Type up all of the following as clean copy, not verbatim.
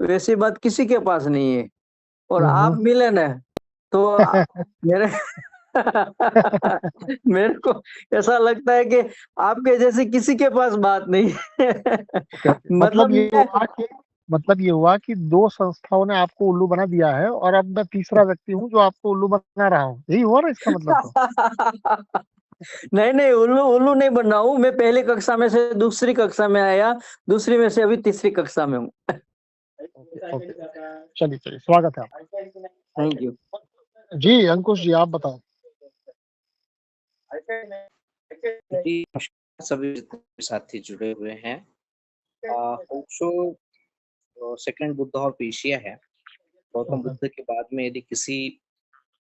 वैसी बात किसी के पास नहीं है। और आप हम्म। मिले ना तो मेरे मेरे को ऐसा लगता है कि आपके जैसे किसी के पास बात नहीं है। ओके ओके, मतलब मैं मतलब ये हुआ कि दो संस्थाओं ने आपको उल्लू बना दिया है, और अब मैं तीसरा व्यक्ति हूँ जो आपको उल्लू बना रहा हूँ, यही हुआ ना इसका मतलब तो। नहीं, नहीं, उल्लू उल्लू नहीं बन रहा हूँ। मैं पहली कक्षा में से दूसरी कक्षा में आया, दूसरी में से अभी तीसरी कक्षा में हूँ। ओके ओके, चलिए चलिए, स्वागत है थैंक यू। आपका। जी अंकुश जी, आप बताओ। जी, नमस्कार सभी जितने साथी जुड़े हुए हैं। Osho second Buddha of Asia है। गौतम हम्म, बुद्ध के बाद में यदि किसी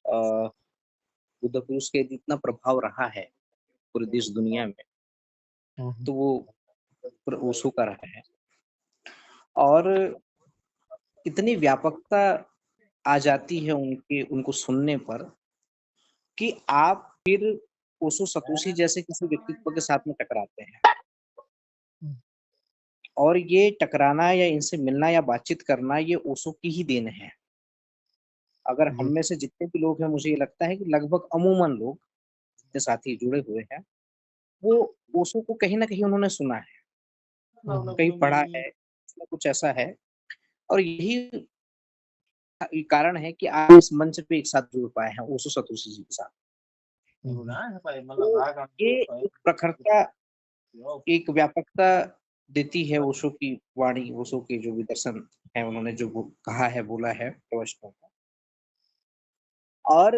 अ, बुद्ध पुरुष के यदि इतना प्रभाव रहा है पूरी देश दुनिया में, हम्म, तो वो ओशो का रहा है। और इतनी व्यापकता आ जाती है उनके उनको सुनने पर कि आप फिर ओशो सतोशी जैसे किसी व्यक्तित्व के साथ में टकराते हैं। हम्म, और ये टकराना या इनसे मिलना या बातचीत करना ये ओशो की ही देन है। अगर हम जी में से जितने भी लोग हैं, मुझे ये लगता है कि लगभग अमूमन लोग जितने साथी जुड़े हुए हैं, वो ओशो को कहीं न कहीं उन्होंने सुना है, कहीं पढ़ा है, इसमें कुछ ऐसा है। और यही कारण है कि आप इस मंच पे एक साथ जुड़ पाए हैं ओशो सतोशी जी के साथ। तो ये एक प्रखरता, एक व्यापकता देती है ओशो की वाणी, ओशो के जो भी दर्शन हैं, उन्होंने जो कहा है, बोला है प्रवचनों में। और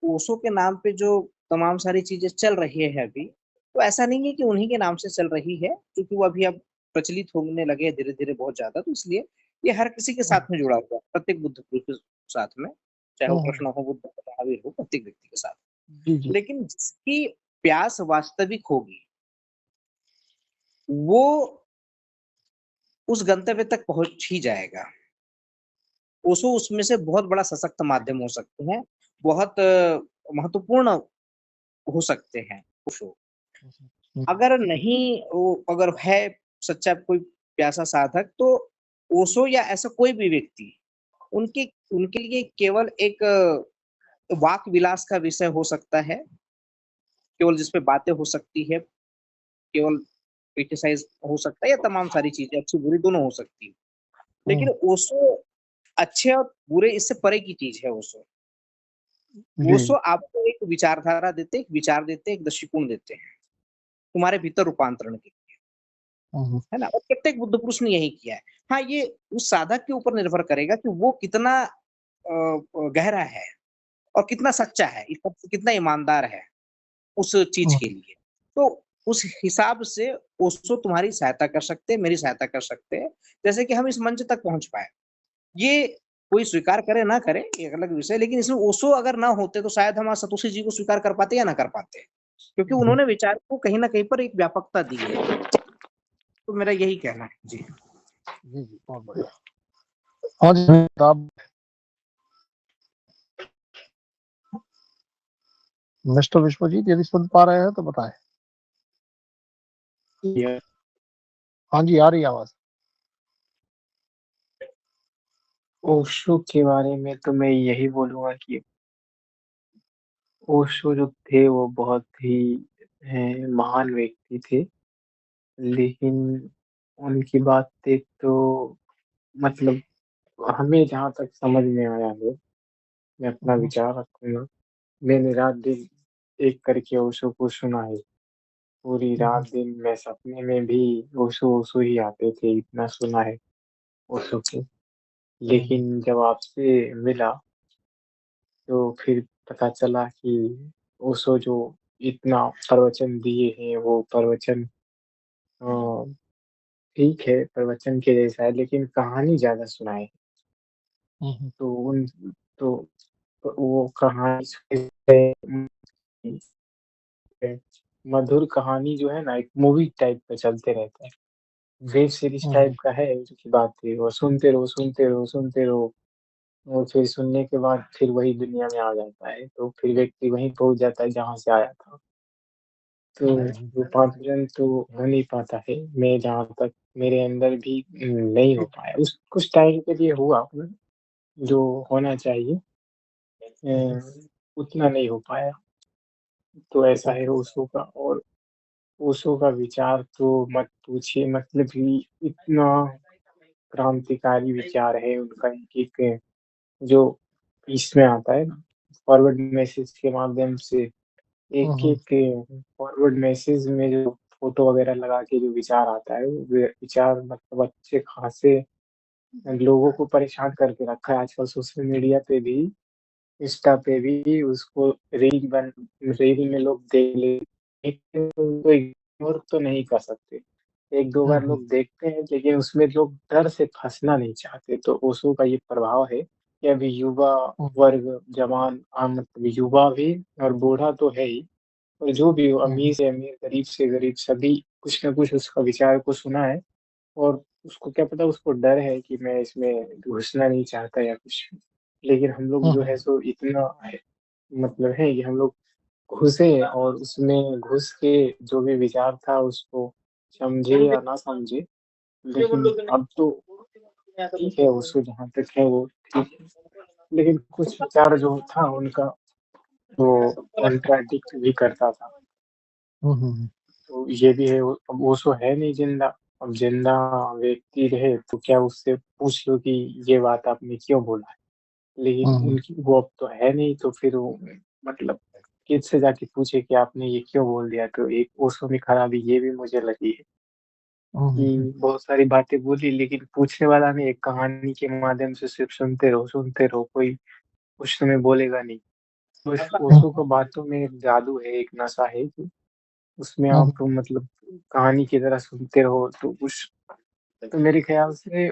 ओशो के नाम पे जो तमाम सारी चीजें चल रही है अभी, तो ऐसा नहीं है कि उन्हीं के नाम से चल रही है, क्योंकि वो अभी अब प्रचलित होने लगे हैं धीरे धीरे बहुत ज्यादा, तो इसलिए ये हर किसी के साथ में जुड़ा हुआ है, प्रत्येक बुद्ध पुरुष के साथ में, चाहे वो कृष्ण हो, बुद्ध हो, महावीर हो, प्रत्येक व्यक्ति के साथ। जी जी। लेकिन जिसकी प्यास वास्तविक होगी, वो उस गंतव्य तक पहुंच ही जाएगा। ओशो उसमें से बहुत बड़ा सशक्त माध्यम हो सकते हैं, बहुत महत्वपूर्ण हो सकते हैं ओशो। अगर नहीं, वो अगर है सच्चा कोई प्यासा साधक, तो ओशो या ऐसा कोई भी व्यक्ति उनके उनके लिए केवल एक वाक विलास का विषय हो सकता है, केवल जिसपे बातें हो सकती है, केवल क्रिटिसाइज हो सकता है, या तमाम सारी चीजें अच्छी बुरी दोनों हो सकती है। लेकिन ओशो अच्छे और बुरे इससे परे की चीज है। ओशो जी। ओशो आपको एक विचारधारा देते, एक विचार देते, एक दृष्टिकोण देते हैं तुम्हारे भीतर रूपांतरण के, हम्म, है ना? और प्रत्येक बुद्ध पुरुष ने यही किया है। हाँ, ये उस साधक के ऊपर निर्भर करेगा कि वो कितना गहरा है और कितना सच्चा है, कितना ईमानदार है उस चीज के लिए। तो उस हिसाब से ओशो तुम्हारी सहायता कर सकते हैं, मेरी सहायता कर सकते हैं, जैसे कि हम इस मंच तक पहुंच पाए। ये कोई स्वीकार करे ना करे, ये अलग विषय है, लेकिन इसमें ओशो अगर ना होते तो शायद हम आज सतोशी जी को स्वीकार कर पाते या ना कर पाते, क्योंकि उन्होंने विचार को कहीं ना कहीं पर एक व्यापकता दी है। तो मेरा यही कहना है जी। जी जी, बहुत बढ़िया। हाँ जी, आप मिस्टर विश्वजीत यदि सुन पा रहे हैं तो बताएं। हाँ जी, आ रही है आवाज। ओशो के बारे में तो मैं यही बोलूंगा कि ओशो जो थे वो बहुत ही महान व्यक्ति थे। लेकिन उनकी बातें तो मतलब हमें जहाँ तक समझ में आया है, मैं अपना विचार रखूंगा। मैंने रात दिन एक करके ओशो को सुना है। पूरी रात दिन मैं सपने में भी ओशो ओशो ही आते थे, इतना सुना है ओशो को। लेकिन जब आपसे मिला तो फिर पता चला कि ओशो जो इतना प्रवचन दिए हैं वो प्रवचन अ, ठीक है, प्रवचन के जैसा है, लेकिन कहानी ज्यादा सुनाए। तो उन तो वो कहानी मधुर कहानी जो है ना, एक मूवी टाइप का चलते रहता है, वेब सीरीज टाइप का है। उसकी बात थी, वो सुनते रहो सुनते रहो सुनते रहो, और फिर सुनने के बाद फिर वही दुनिया में आ जाता है, तो फिर व्यक्ति वहीं पहुंच जाता है जहां से आया था। तो रूपांतरण तो हो नहीं पाता है। मैं जहाँ तक मेरे अंदर भी नहीं हो पाया। उस कुछ टाइम के लिए हुआ, जो होना चाहिए उतना नहीं हो पाया। तो ऐसा है ओशो का। और ओशो का विचार तो मत पूछिए, मतलब कि इतना क्रांतिकारी विचार है उनका। एक जो इसमें आता है ना, फॉरवर्ड मैसेज के माध्यम से एक एक फॉरवर्ड मैसेज में जो फोटो वगैरह लगा के जो विचार आता है, वो विचार मतलब अच्छे खासे लोगों को परेशान करके रखा है आजकल। सोशल मीडिया पे भी, इंस्टा पे भी उसको रील में लोग देख ले, लेकिन उनको इग्नोर तो नहीं कर सकते। एक दो बार लोग देखते हैं, लेकिन उसमें लोग डर से फंसना नहीं चाहते। तो ओशो का ये प्रभाव है कि अभी युवा वर्ग, जवान, मतलब युवा भी और बूढ़ा तो है ही, और जो भी हो, अमीर से अमीर, गरीब से गरीब, सभी कुछ ना कुछ उसका विचार को सुना है। और उसको क्या पता, उसको डर है कि मैं इसमें घुसना नहीं चाहता या कुछ। लेकिन हम लोग जो है सो इतना है, मतलब है कि हम लोग घुसे और उसमें घुस के जो भी विचार था उसको समझे या ना समझे, लेकिन अब तो ठीक है, उसको जहाँ तक है वो ठीक है। लेकिन कुछ विचार जो था उनका, वो कॉन्ट्राडिक्ट भी करता था। तो ये भी है। अब वो सो है नहीं जिंदा। अब जिंदा व्यक्ति रहे तो क्या उससे पूछ लो कि ये बात आपने क्यों बोला है। लेकिन उनकी वो अब तो है नहीं, तो फिर वो मतलब किससे जाके पूछे कि आपने ये क्यों बोल दिया। तो एक ओशो में खराबी ये भी मुझे लगी है कि बहुत सारी बातें बोली, लेकिन पूछने वाला नहीं। एक कहानी के माध्यम से सिर्फ सुनते रहो, कोई कुछ तुम्हें बोलेगा नहीं। तो इस ओशो का बातों में एक जादू है, एक नशा है कि उसमें आप मतलब कहानी की तरह सुनते रहो। तो उस तो मेरे ख्याल से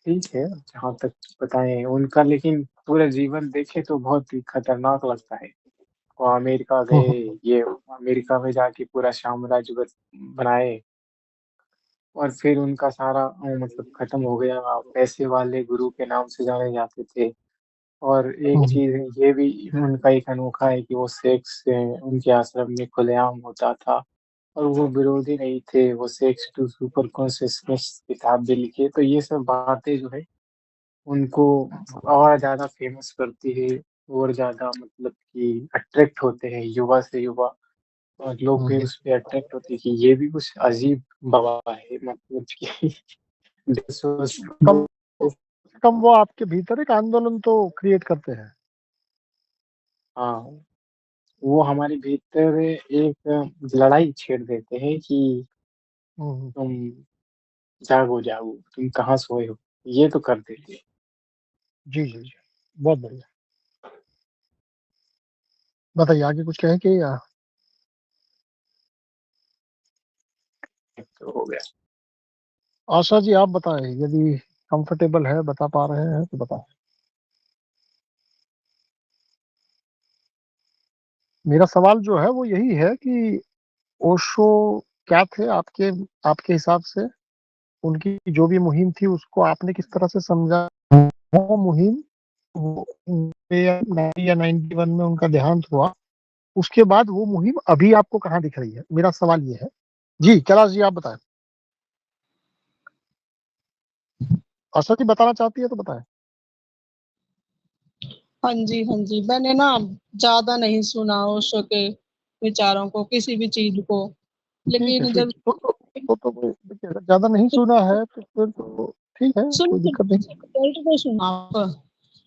ठीक है जहाँ तक बताएं उनका। लेकिन पूरा जीवन देखे तो बहुत ही खतरनाक लगता है। वो अमेरिका गए, ये अमेरिका में जाके पूरा साम्राज्य बनाए, और फिर उनका सारा मतलब खत्म हो गया। पैसे वाले गुरु के नाम से जाने जाते थे। और एक चीज ये भी उनका एक अनोखा है कि वो सेक्स उनके आश्रम में खुलेआम होता था, और वो विरोधी नहीं थे। वो सेक्स टू सुपर कॉन्शियसनेस किताब भी लिखी है। तो ये सब बातें जो है उनको और ज्यादा फेमस करती है, और ज्यादा मतलब कि अट्रैक्ट होते हैं युवा से युवा, और लोग भी उस पे अट्रैक्ट होते हैं कि ये भी कुछ अजीब बाबा है, मतलब कि कम कम वो आपके भीतर एक आंदोलन तो क्रिएट करते हैं। हाँ, वो हमारे भीतर एक लड़ाई छेड़ देते हैं कि तुम जागो जागो, तुम कहाँ सोए हो, ये तो कर देते हैं। जी जी जी, बहुत बढ़िया। बताइए आगे कुछ कहें कि या तो हो गया। आशा जी आप बताएं, यदि कंफर्टेबल है, बता पा रहे हैं तो बताएं। मेरा सवाल जो है वो यही है कि ओशो क्या थे आपके आपके हिसाब से? उनकी जो भी मुहिम थी उसको आपने किस तरह से समझा? वो मुहिम, वो 90 या 91 में उनका देहांत हुआ, उसके बाद वो मुहिम अभी आपको कहाँ दिख रही है? मेरा सवाल ये है। जी कैलाश जी आप बताएं। आशा जी बताना चाहती है तो बताएं। हाँ जी, मैंने ना ज्यादा नहीं सुना ओशो के विचारों को, किसी भी चीज को। ठीक है लेकिन ठीक जब है। तो कोई देखिए, अगर ज्यादा नहीं सुना है तो फिर तो ठीक है, सुन कोई दिक्कत नहीं। रिजल्ट को सुना आप।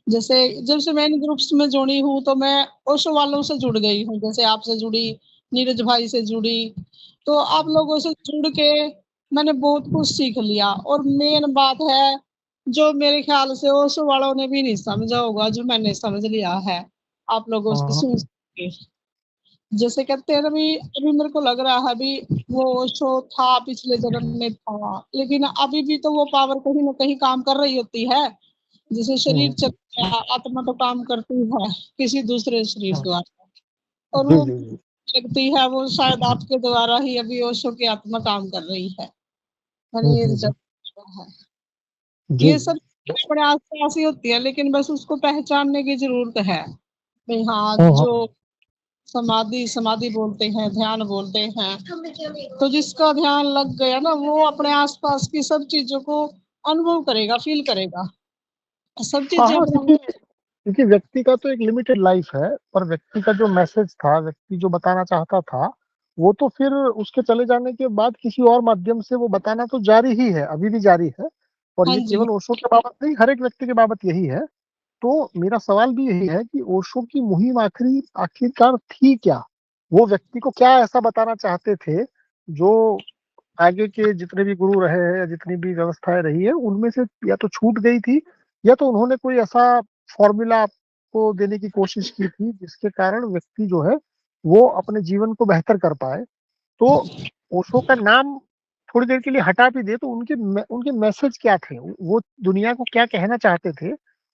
जैसे जब से मैं इन ग्रुप्स में जुड़ी हूँ तो मैं ओशो वालों से जुड़ गई हूँ। जैसे आपसे जुड़ी, नीरज भाई से जुड़ी, तो आप लोगों से जुड़ के मैंने बहुत कुछ सीख लिया। और मेन बात है, जो मेरे ख्याल से ओशो वालों ने भी नहीं समझा होगा, जो मैंने समझ लिया है आप लोगों से सुन के। जैसे कहते हैं ना, अभी मेरे को लग रहा है अभी वो शो था पिछले जन्म में था, लेकिन अभी भी तो वो पावर कहीं ना कहीं काम कर रही होती है। जैसे शरीर चलता है, आत्मा तो काम करती है किसी दूसरे शरीर द्वारा, और जी वो जी जी लगती है वो शायद आपके द्वारा ही अभी ओशो की आत्मा काम कर रही है। मैंने ये रिजल्ट है। जी ये सब अपने आसपास ही होती है, लेकिन बस उसको पहचानने की जरूरत है। भाई हाँ, जो समाधि समाधि बोलते हैं, ध्यान बोलते हैं। तो जिसका ध्यान लग गया ना, वो अपने आसपास की सब चीजों को अनुभव करेगा, फील करेगा। सब हाँ चीजें हाँ, अपने क्योंकि व्यक्ति का तो एक लिमिटेड लाइफ है, पर व्यक्ति का जो मैसेज था, व्यक्ति जो बताना चाहता था, वो तो फिर उसके चले जाने के बाद किसी और माध्यम से वो बताना तो जारी ही है, अभी भी जारी है। और हाँ ये जी, केवल ओशो के बाबत नहीं, हर एक व्यक्ति के बाबत यही है। तो मेरा सवाल भी यही है कि ओशो की मुहिम आखिरकार थी क्या? वो व्यक्ति को क्या ऐसा बताना चाहते थे जो आगे के जितने भी गुरु रहे हैं या जितनी भी व्यवस्थाएं रही है उनमें से या तो छूट गई थी, या तो उन्होंने कोई ऐसा फॉर्मूला आपको देने की कोशिश की थी जिसके कारण व्यक्ति जो है वो अपने जीवन को बेहतर कर पाए। तो ओशो का नाम थोड़ी देर के लिए हटा भी दे तो उनके मैसेज क्या थे, वो दुनिया को क्या कहना चाहते थे,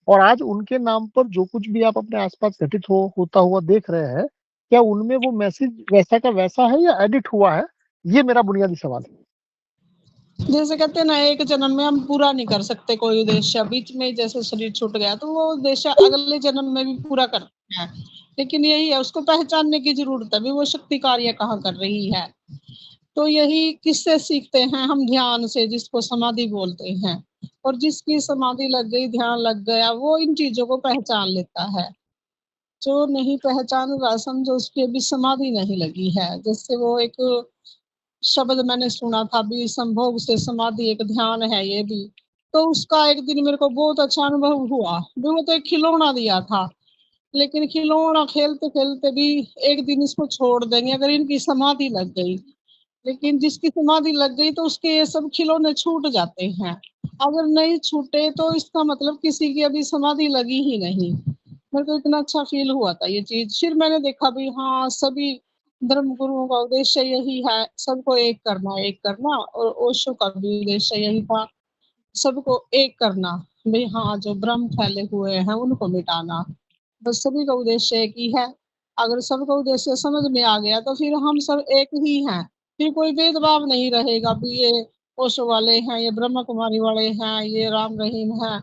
और आज उनके नाम पर जो कुछ भी आप अपने आसपास घटित होता हुआ देख रहे हैं, क्या उनमें वो मैसेज वैसा का वैसा है या एडिट हुआ है? ये मेरा बुनियादी सवाल है। जैसे कहते हैं ना, एक जन्म में हम पूरा नहीं कर सकते कोई उद्देश्य, बीच में ही जैसे शरीर छूट गया तो वो उद्देश्य अगले जन्म में भी पूरा करते हैं। लेकिन यही है, उसको पहचानने की जरूरत है भी, वो शक्ति कार्य कहाँ कर रही है। तो यही किससे सीखते हैं हम? ध्यान से, जिसको समाधि बोलते हैं। और जिसकी समाधि लग गई, ध्यान लग गया, वो इन चीजों को पहचान लेता है। जो नहीं पहचान रहा, समझो उसकी अभी समाधि नहीं लगी है। जैसे वो एक शब्द मैंने सुना था भी, संभोग से समाधि एक ध्यान है ये भी। तो उसका एक दिन मेरे को बहुत अच्छा अनुभव हुआ भी। वो तो एक खिलौना दिया था, लेकिन खिलौना खेलते खेलते भी एक दिन इसको छोड़ देंगे अगर इनकी समाधि लग गई। लेकिन जिसकी समाधि लग गई तो उसके ये सब खिलौने छूट जाते हैं। अगर नहीं छूटे तो इसका मतलब किसी की अभी समाधि लगी ही नहीं। मेरे को इतना अच्छा फील हुआ था ये चीज। फिर मैंने देखा भी, हाँ, सभी धर्म गुरुओं का उद्देश्य यही है, सबको एक करना, एक करना। और ओशो का भी उद्देश्य यही था, सबको एक करना। भाई हाँ, जो भ्रम फैले हुए हैं उनको मिटाना। बस सभी का उद्देश्य एक ही है। अगर सबका उद्देश्य समझ में आ गया तो फिर हम सब एक ही हैं। फिर कोई भेदभाव नहीं रहेगा भी ये ओशो वाले हैं, ये ब्रह्मा कुमारी वाले हैं, ये राम रहीम हैं।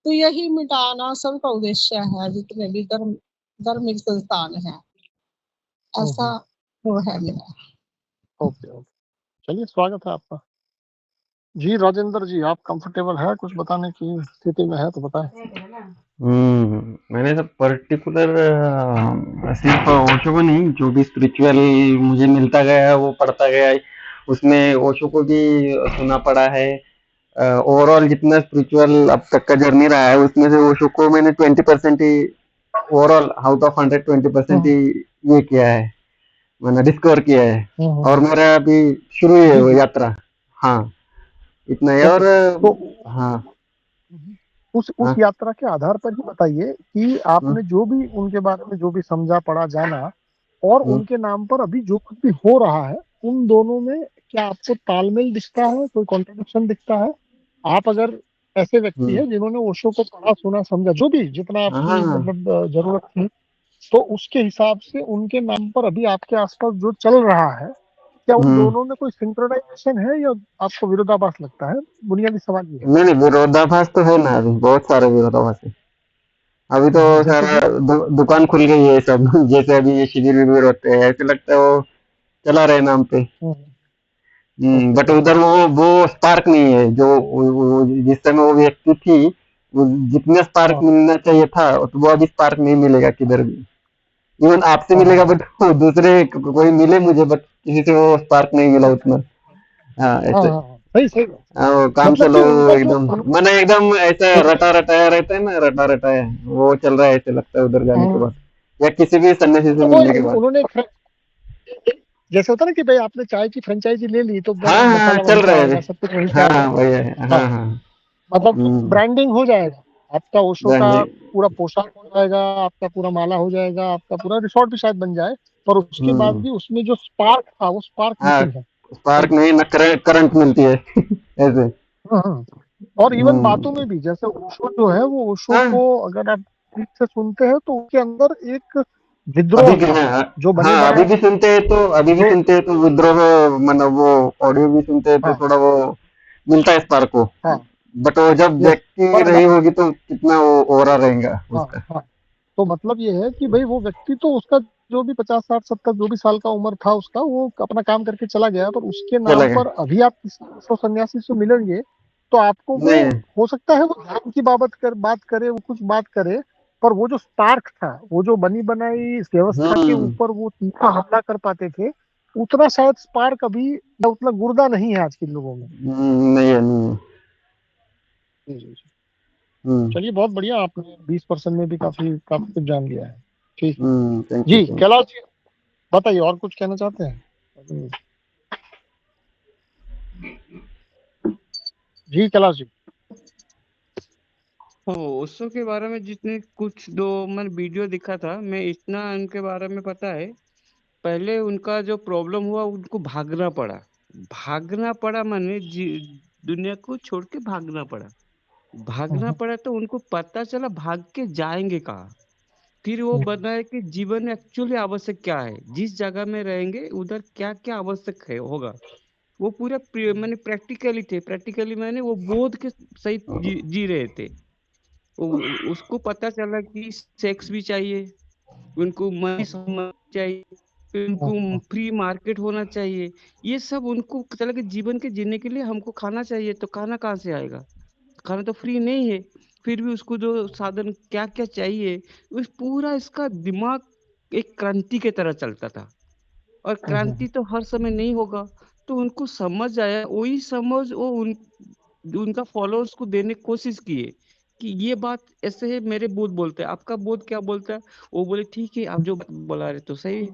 तो यही मिटाना सबका उद्देश्य है, जितने भी धार्मिक संस्थान हैं। ऐसा वो है मेरा। ओके ओके, चलिए, स्वागत है आपका। जी राजेंद्र जी, आप कंफर्टेबल है, कुछ बताने की स्थिति में है तो बताएं। मैंने सब पर्टिकुलर सिर्फ ओशो को नहीं, जो भी स्पिरिचुअल मुझे मिलता गया है वो पढ़ता गया है, उसमें ओशो को भी सुना पड़ा है। ओवरऑल जितना स्पिरिचुअल अब तक का जर्नी रहा है उसमें से ओशो को मैंने 20% ही, ओवरऑल आउट ऑफ 100 20% ही ये किया है, मैंने डिस्कवर किया है। और मेरा अभी शुरू ही है वो यात्रा। हाँ, इतना है। और तो हाँ उस हाँ यात्रा के आधार पर ही बताइए कि आपने जो भी उनके बारे में जो भी समझा, पढ़ा, जाना, और उनके नाम पर अभी जो कुछ भी हो रहा है, उन दोनों में क्या आपको तालमेल दिखता है, कोई कॉन्ट्रडिक्शन दिखता है? आप अगर ऐसे व्यक्ति हैं जिन्होंने ओशो को पढ़ा, सुना, समझा, जो भी जितना आपकी हाँ मतलब जरूरत थी, तो उसके हिसाब से उनके नाम पर अभी आपके आसपास जो चल रहा है, क्या उन दोनों में कोई सिंक्रोनाइजेशन है या आपको विरोधाभास लगता है? बुनियादी सवाल ये है। नहीं नहीं, विरोधाभास तो है ना, अभी बहुत सारे विरोधाभास है। अभी तो जैसे सारा कि दुकान खुल गई है सब। जैसे अभी ये शिविर विविर होते हैं, ऐसे लगता है वो चला रहे नाम पे। Okay but okay. उधर वो स्पार्क नहीं है जो जिस समय वो व्यक्ति थी, वो जितना स्पार्क हाँ मिलना चाहिए था तो वो अभी स्पार्क नहीं मिलेगा किधर भी। इवन आपसे हाँ मिलेगा, हाँ बट दूसरे कोई मिले मुझे, बट किसी से वो स्पार्क नहीं मिला उतना। हाँ, हाँ ऐसे। हाँ, सही सही बात। वो काम मतलब कि चलो उनका जो एकदम, मैंने एकदम ऐसा रटा रटाया रहता है ना, रटा रटाया वो चल रहा है, ऐसे लगता है उधर जाने के बाद या किसी भी सन्यासी से वो मिलने के बाद। उन्होंने जैसे होता है ना कि भाई आपने चाय की फ्रेंचाइजी ले ली तो हाँ हाँ, मसाला चल वहीं पे रहा है आएगा, अभी। सब कुछ वहीं से हाँ आएगा। हाँ, वही है। हाँ हाँ, हाँ। मतलब ब्रांडिंग हो जाएगा, आपका ओशो का गांधी। पूरा पोशाक हो जाएगा, आपका पूरा माला हो जाएगा, आपका पूरा रिसोर्ट भी शायद बन जाए, पर उसके बाद भी उसमें जो स्पार्क था वो स्पार्क हाँ, मिसिंग है। स्पार्क नहीं ना, करंट मिलती है। ऐसे। हाँ हाँ। और इवन बातों हम्म। में भी, जैसे ओशो जो है, वो ओशो हाँ, को अगर आप ठीक से सुनते हैं तो उसके अंदर एक अभी विद्रोह भी था हाँ। जो बने हाँ, बनाए जो अभी भी सुनते हैं तो विद्रोह, मतलब वो ऑडियो भी सुनते हैं तो हाँ थोड़ा वो मिलता है स्पार्क को। हाँ बट वो जब यस, व्यक्ति पर रही होगी तो कितना वो ओरा रहेगा हाँ उसका। हाँ, तो मतलब ये है कि भाई वो व्यक्ति तो उसका जो भी 50 60 70 जो भी साल का उम्र था उसका, वो अपना काम करके चला गया, पर उसके चला नाम गया। पर अभी आप किसी उसको सन्यासी से मिलेंगे तो आपको वो, नहीं हो सकता है वो धर्म की बात करे, वो कुछ बात करे, पर वो जो स्पार्क था, वो जो बनी बनाई इस व्यवस्था के हम्म ऊपर वो तीखा हमला कर पाते थे, उतना शायद स्पार्क अभी या उतना गुर्दा नहीं है आज के लोगों में। नहीं है, नहीं है। जी जी जी। हम्म चलिए बहुत बढ़िया, आपने 20% में भी काफी काफी कुछ जान लिया है। ठीक। थैंक यू, जी थैंक कैलाश जी बताइए, और कुछ कहना चाहते हैं? जी कैलाश जी। हाँ, ओशो के बारे में जितने कुछ दो मैंने वीडियो दिखा था, मैं इतना उनके बारे में पता है। पहले उनका जो प्रॉब्लम हुआ, उनको भागना पड़ा माने दुनिया को छोड़ के भागना हम्म, पड़ा। तो उनको पता चला भाग के जाएंगे कहाँ। फिर वो हम्म, बनाए कि जीवन में एक्चुअली आवश्यक क्या है, जिस जगह में रहेंगे उधर क्या क्या आवश्यक है होगा। वो पूरा मैंने प्रैक्टिकली थे, प्रैक्टिकली मैंने वो बोध के सहित जी रहे थे। उसको पता चला कि सेक्स भी चाहिए, उनको मनी चाहिए, फिर उनको हम्म, फ्री मार्केट होना चाहिए। ये सब उनको चला कि जीवन के जीने के लिए हमको खाना चाहिए, तो खाना कहाँ से आएगा, खाना तो फ्री नहीं है। फिर भी उसको जो साधन क्या क्या चाहिए, उस पूरा इसका दिमाग एक क्रांति के तरह चलता था। और हम्म, क्रांति तो हर समय नहीं होगा। तो उनको समझ आया, वही समझ वो उनका फॉलोअर्स को देने की कोशिश किए कि ये बात ऐसे है, मेरे बोध बोलते हैं, आपका बोध क्या बोलता है। वो बोले ठीक है, आप जो बोला रहे तो सही है।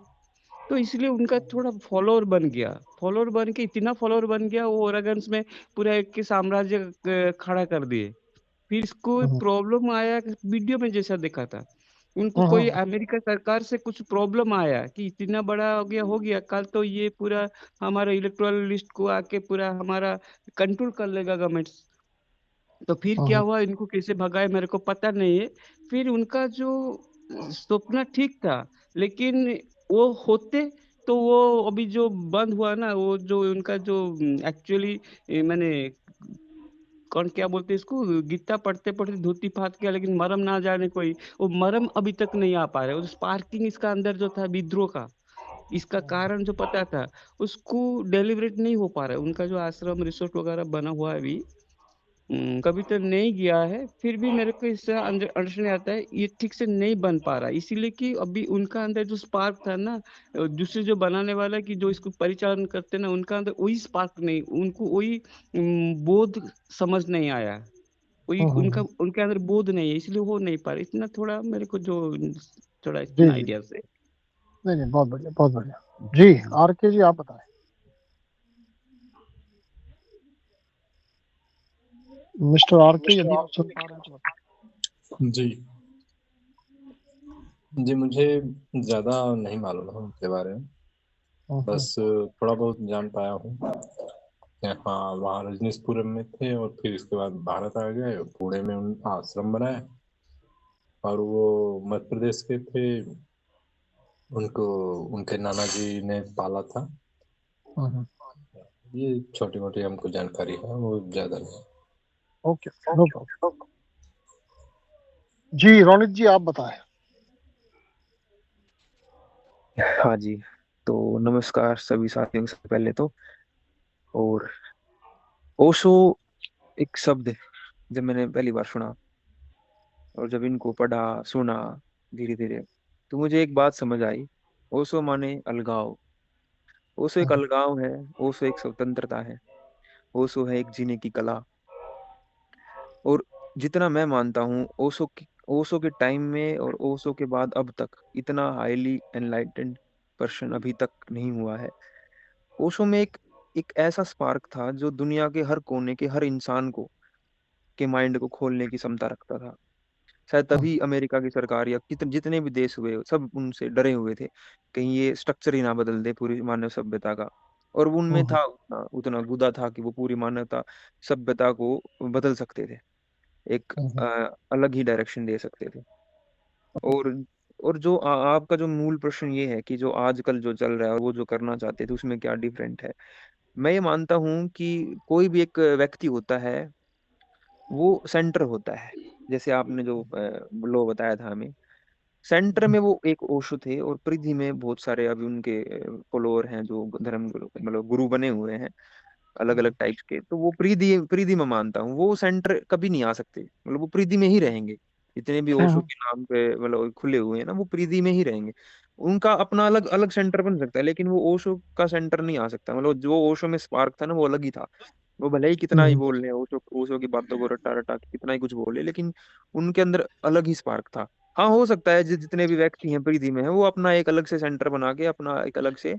तो इसलिए उनका थोड़ा फॉलोअर बन के इतना फॉलोअर बन गया, वो ओरेगन्स में पूरा एक के साम्राज्य खड़ा कर दिए। फिर इसको हम्म, प्रॉब्लम आया कि वीडियो में जैसा देखा था, उनको कोई हम्म, अमेरिका सरकार से कुछ प्रॉब्लम आया कि इतना बड़ा हो गया कल तो ये पूरा हमारा इलेक्टोरल लिस्ट को आके पूरा हमारा कंट्रोल कर लेगा गवर्नमेंट। तो फिर क्या हम्म, हुआ, इनको कैसे भगाए मेरे को पता नहीं है। फिर उनका जो सपना ठीक था, लेकिन वो होते तो वो अभी जो बंद हुआ ना, वो जो उनका जो एक्चुअली मैंने कौन क्या बोलते हैं इसको, गीता पढ़ते पढ़ते धोती फाट गया लेकिन मरम ना जाने कोई, वो मरम अभी तक नहीं आ पा रहे। वो स्पार्किंग इसका अंदर जो था विद्रोह का, इसका कारण जो पता था, उसको डेलिवरेट नहीं हो पा रहा है। उनका जो आश्रम रिसोर्ट वगैरह बना हुआ है अभी, कभी तो नहीं गया है। फिर भी मेरे को इससे अंडरस्टैंड आता है ये ठीक से नहीं बन पा रहा, इसीलिए कि अभी उनका अंदर जो स्पार्क था ना, दूसरे जो बनाने वाला कि जो इसको परिचालन करते ना, उनका अंदर वही स्पार्क नहीं, उनको वही बोध समझ नहीं आया। वही उनका हम्म। उनके अंदर बोध नहीं है, इसलिए हो नहीं पा रहा। इतना थोड़ा मेरे को जो थोड़ा जी इतना जी। आइडिया से। नहीं नहीं, बहुत बढ़िया बहुत बढ़िया। जी आर के जी आप बताएं। मिस्टर आर के, यदि आप सुन पा रहे हैं तो बताएं। जी जी, मुझे ज़्यादा नहीं मालूम है उनके बारे में। हम्म, बस थोड़ा बहुत जान पाया हूँ। हाँ, वहाँ रजनीशपुरम में थे और फिर इसके बाद भारत आ गए, पुणे में उन आश्रम बनाए। और वो मध्य प्रदेश के थे, उनको उनके नाना जी ने पाला था। हम्म, ये छोटी मोटी हमको जानकारी है, वो ज़्यादा नहीं। Okay no problem. जी रोनित जी आप बताएं। हाँ जी। तो नमस्कार सभी साथियों से पहले तो। और ओशो एक शब्द है, जब मैंने पहली बार सुना और जब इनको पढ़ा सुना धीरे धीरे, तो मुझे एक बात समझ आई। ओशो माने अलगाव। ओशो एक हम्म, अलगाव है। ओशो एक स्वतंत्रता है। ओशो है एक जीने की कला। और जितना मैं मानता हूँ, ओशो के टाइम में और ओशो के बाद अब तक इतना हाईली एनलाइटेंड पर्सन अभी तक नहीं हुआ है। ओशो में एक एक ऐसा स्पार्क था जो दुनिया के हर कोने के हर इंसान को के माइंड को खोलने की क्षमता रखता था। शायद हम्म, तभी अमेरिका की सरकार या जितने भी देश हुए सब उनसे डरे हुए थे, कहीं ये स्ट्रक्चर ही ना बदल दे पूरी मानव सभ्यता का। और वो उनमें हम्म, था, उतना उतना गुदा था कि वो पूरी मानवता सभ्यता को बदल सकते थे, एक हम्म, अलग ही डायरेक्शन दे सकते थे। और और जो आपका जो मूल प्रश्न ये है कि जो आजकल जो चल रहा है और वो जो करना चाहते थे उसमें क्या डिफरेंट है। मैं ये मानता हूँ कि कोई भी एक व्यक्ति होता है, वो सेंटर होता है। जैसे आपने जो लो बताया था हमें, सेंटर में वो एक ओशो थे और परिधि में बहुत सारे अभी उनके फॉलोअर हैं जो धर्म गुरु मतलब गुरु बने हुए हैं अलग अलग टाइप्स के। तो वो परिधि परिधि में मानता हूँ वो सेंटर कभी नहीं आ सकते, मतलब वो परिधि में ही रहेंगे। जितने भी ओशो के नाम पे मतलब खुले हुए हैं ना वो परिधि में ही रहेंगे। उनका अपना अलग अलग सेंटर बन सकता है लेकिन वो ओशो का सेंटर नहीं आ सकता। मतलब जो ओशो में स्पार्क था ना वो अलग ही था। वो भले ही कितना ही बोल रहे हैं ओशो ओशो की बातों को रटा रटा के कितना ही कुछ बोले लेकिन उनके अंदर अलग ही स्पार्क था। हाँ हो सकता है जितने भी व्यक्ति हैं परिधि में है वो अपना एक अलग से सेंटर बना के अपना एक अलग से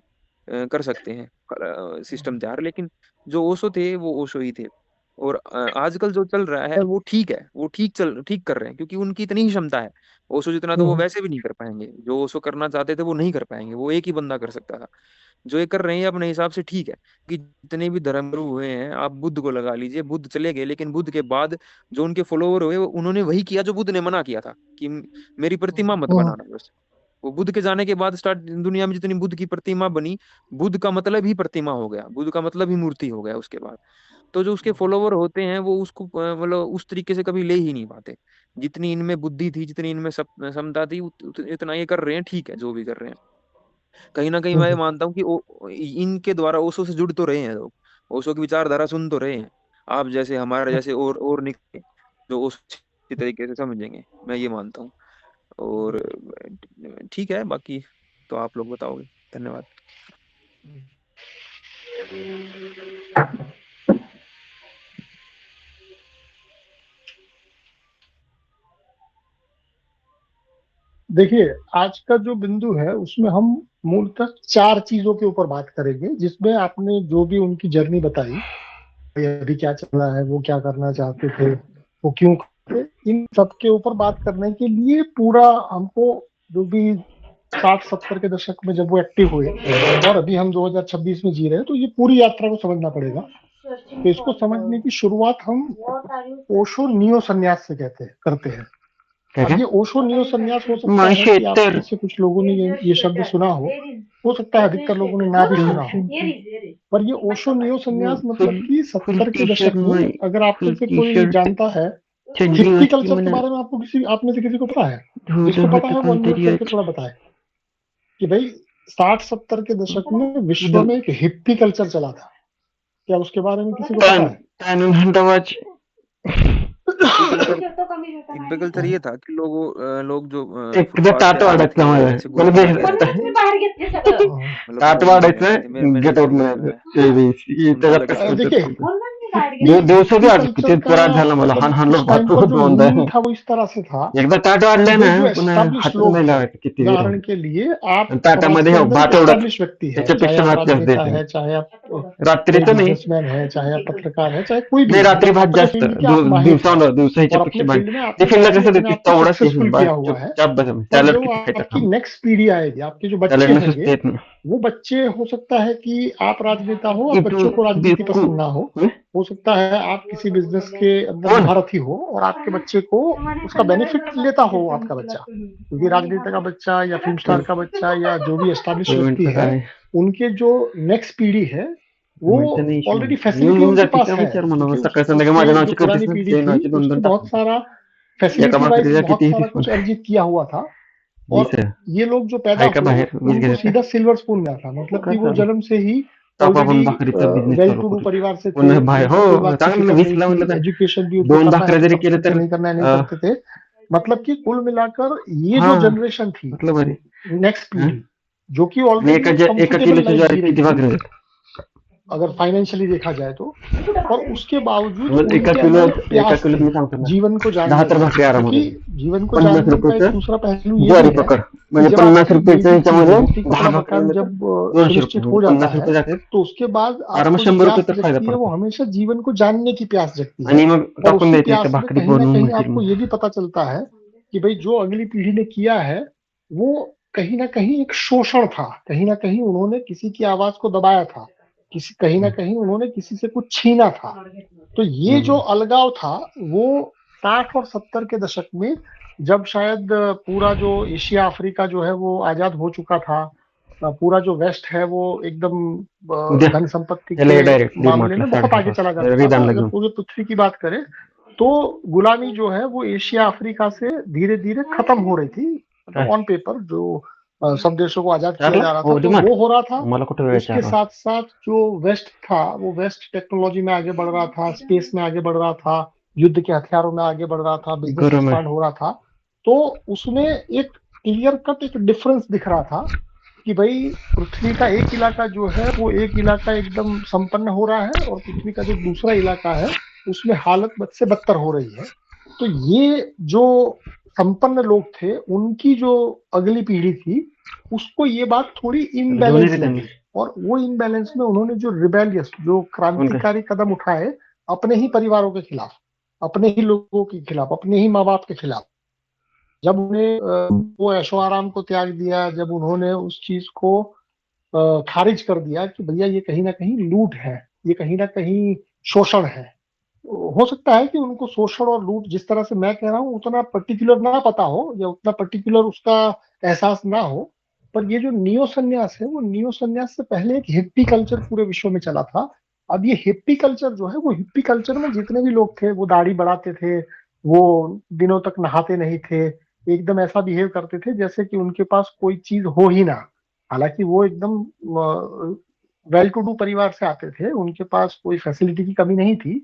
कर सकते हैं सिस्टम तैयार। लेकिन जो ओशो थे वो ओशो ही थे। और आजकल जो चल रहा है वो ठीक है, वो ठीक कर रहे हैं क्योंकि उनकी इतनी ही क्षमता है। ओशो जितना तो वो वैसे भी नहीं कर पाएंगे, जो ओशो करना चाहते थे वो नहीं कर पाएंगे, वो एक ही बंदा कर सकता था। जो ये कर रहे हैं अपने हिसाब से ठीक है कि जितने भी धर्मगुरु हुए हैं आप बुद्ध को लगा लीजिए, बुद्ध चले गए लेकिन बुद्ध के बाद जो उनके फॉलोवर हुए उन्होंने वही किया जो बुद्ध ने मना किया था कि मेरी प्रतिमा मत बनाना बस। वो बुद्ध के जाने के बाद स्टार्ट दुनिया में जितनी बुद्ध की प्रतिमा बनी, बुद्ध का मतलब ही प्रतिमा हो गया, बुद्ध का मतलब ही मूर्ति हो गया उसके बाद। तो जो उसके फॉलोवर होते हैं वो उसको मतलब उस तरीके से कभी ले ही नहीं पाते। जितनी इनमें बुद्धि थी जितनी इनमें क्षमता थी इतना ये कर रहे हैं, ठीक है जो भी कर रहे हैं। कहीं ना कहीं मैं मानता हूँ कि इनके द्वारा ओशो से जुड़ तो रहे हैं लोग, ओशो की विचारधारा सुन तो रहे हैं। आप जैसे हमारे जैसे और निकले जो ओशो अच्छी तरीके से समझेंगे, मैं ये मानता हूँ। और ठीक है बाकी तो आप लोग बताओगे। धन्यवाद। देखिए आज का जो बिंदु है उसमें हम मूलतः 4 चीजों के ऊपर बात करेंगे, जिसमें आपने जो भी उनकी जर्नी बताई, अभी क्या चल रहा है, वो क्या करना चाहते थे, वो क्यों करते, इन सब के ऊपर बात करने के लिए पूरा हमको जो भी 60-70 के दशक में जब वो एक्टिव हुए और अभी हम 2026 में जी रहे हैं तो ये पूरी यात्रा को समझना पड़ेगा। तो इसको समझने की शुरुआत हम ओशो नियो संन्यास से करते हैं। अब ये ओशो नियो संन्यास हो सकता है कि आप में से कुछ लोगों ने ये शब्द सुना हो सकता है अधिकतर लोगों ने ना भी सुना हो। पर ये ओशो नियो संन्यास मतलब कि 70 के दशक में, अगर आप में से कोई जानता है हिप्पी कल्चर के बारे में, आप में से किसी को पता है? जिसको पता है वो अनम्यूट करके थोड़ा बताए कि भाई 60-70 के दशक में विश्व में एक हिप्पी कल्चर चला था, क्या उसके बारे में किसी को पता है? हिप्पी कल्चर ये था कि लोग जो एकदा टाट वाढायचं मला टाट वाढायचं गेट आउट दिवस भी आज किती त्रास झाला मला हानलो था वो इस तरह से था। एकदा टाट वाढले ना पुन्हा हात नाही लावायचं किती उदाहरण के लिए आप ताटामध्ये भात एवढं व्यक्ति है, त्याच्यापेक्षा भात जास्त देते, चाहे आप रात्री तर नाही बिजनेसमैन है, चाहे आप पत्रकार है, चाहे कोई भी, नाही रात्री भात जास्त दिवसाच्या पेक्षा भात टिफिनला कसं देते तेवढाच आपकी नेक्स्ट पीढ़ी आएगी, आपके जो बच्चे होंगे वो बच्चे, हो सकता है कि आप राजनेता हो और बच्चों को राजनीति पसंद ना हो सकता है आप किसी बिजनेस के अंदर महारत ही हो और आपके बच्चे को उसका बेनिफिट लेता हो आपका बच्चा, क्योंकि राजनेता का बच्चा या फिल्म स्टार का बच्चा या जो भी एस्टैब्लिश व्यक्ति है, उनके जो नेक्स्ट पीढ़ी है वो ऑलरेडी फैसिलिटी उनके पास है। पुरानी पीढ़ी थी, बहुत सारा फैसिलिटी वाइज बहुत सारा कुछ अर्जित किया हुआ था और ये लोग जो पैदा हुए उनको सीधा सिल्वर स्पून मिला था, मतलब कि वो जन्म से ही वेल टू डू परिवार से थे, एजुकेशन भी नहीं करते थे। मतलब कि कुल मिलाकर ये जो जनरेशन थी नेक्स्ट पीढ़ी जो कि ऑलरेडी अगर फाइनेंशियली देखा जाए तो, और उसके बावजूद जीवन को जानने, जीवन को जानने का एक दूसरा पहलू ये है जब सुनिश्चित हो जाता है तो उसके बाद वो हमेशा जीवन को जानने की प्यास जगती है और उसी प्यास में कहीं ना कहीं आपको ये भी पता चलता है कि भाई जो अगली पीढ़ी ने किया है वो कहीं ना कहीं एक शोषण था, कहीं ना कहीं उन्होंने किसी की आवाज को दबाया था, कहीं ना कहीं उन्होंने किसी से कुछ छीना था। तो ये जो अलगाव था वो 60 और 70 के दशक में, जब शायद पूरा जो एशिया अफ्रीका जो है वो आजाद हो चुका था, पूरा जो वेस्ट है वो एकदम धन संपत्ति के मामले में बहुत आगे चला जाता था। अगर पूरे पृथ्वी की बात करें तो गुलामी जो है वो एशिया अफ्रीका से धीरे धीरे खत्म हो रही थी, मतलब ऑन पेपर जो सब देशों को आजाद किया जा रहा था, तो वो हो रहा था। उसके साथ साथ जो वेस्ट था वो वेस्ट टेक्नोलॉजी में आगे बढ़ रहा था, स्पेस में आगे बढ़ रहा था, युद्ध के हथियारों में आगे बढ़ रहा था, बिजनेस एक्सपांड हो रहा था। तो उसमें एक क्लियर कट एक डिफरेंस दिख रहा था कि भाई पृथ्वी का एक इलाका जो है वो एक इलाका एकदम संपन्न हो रहा है और पृथ्वी का जो दूसरा इलाका है उसमें हालत बद से बदतर हो रही है। तो ये जो संपन्न लोग थे उनकी जो अगली पीढ़ी थी उसको ये बात थोड़ी इम्बैलेंस लगी, और वो इम्बैलेंस में उन्होंने जो रिबेलियस जो क्रांतिकारी कदम उठाए अपने ही परिवारों के खिलाफ, अपने ही लोगों के खिलाफ, अपने ही माँ बाप के खिलाफ, जब उन्हें वो ऐशो आराम को त्याग दिया, जब उन्होंने उस चीज को खारिज कर दिया कि भैया ये कहीं ना कहीं लूट है, ये कहीं ना कहीं शोषण है। हो सकता है कि उनको शोषण और लूट जिस तरह से मैं कह रहा हूँ उतना पर्टिकुलर ना पता हो या उतना पर्टिकुलर उसका एहसास ना हो, पर ये जो नियो संन्यास है वो नियो संन्यास से पहले एक हिप्पी कल्चर पूरे विश्व में चला था। अब ये हिप्पी कल्चर जो है वो हिप्पी कल्चर में जितने भी लोग थे वो दाढ़ी बढ़ाते थे, वो दिनों तक नहाते नहीं थे, एकदम ऐसा बिहेव करते थे जैसे कि उनके पास कोई चीज हो ही ना। हालांकि वो एकदम वेल टू डू परिवार से आते थे, उनके पास कोई फैसिलिटी की कमी नहीं थी,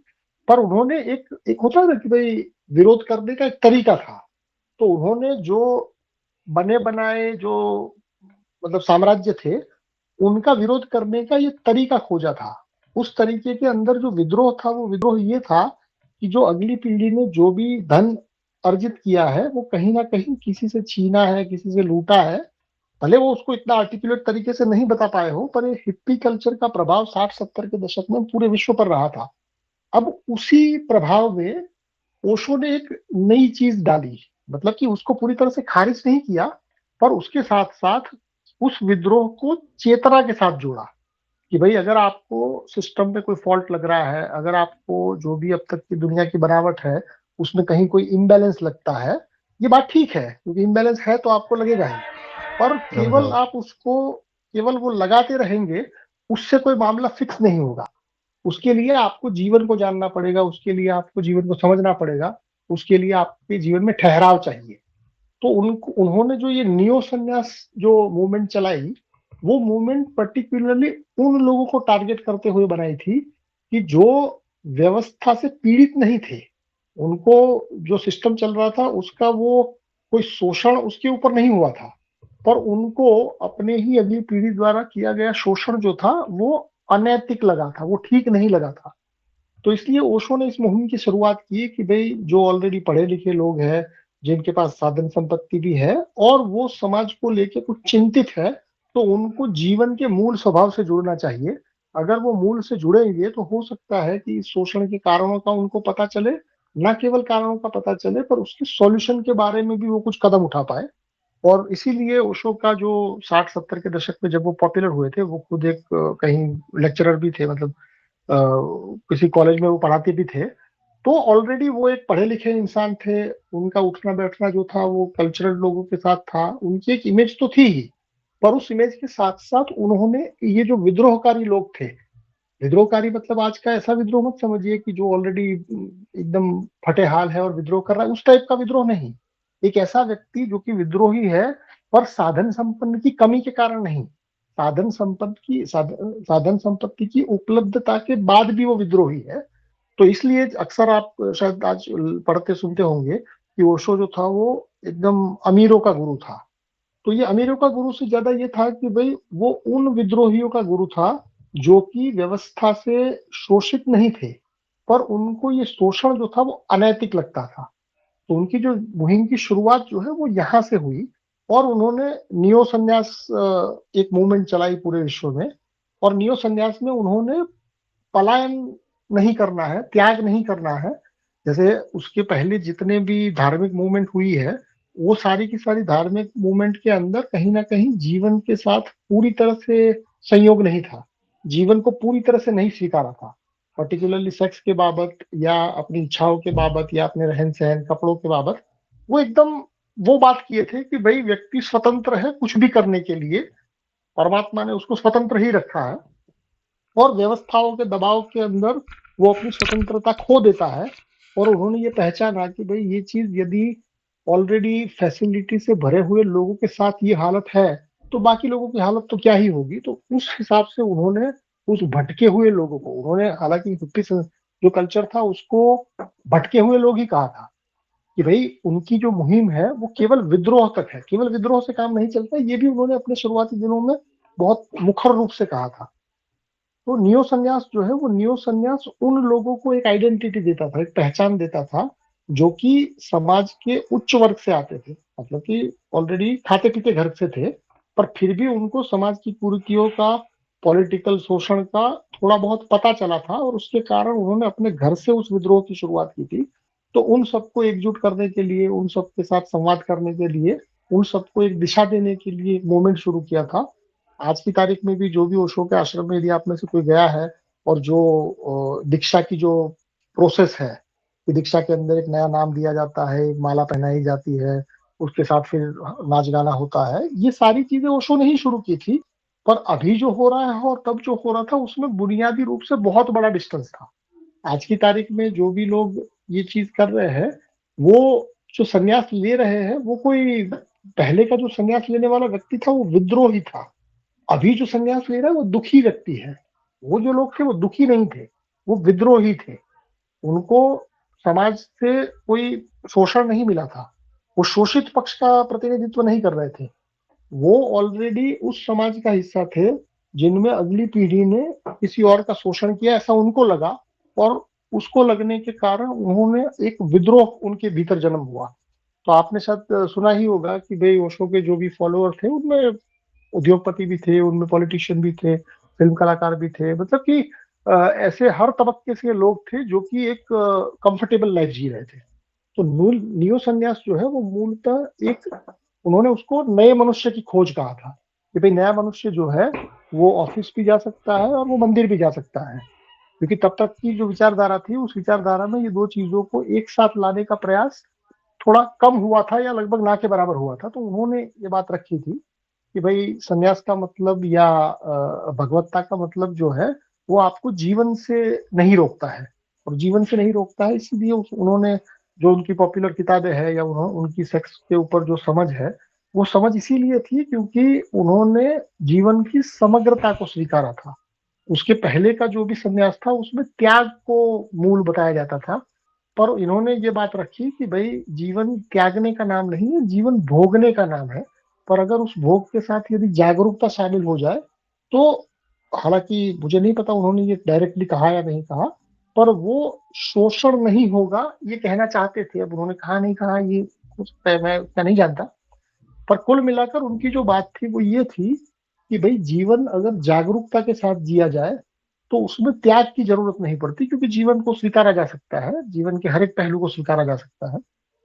पर उन्होंने एक होता है ना कि भाई विरोध करने का एक तरीका था। तो उन्होंने जो बने बनाए जो मतलब साम्राज्य थे उनका विरोध करने का ये तरीका खोजा था। उस तरीके के अंदर जो विद्रोह था वो विद्रोह ये था कि जो अगली पीढ़ी ने जो भी धन अर्जित किया है वो कहीं ना कहीं किसी से छीना है, किसी से लूटा है। भले वो उसको इतना आर्टिकुलेट तरीके से नहीं बता पाए हो, पर ये हिप्पी कल्चर का प्रभाव 60-70 के दशक में पूरे विश्व पर रहा था। अब उसी प्रभाव में ओशो ने एक नई चीज डाली, मतलब कि उसको पूरी तरह से खारिज नहीं किया, पर उसके साथ साथ उस विद्रोह को चेतना के साथ जोड़ा कि भाई अगर आपको सिस्टम में कोई फॉल्ट लग रहा है, अगर आपको जो भी अब तक की दुनिया की बनावट है उसमें कहीं कोई इम्बैलेंस लगता है, ये बात ठीक है क्योंकि इम्बैलेंस है तो आपको लगेगा ही, पर केवल आप उसको केवल वो लगाते रहेंगे उससे कोई मामला फिक्स नहीं होगा। उसके लिए आपको जीवन को जानना पड़ेगा, उसके लिए आपको जीवन को समझना पड़ेगा, उसके लिए आपके जीवन में ठहराव चाहिए। तो उन्होंने जो ये नियो संन्यास जो मूवमेंट चलाई वो मूवमेंट पर्टिकुलरली उन लोगों को टारगेट करते हुए बनाई थी कि जो व्यवस्था से पीड़ित नहीं थे, उनको जो सिस्टम चल रहा था उसका वो कोई शोषण उसके ऊपर नहीं हुआ था, पर उनको अपने ही अगली पीढ़ी द्वारा किया गया शोषण जो था वो अनैतिक लगा था, वो ठीक नहीं लगा था। तो इसलिए ओशो ने इस मुहिम की शुरुआत की कि भाई जो ऑलरेडी पढ़े लिखे लोग हैं, जिनके पास साधन संपत्ति भी है और वो समाज को लेके कुछ चिंतित है, तो उनको जीवन के मूल स्वभाव से जुड़ना चाहिए। अगर वो मूल से जुड़ेंगे तो हो सकता है कि इस शोषण के कारणों का उनको पता चले, न केवल कारणों का पता चले पर उसके सॉल्यूशन के बारे में भी वो कुछ कदम उठा पाए। और इसीलिए ओशो का जो 60-70 के दशक में जब वो पॉपुलर हुए थे, वो खुद एक कहीं लेक्चरर भी थे, मतलब किसी कॉलेज में वो पढ़ाते भी थे, तो ऑलरेडी वो एक पढ़े लिखे इंसान थे, उनका उठना बैठना जो था वो कल्चरल लोगों के साथ था, उनकी एक इमेज तो थी ही, पर उस इमेज के साथ साथ उन्होंने ये जो विद्रोहकारी लोग थे, विद्रोहकारी मतलब आज का ऐसा विद्रोह मत समझिए कि जो ऑलरेडी एकदम फटे हाल है और विद्रोह कर रहा है, उस टाइप का विद्रोह नहीं। एक ऐसा व्यक्ति जो कि विद्रोही है पर साधन संपन्न की कमी के कारण नहीं, साधन संपत्ति की उपलब्धता के बाद भी वो विद्रोही है। तो इसलिए अक्सर आप शायद आज पढ़ते सुनते होंगे कि ओशो जो था वो एकदम अमीरों का गुरु था। तो ये अमीरों का गुरु से ज्यादा ये था कि भाई वो उन विद्रोहियों का गुरु था जो कि व्यवस्था से शोषित नहीं थे, पर उनको ये शोषण जो था वो अनैतिक लगता था। तो उनकी जो मुहिम की शुरुआत जो है वो यहाँ से हुई और उन्होंने नियो संन्यास एक मूवमेंट चलाई पूरे विश्व में। और नियो संन्यास में उन्होंने पलायन नहीं करना है, त्याग नहीं करना है। जैसे उसके पहले जितने भी धार्मिक मूवमेंट हुई है वो सारी की सारी धार्मिक मूवमेंट के अंदर कहीं ना कहीं जीवन के साथ पूरी तरह से संयोग नहीं था, जीवन को पूरी तरह से नहीं स्वीकारा था, पर्टिकुलरली सेक्स के बाबत या अपनी इच्छाओं के बाबत या अपने रहन सहन कपड़ों के बाबत वो एकदम वो बात किए थे कि भाई व्यक्ति स्वतंत्र है कुछ भी करने के लिए, परमात्मा ने उसको स्वतंत्र ही रखा है और व्यवस्थाओं के दबाव के अंदर वो अपनी स्वतंत्रता खो देता है। और उन्होंने ये पहचाना कि भाई ये चीज यदि ऑलरेडी फैसिलिटी से भरे हुए लोगों के साथ ये हालत है, तो बाकी लोगों की हालत तो क्या ही होगी। तो उस हिसाब से उन्होंने उस भटके हुए लोगों को, उन्होंने हालांकि हिप्पी जो कल्चर था उसको भटके हुए लोग ही कहा था कि भाई उनकी जो मुहिम है वो केवल विद्रोह तक है, केवल विद्रोह से काम नहीं चलता। ये भी उन्होंने अपने शुरुआती दिनों में बहुत मुखर रूप से कहा था। तो नियो संन्यास जो है, वो नियो संन्यास उन लोगों को एक आइडेंटिटी देता था, एक पहचान देता था, जो कि समाज के उच्च वर्ग से आते थे, मतलब कि ऑलरेडी खाते पीते घर से थे, पर फिर भी उनको समाज की कुरीतियों का, पॉलिटिकल शोषण का थोड़ा बहुत पता चला था, और उसके कारण उन्होंने अपने घर से उस विद्रोह की शुरुआत की थी। तो उन सबको एकजुट करने के लिए, उन सबके साथ संवाद करने के लिए, उन सबको एक दिशा देने के लिए एक मूवमेंट शुरू किया था। आज की तारीख में भी जो भी ओशो के आश्रम में यदि आप में से कोई गया है, और जो दीक्षा की जो प्रोसेस है कि दीक्षा के अंदर एक नया नाम दिया जाता है, एक माला पहनाई जाती है, उसके साथ फिर नाच गाना होता है, ये सारी चीजें ओशो ने ही शुरू की थी। पर अभी जो हो रहा है और तब जो हो रहा था उसमें बुनियादी रूप से बहुत बड़ा डिस्टेंस था। आज की तारीख में जो भी लोग ये चीज कर रहे हैं, वो जो संन्यास ले रहे हैं, वो कोई पहले का जो संन्यास लेने वाला व्यक्ति था वो विद्रोही था। अभी जो संन्यास ले रहा है वो दुखी व्यक्ति है। वो जो लोग थे वो दुखी नहीं थे, वो विद्रोही थे। उनको समाज से कोई शोषण नहीं मिला था, वो शोषित पक्ष का प्रतिनिधित्व नहीं कर रहे थे, वो ऑलरेडी उस समाज का हिस्सा थे जिनमें अगली पीढ़ी ने किसी और का शोषण किया, ऐसा उनको लगा, और उसको लगने के कारण उन्होंने एक विद्रोह उनके भीतर जन्म हुआ। तो आपने शायद सुना ही होगा कि भाई ओशो के जो भी फॉलोअर थे उनमें उद्योगपति भी थे, उनमें पॉलिटिशियन भी थे, फिल्म कलाकार भी थे, मतलब कि ऐसे हर तबक्के से लोग थे जो कि एक कंफर्टेबल लाइफ जी रहे थे। तो नियो संन्यास जो है वो मूलतः एक, उन्होंने उसको नए मनुष्य की खोज कहा था कि भाई नया मनुष्य जो है वो ऑफिस भी जा सकता है और वो मंदिर भी जा सकता है, क्योंकि तब तक की जो विचारधारा थी उस विचारधारा में ये दो चीजों को एक साथ लाने का प्रयास थोड़ा कम हुआ था या लगभग ना के बराबर हुआ था। तो उन्होंने ये बात रखी थी कि भाई संन्यास का मतलब या भगवत्ता का मतलब जो है वो आपको जीवन से नहीं रोकता है, और जीवन से नहीं रोकता है इसीलिए उन्होंने जो उनकी पॉपुलर किताबें हैं या उनकी सेक्स के ऊपर जो समझ है, वो समझ इसीलिए थी क्योंकि उन्होंने जीवन की समग्रता को स्वीकारा था। उसके पहले का जो भी संन्यास था उसमें त्याग को मूल बताया जाता था, पर इन्होंने ये बात रखी कि भाई जीवन त्यागने का नाम नहीं है, जीवन भोगने का नाम है। पर अगर उस भोग के साथ यदि जागरूकता शामिल हो जाए तो, हालांकि मुझे नहीं पता उन्होंने ये डायरेक्टली कहा या नहीं कहा, पर वो शोषण नहीं होगा ये कहना चाहते थे। अब उन्होंने कहा नहीं कहा ये कुछ मैं उतना नहीं जानता, पर कुल मिलाकर उनकी जो बात थी वो ये थी कि भाई जीवन अगर जागरूकता के साथ जिया जाए तो उसमें त्याग की जरूरत नहीं पड़ती, क्योंकि जीवन को स्वीकारा जा सकता है, जीवन के हर एक पहलू को स्वीकारा जा सकता है।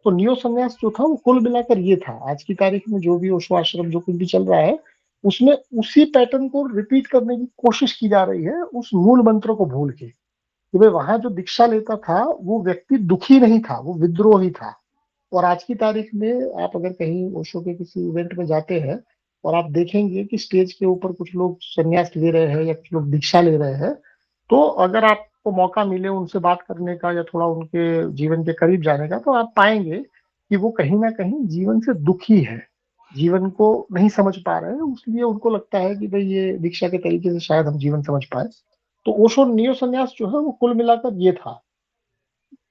तो नियो संन्यास जो था वो कुल मिलाकर ये था। आज की तारीख में जो भी ओशो आश्रम जो कुछ भी चल रहा है उसमें उसी पैटर्न को रिपीट करने की कोशिश की जा रही है, उस मूल मंत्र को भूल के कि भाई वहां जो दीक्षा लेता था वो व्यक्ति दुखी नहीं था, वो विद्रोही था। और आज की तारीख में आप अगर कहीं ओशो के किसी इवेंट में जाते हैं और आप देखेंगे कि स्टेज के ऊपर कुछ लोग संन्यास ले रहे हैं या कुछ लोग दीक्षा ले रहे हैं, तो अगर आपको मौका मिले उनसे बात करने का या थोड़ा उनके जीवन के करीब जाने का, तो आप पाएंगे कि वो कहीं ना कहीं जीवन से दुखी है, जीवन को नहीं समझ पा रहे हैं, इसलिए उनको लगता है कि भाई ये दीक्षा के तरीके से शायद हम जीवन समझ पाए। तो ओशो नियो संन्यास जो है वो कुल मिलाकर ये था।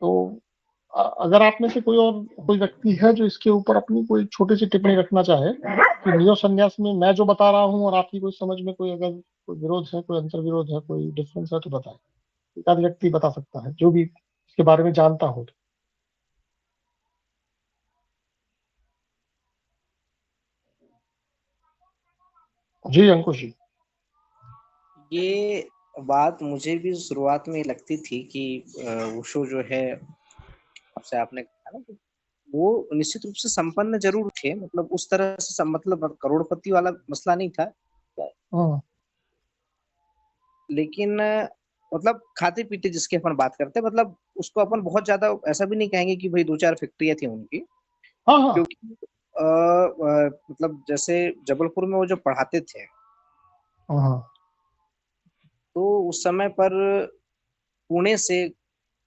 तो अगर आप में से कोई और कोई व्यक्ति है जो इसके ऊपर अपनी कोई छोटी सी टिप्पणी रखना चाहे कि नियो संन्यास में मैं जो बता रहा हूँ और आपकी कोई समझ में कोई अगर कोई विरोध है, कोई अंतर विरोध है, कोई डिफरेंस है, तो बताए। एक आध व्यक्ति बता सकता है जो भी इसके बारे में जानता हो। जी अंकुश जी। ये बात मुझे भी शुरुआत में लगती थी कि ओशो जो है, आपसे आपने कहा ना कि वो निश्चित रूप से संपन्न जरूर थे, मतलब उस तरह से मतलब करोड़पति वाला मसला नहीं था, लेकिन मतलब खाते पीते जिसके अपन बात करते हैं, मतलब उसको अपन बहुत ज्यादा ऐसा भी नहीं कहेंगे कि भाई 2-4 फैक्ट्रियां थी उनकी। क्योंकि मतलब जैसे जबलपुर में वो जो पढ़ाते थे, तो उस समय पर पुणे से,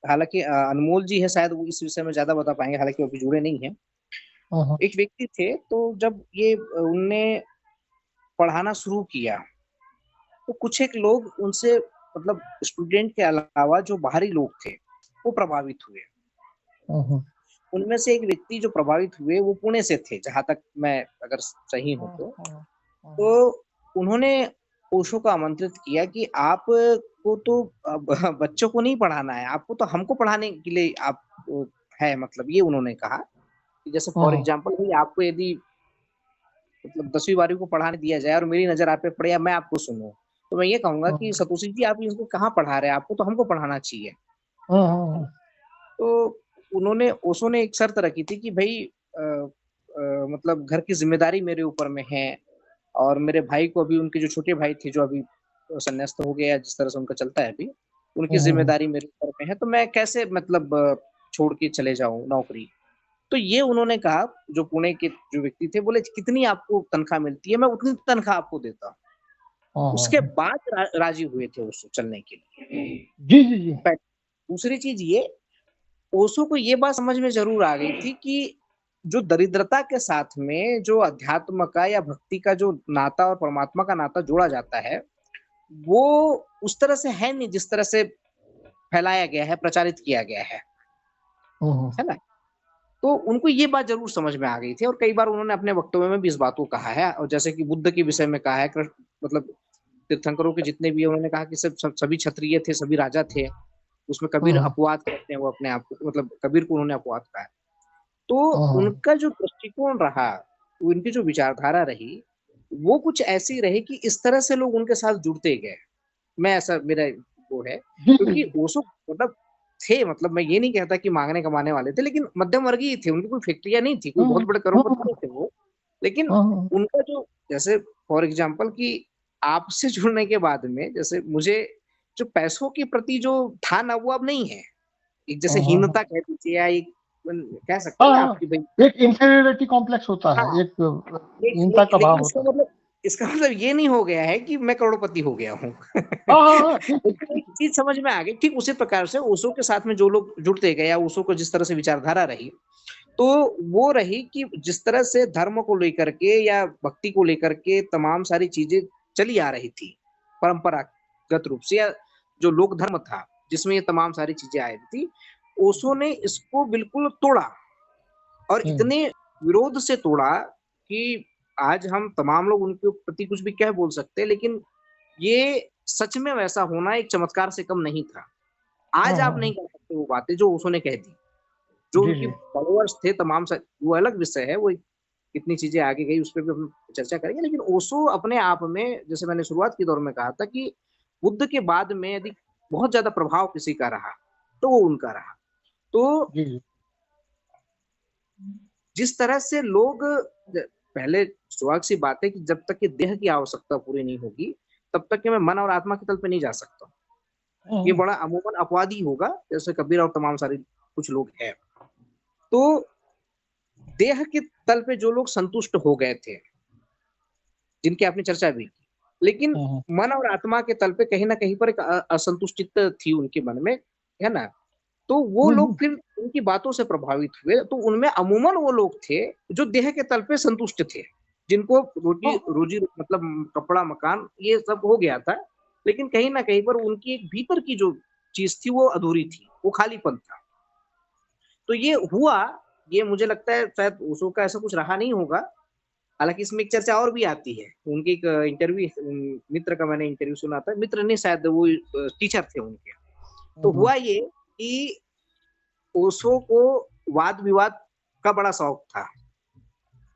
हालांकि अनमोल जी है शायद वो इस विषय में ज्यादा बता पाएंगे, हालांकि वो अभी जुड़े नहीं है, एक व्यक्ति थे, तो जब ये उनने पढ़ाना शुरू किया तो कुछ एक लोग उनसे मतलब स्टूडेंट के अलावा जो बाहरी लोग थे वो प्रभावित हुए। उनमें से एक व्यक्ति जो प्रभावित हुए वो पुणे से थे, जहां तक मैं अगर सही हूं तो उन्होंने ओशो को आमंत्रित किया कि आप को तो बच्चों को नहीं पढ़ाना है, आपको तो हमको पढ़ाने के लिए आप है, मतलब ये उन्होंने कहा कि जैसे फॉर एग्जांपल भाई आपको यदि मतलब 10वीं 12वीं को पढ़ाने दिया जाए और मेरी नजर आप पे पड़े या मैं आपको सुनूं, तो मैं ये कहूंगा कि सतोशी जी आप इसको कहाँ पढ़ा रहे हैं, आपको तो हमको पढ़ाना चाहिए। तो उन्होंने ओशो ने एक शर्त रखी थी कि भाई मतलब घर की जिम्मेदारी मेरे ऊपर में है और मेरे भाई को अभी उनके जो छोटे भाई थे जो अभी संन्यास्त हो गया, जिस तरह से उनका चलता है अभी, उनकी जिम्मेदारी मेरे ऊपर में है, तो मैं कैसे मतलब छोड़ के चले जाऊं नौकरी। तो ये उन्होंने कहा, जो पुणे के जो व्यक्ति थे, बोले कितनी आपको तनख्वाह मिलती है, मैं उतनी तनख्वाह आपको देता हूँ। उसके बाद राजी हुए थे ओशो चलने के लिए। जी। दूसरी चीज ये, ओशो को ये बात समझ में जरूर आ गई थी कि जो दरिद्रता के साथ में जो अध्यात्म का या भक्ति का जो नाता और परमात्मा का नाता जोड़ा जाता है, वो उस तरह से है नहीं जिस तरह से फैलाया गया है, प्रचारित किया गया है ना। तो उनको ये बात जरूर समझ में आ गई थी और कई बार उन्होंने अपने वक्तव्य में भी इस बात को कहा है, और जैसे कि बुद्ध के विषय में कहा है, मतलब तीर्थंकरों के जितने भी उन्होंने कहा कि सभी क्षत्रिय थे, सभी राजा थे। उसमें कबीर अपवाद कहते हैं वो अपने आप को, मतलब कबीर को उन्होंने अपवाद कहा। तो उनका जो दृष्टिकोण रहा, उनकी जो विचारधारा रही, वो कुछ ऐसी रही कि इस तरह से लोग उनके साथ जुड़ते गए। मैं ऐसा मेरा वो है, क्योंकि ओशो मतलब थे, मतलब मैं ये नहीं कहता कि मांगने कमाने वाले थे, लेकिन मध्यम वर्गीय थे, उनकी कोई फैक्ट्रियां नहीं थी, कोई बहुत बड़े करोड़पति नहीं थे वो, लेकिन उनका जो जैसे फॉर एग्जांपल कि आपसे जुड़ने के बाद में जैसे मुझे जो पैसों के प्रति जो था ना, वो अब नहीं है। एक जैसे हीनता कह दीजिए या एक कह सकते हैं आपकी भाई एक इंफीरियरिटी कॉम्प्लेक्स होता है, एक हीनता का भाव होता है। इसका मतलब ये नहीं हो गया है कि मैं करोड़पति हो गया हूँ। एक चीज समझ में आ गई। ठीक उसी प्रकार से ओशो के साथ में जो लोग जुड़ते गए या ओशो को जिस तरह से विचारधारा रही, तो वो रही कि जिस तरह से धर्म को लेकर के या भक्ति को लेकर के तमाम सारी चीजें चली आ रही थी परंपरागत रूप से, या जो लोक धर्म था जिसमें ये तमाम सारी चीजें आई थी, ओशो ने इसको बिल्कुल तोड़ा और इतने विरोध से तोड़ा कि आज हम तमाम लोग उनके प्रति कुछ भी क्या बोल सकते हैं, लेकिन ये सच में वैसा होना एक चमत्कार से कम नहीं था। आज आप नहीं कर सकते वो बातें जो ओशो ने कह दी। जो उनकी फॉलोअर्स थे तमाम, वो अलग विषय है, वो कितनी चीजें आगे गई उस पर भी हम चर्चा करेंगे, लेकिन ओशो अपने आप में, जैसे मैंने शुरुआत के दौर में कहा था कि बुद्ध के बाद में यदि बहुत ज्यादा प्रभाव किसी का रहा तो वो उनका रहा। तो जिस तरह से लोग, पहले स्वाभाविक सी बात है कि जब तक कि देह की आवश्यकता पूरी नहीं होगी तब तक कि मैं मन और आत्मा के तल पे नहीं जा सकता। ये बड़ा अमूमन अपवादी होगा, जैसे कबीर और तमाम सारे कुछ लोग हैं। तो देह के तल पे जो लोग संतुष्ट हो गए थे, जिनकी आपने चर्चा भी की, लेकिन मन और आत्मा के तल पे कहीं ना कहीं पर एक असंतुष्टित थी उनके मन में, है ना। तो वो लोग फिर उनकी बातों से प्रभावित हुए। तो उनमें अमूमन वो लोग थे जो देह के तल पे संतुष्ट थे, जिनको रोजी मतलब कपड़ा मकान ये सब हो गया था, लेकिन कहीं ना कहीं पर उनकी एक भीतर की जो चीज थी वो अधूरी थी, वो खालीपन था। तो ये हुआ, ये मुझे लगता है शायद ओशो का ऐसा कुछ रहा नहीं होगा। हालांकि इसमें एक चर्चा और भी आती है, उनकी एक इंटरव्यू मित्र का मैंने इंटरव्यू सुना था, मित्र ने शायद वो टीचर थे उनके। तो हुआ ये कि ओशो को वाद विवाद का बड़ा शौक था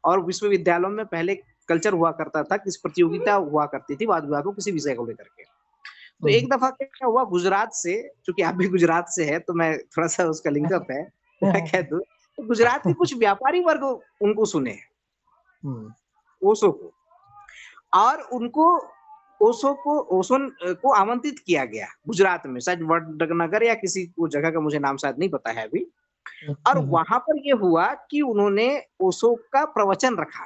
और विश्वविद्यालयों में पहले कल्चर हुआ करता था, किस प्रतियोगिता हुआ करती थी वाद विवाद को किसी विषय को लेकर के। तो एक दफा क्या हुआ, गुजरात से, क्योंकि आप भी गुजरात से है तो मैं थोड़ा सा उसका लिंकअप है कह दूं, तो गुजरात के कुछ व्यापारी वर्ग उनको सुने ओशो को, और उनको ओशो को आमंत्रित किया गया गुजरात में, शायद वडनगर या किसी को जगह का मुझे नाम शायद नहीं पता है अभी। और वहां पर ये हुआ कि उन्होंने ओशो का प्रवचन रखा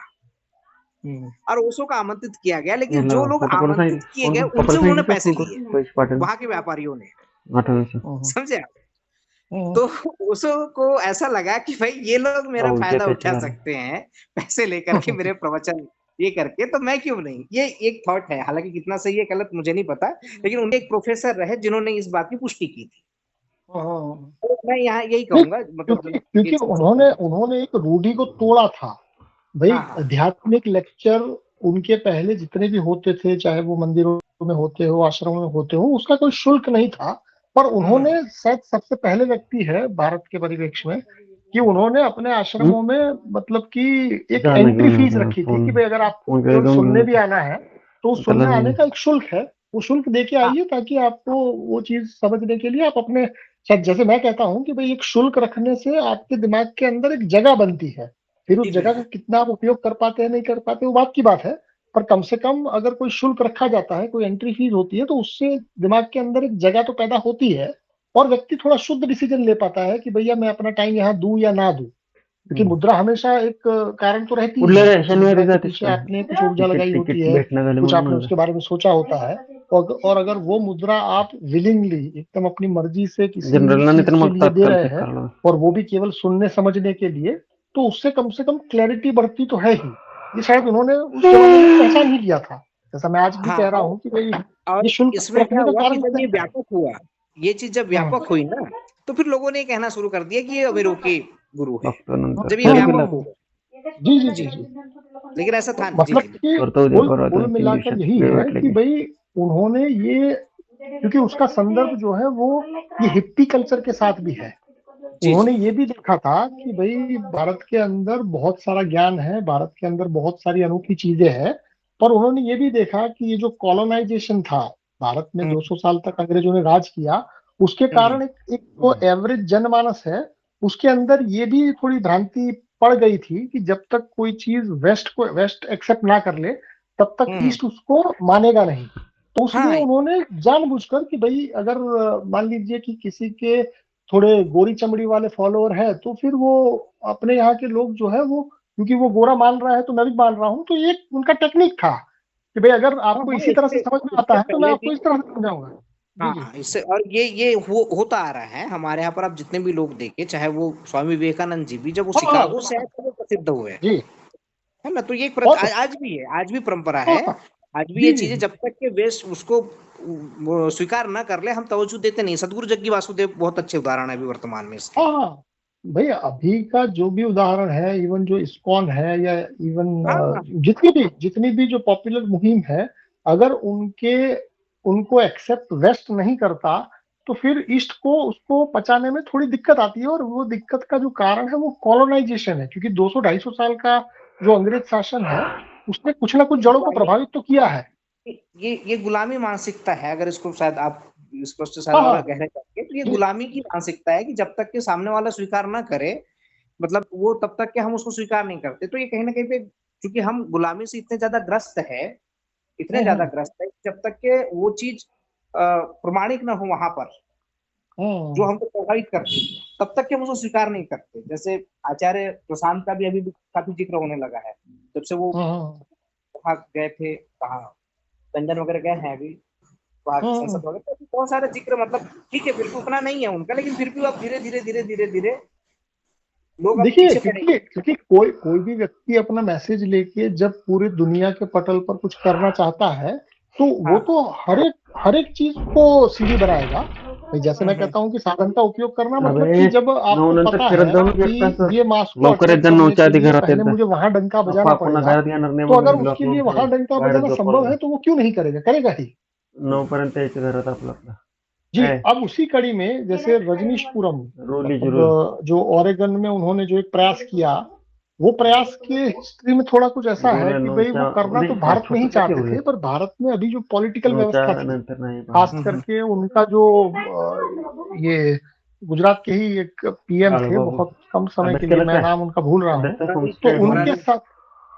और ओशो का आमंत्रित किया गया, लेकिन जो लोग आमंत्रित किए गए उनसे उन्होंने पैसे लिए वहां के व्यापारियों ने, समझे आप। तो ओशो को ऐसा लगा कि भाई ये लोग मेरा और फायदा उनके उठा पैसे सकते हैं पैसे लेकर के मेरे प्रवचन ये करके, तो मैं क्यों नहीं। ये एक थॉट है, हालांकि कितना सही है गलत मुझे नहीं पता, लेकिन उनके एक प्रोफेसर रहे जिन्होंने इस बात की पुष्टि की थी। तो मैं यहाँ यही नहीं, कहूंगा, क्योंकि मतलब क्योंकि ये सबसे उन्होंने पहले। उन्होंने एक रूढ़ी को तोड़ा था भाई। हाँ हाँ आध्यात्मिक लेक्चर उनके पहले जितने भी होते थे, चाहे वो मंदिरों में होते हो, आश्रमों में होते हो, उसका कोई शुल्क नहीं था। पर उन्होंने शायद सबसे पहले व्यक्ति है भारत के परिप्रेक्ष्य में कि उन्होंने अपने आश्रमों में मतलब कि एक जाने एंट्री क्यों फीस नहीं रखी थी फोन कि भाई अगर आपको फोन कर केवल दूंगा सुनने मैं भी तो आना है तो चला सुनने आने नहीं का एक शुल्क है, वो शुल्क दे के हाँ आइए ताकि आपको वो चीज समझने के लिए आप अपने, शायद जैसे मैं कहता हूँ कि भाई एक शुल्क रखने से आपके दिमाग के अंदर एक जगह बनती है। फिर उस जी जगह का बिल्कुल। कितना आप उपयोग कर पाते हैं नहीं कर पाते वो बात की बात है। पर कम से कम अगर कोई शुल्क रखा जाता है, कोई एंट्री फीस होती है, तो उससे दिमाग के अंदर एक जगह तो पैदा होती है और व्यक्ति थोड़ा शुद्ध डिसीजन ले पाता है कि भैया मैं अपना टाइम यहाँ दूं या ना दूं। क्योंकि मुद्रा हमेशा एक कारण तो रहती ही कुठल्या है कि मुद्रा शनिवारी के जातेस पीछे का आपने कुछ ऊर्जा तिकीट लगाई होती तिकीट है, भेटना झाले कुछ म्हणून आपने म्हणलं उसके बारे में सोचा होता है। और अगर वो मुद्रा आप विलिंगली एकदम अपनी मर्जी से किसी जनरलला नाही चीज तर के मग लिए दे तात्काळ रहे चेक हैं करावं और वो भी केवल सुनने समझने के लिए, तो उससे कम से कम क्लैरिटी बढ़ती तो है ही। ये शायद उन्होंने उस जमाने में पहचान ही लिया था। जैसा मैं आज भी हाँ कह रहा हूँ कि भाई और ये शुल्क इसमें क्या रखने का हुआ कि कारण जब ये क्या है। व्यापक हुआ, ये चीज जब व्यापक हुई ना, तो फिर लोगों ने ये कहना शुरू कर दिया कि ये अमीरों के गुरु है, बघतो नंतर जब ये ठेव की व्यापक लाभ हुआ। जी जी जी जी जी। लेकिन ऐसा तो था जी मतलब जी कि करतो उद्या कुल परवा कुल 2-3 मिलाकर दिवसात यही वेळ है भेटला कि की भाई उन्होंने ये, क्योंकि उसका संदर्भ जो है वो ये हिप्पी कल्चर के साथ भी है। जी उन्होंने जी ये भी देखा था कि भाई भारत के अंदर बहुत सारा ज्ञान है, भारत के अंदर बहुत सारी अनोखी चीजें हैं। पर उन्होंने ये भी देखा कि ये जो कॉलोनाइजेशन था, भारत में हम्म 200 साल तक अंग्रेजों ने राज किया, उसके हम्म कारण एक तो एवरेज जनमानस है, उसके अंदर ये भी थोड़ी भ्रांति पड़ गई थी कि जब तक कोई चीज वेस्ट एक्सेप्ट ना कर ले तब तक हम्म। ईस्ट उसको मानेगा नहीं। तो उसलिए हाँ उन्होंने जानबूझकर कि भाई अगर मान लीजिए कि किसी के थोड़े गोरी चमड़ी वाले फॉलोअर है तो फिर वो अपने यहाँ के लोग जो है वो, क्योंकि वो गोरा मान रहा है तो मैं भी मान रहा हूँ, तो ये उनका टेक्निक था कि भाई अगर हाँ आपको हाँ, इसी तरह से इससे समझ में आता इससे है तो मैं पहले आपको भी। इस तरह से समझाऊंगा। जी हाँ जी। हाँ, इससे और ये होता आ रहा है हमारे यहाँ पर। आप जितने भी लोग देखे, चाहे वो स्वामी विवेकानंद जी भी, जब वो शिकागो हाँ से आए तो वो प्रसिद्ध हुए, जी। है ना। तो ये एक और आज भी है, आज भी परंपरा है। हाँ आज भी जी ये जी चीजें जी। जब तक के वेस्ट उसको वो स्वीकार ना कर ले, हम तवज्जो देते नहीं। सदगुरु जग्गी वासुदेव बहुत अच्छे उदाहरण है अभी वर्तमान में इसके। हाँ भाई अभी का जो भी उदाहरण है, इवन जो इस्कॉन है या इवन हाँ हाँ जितनी भी जो पॉपुलर मुहिम है, अगर उनको एक्सेप्ट वेस्ट नहीं करता तो फिर ईस्ट को उसको पचाने में थोड़ी दिक्कत आती है। और वो दिक्कत का जो कारण है वो कॉलोनाइजेशन है, क्योंकि 200-250 साल का जो अंग्रेज शासन है उसने कुछ ना कुछ जड़ों को गुलामी, प्रभावित तो किया है। ये गुलामी मानसिकता है। अगर इसको शायद आप स्पष्ट शायद हाँ और हाँ गहरे करके, तो ये जी गुलामी की मानसिकता है कि जब तक के सामने वाला स्वीकार ना करे, मतलब वो तब तक के हम उसको स्वीकार नहीं करते। तो ये कहीं ना कहीं पे, क्योंकि हम गुलामी से इतने ज्यादा ग्रस्त है, इतने ज्यादा हम्म ग्रस्त है, जब तक के वो चीज प्रमाणिक ना हो वहां पर, जो हम्म हमको प्रभावित करती है, तब तक के हम उसको स्वीकार नहीं करते। जैसे आचार्य प्रशांत का भी अभी भी काफी जिक्र होने लगा है, जब से वो हम्म वहां गए थे, कहाँ लंदन वगैरह गए हैं अभी, वहाँ की हम्म। संसद वगैरह, तो बहुत सारा जिक्र, मतलब ठीक है, बिल्कुल उतना नहीं है उनका, लेकिन फिर भी अब धीरे धीरे धीरे धीरे धीरे लोग अब देखिए पीछे पड़े। क्योंकि कोई भी व्यक्ति अपना मैसेज लेके जब पूरी दुनिया के पटल पर कुछ करना चाहता है तो वो हाँ तो हर एक चीज को सीढ़ी बनाएगा भाई। जैसे मैं कहता हूँ कि साधन का उपयोग करना मतलब अबे कि जब 9 आपको नंतर पता फिरत है जाऊ नको एक तास कि ये मास को लवकर येत अटैक जा करने 9च्या के आधी लिए घरात येत पहले जा मुझे वहां डंका बजाना पप्पा पुन्हा पड़ेगा, घरात येणार नाही तो म्हणून अगर ब्लॉक उसके लिए लावून वहां ठेव डंका बाहेर बजाना झोपाळू संभव है तो वो क्यों नहीं करेगा, करेगा ही। 9 पर्यंत यायचं घरात आपलं आपलं जी। काय अब उसी कड़ी में जैसे रजनीशपुरम, रूल इज रूल मतलब जो ओरेगन में उन्होंने जो एक प्रयास किया, वो प्रयास के हिस्ट्री में थोड़ा कुछ ऐसा रूल है आहे कि भाई वो 9च्या करना तो नाही भारत में ही छोटं चाहते ठेवूया थे, पर भारत में अभी जो पॉलिटिकल 9च्या व्यवस्था थी, नंतर नाही खास बाहेर करके उनका जो ये गुजरात के ही एक पीएम बाळू थे, बाबू बहुत कम समय अभ्यास के लिए, केलास मैं काय नाम उनका भूल रहा हूँ, अभ्यास मोरारजी तो संस्कृत उनके मोरारजी साथ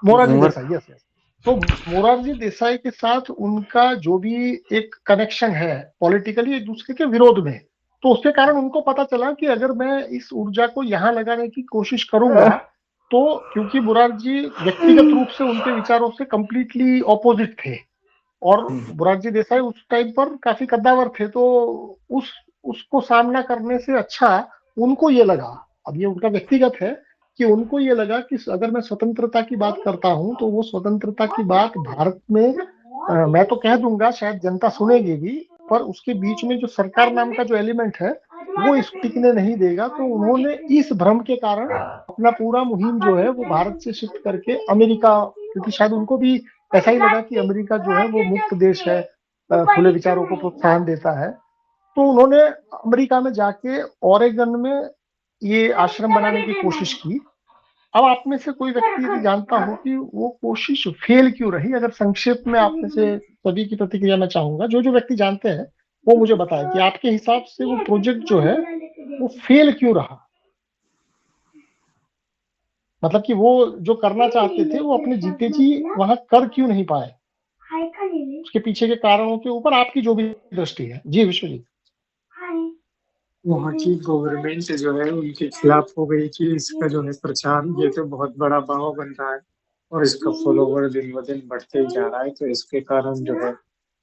Morarji homework Desai, yes yes. तो मोरारजी देसाई के साथ उनका जो भी एक कनेक्शन है पॉलिटिकली एक दूसरे के विरोध में, तो उसके कारण उनको पता चला कि अगर मैं इस ऊर्जा को यहाँ लगाने की कोशिश करूंगा तो, क्योंकि मोरारजी व्यक्तिगत रूप से उनके विचारों से कंप्लीटली ऑपोजिट थे और मोरारजी देसाई उस टाइम पर काफी कद्दावर थे, तो उस उसको सामना करने से अच्छा उनको ये लगा, अब ये उनका व्यक्तिगत है, कि उनको ये लगा कि अगर मैं स्वतंत्रता की बात करता हूं तो वो स्वतंत्रता की बात भारत में मैं तो कह दूंगा, शायद जनता सुनेगी भी, पर उसके बीच में जो सरकार नाम का जो एलिमेंट है वो इस टिकने नहीं देगा। तो उन्होंने इस भ्रम के कारण अपना पूरा मुहिम जो है वो भारत से शिफ्ट करके अमेरिका, क्योंकि शायद उनको भी ऐसा ही लगा कि अमेरिका जो है वो मुक्त देश है, खुले विचारों को प्रोत्साहन देता है। तो उन्होंने अमेरिका में जाके ओरेगन में ये आश्रम बनाने की कोशिश की। अब आप में से कोई व्यक्ति यदि जानता हो कि वो कोशिश फेल क्यों रही, अगर संक्षेप में आप में से सभी की प्रतिक्रिया मैं चाहूंगा, जो जो व्यक्ति जानते हैं वो मुझे बताए कि आपके हिसाब से वो प्रोजेक्ट जो है वो फेल क्यों रहा, मतलब कि वो जो करना चाहते थे वो अपने जीते जी वहां कर क्यों नहीं पाए, उसके पीछे के कारणों के ऊपर आपकी जो भी दृष्टि है। जी विश्वजीत। वहाँ की गवर्नमेंट जो है उनके खिलाफ हो गई कि इसका जो है प्रचार ये तो बहुत बड़ा बहाव बन रहा है और इसका फॉलोवर दिन ब दिन बढ़ते ही जा रहा है, तो इसके कारण जो है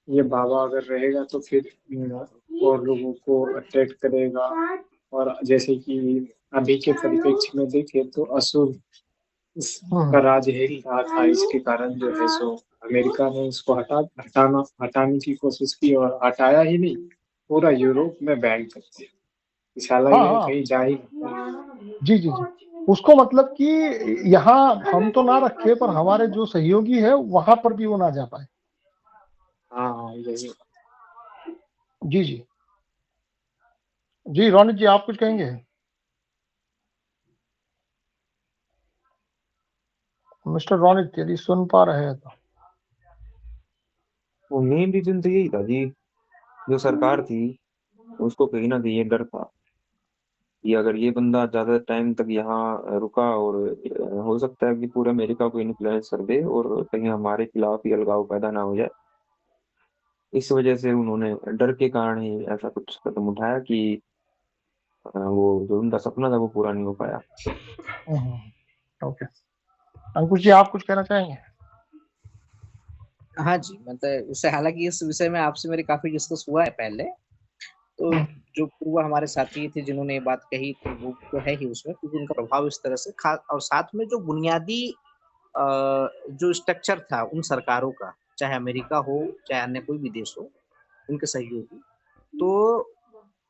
ये बाबा अगर रहेगा तो फिर और लोगों को अट्रैक्ट करेगा। और जैसे कि अभी के परिप्रेक्ष्य में देखें तो असुर इसका राज ही रहा था, इसके कारण जो है सो अमेरिका ने इसको हटाने की कोशिश की और हटाया ही नहीं, पूरा यूरोप में बैन कर दिया। हाँ हाँ कहीं जा ही जी जी जी, उसको मतलब कि यहाँ हम तो ना रखे पर हमारे जो सहयोगी है वहां पर भी वो ना जा पाए। हाँ यही। जी जी जी, रोनित जी आप कुछ कहेंगे? मिस्टर रोनित यदि सुन पा रहे हैं तो। मेन रीजन तो यही था जी, जो सरकार थी उसको कहीं ना कहीं ये डर था कि अगर ये बंदा ज्यादा टाइम तक यहाँ रुका और हो सकता है कि पूरे अमेरिका को इन्फ्लुएंस कर दे और कहीं हमारे खिलाफ ही अलगाव पैदा ना हो जाए। इस वजह से उन्होंने डर के कारण ही ऐसा कुछ कदम उठाया कि वो जो उनका सपना था वो पूरा नहीं हो पाया। ओके, अंकुश जी आप कुछ कहना चाहेंगे? हाँ जी, मतलब उससे हालांकि इस विषय में आपसे मेरी काफी डिस्कस हुआ है पहले, तो जो पूर्व हमारे साथी थे जिन्होंने ये बात कही तो वो तो है ही उसमें, क्योंकि उनका प्रभाव इस तरह से खास, और साथ में जो बुनियादी जो स्ट्रक्चर था उन सरकारों का, चाहे अमेरिका हो चाहे अन्य कोई भी देश हो, उनके सहयोगी, तो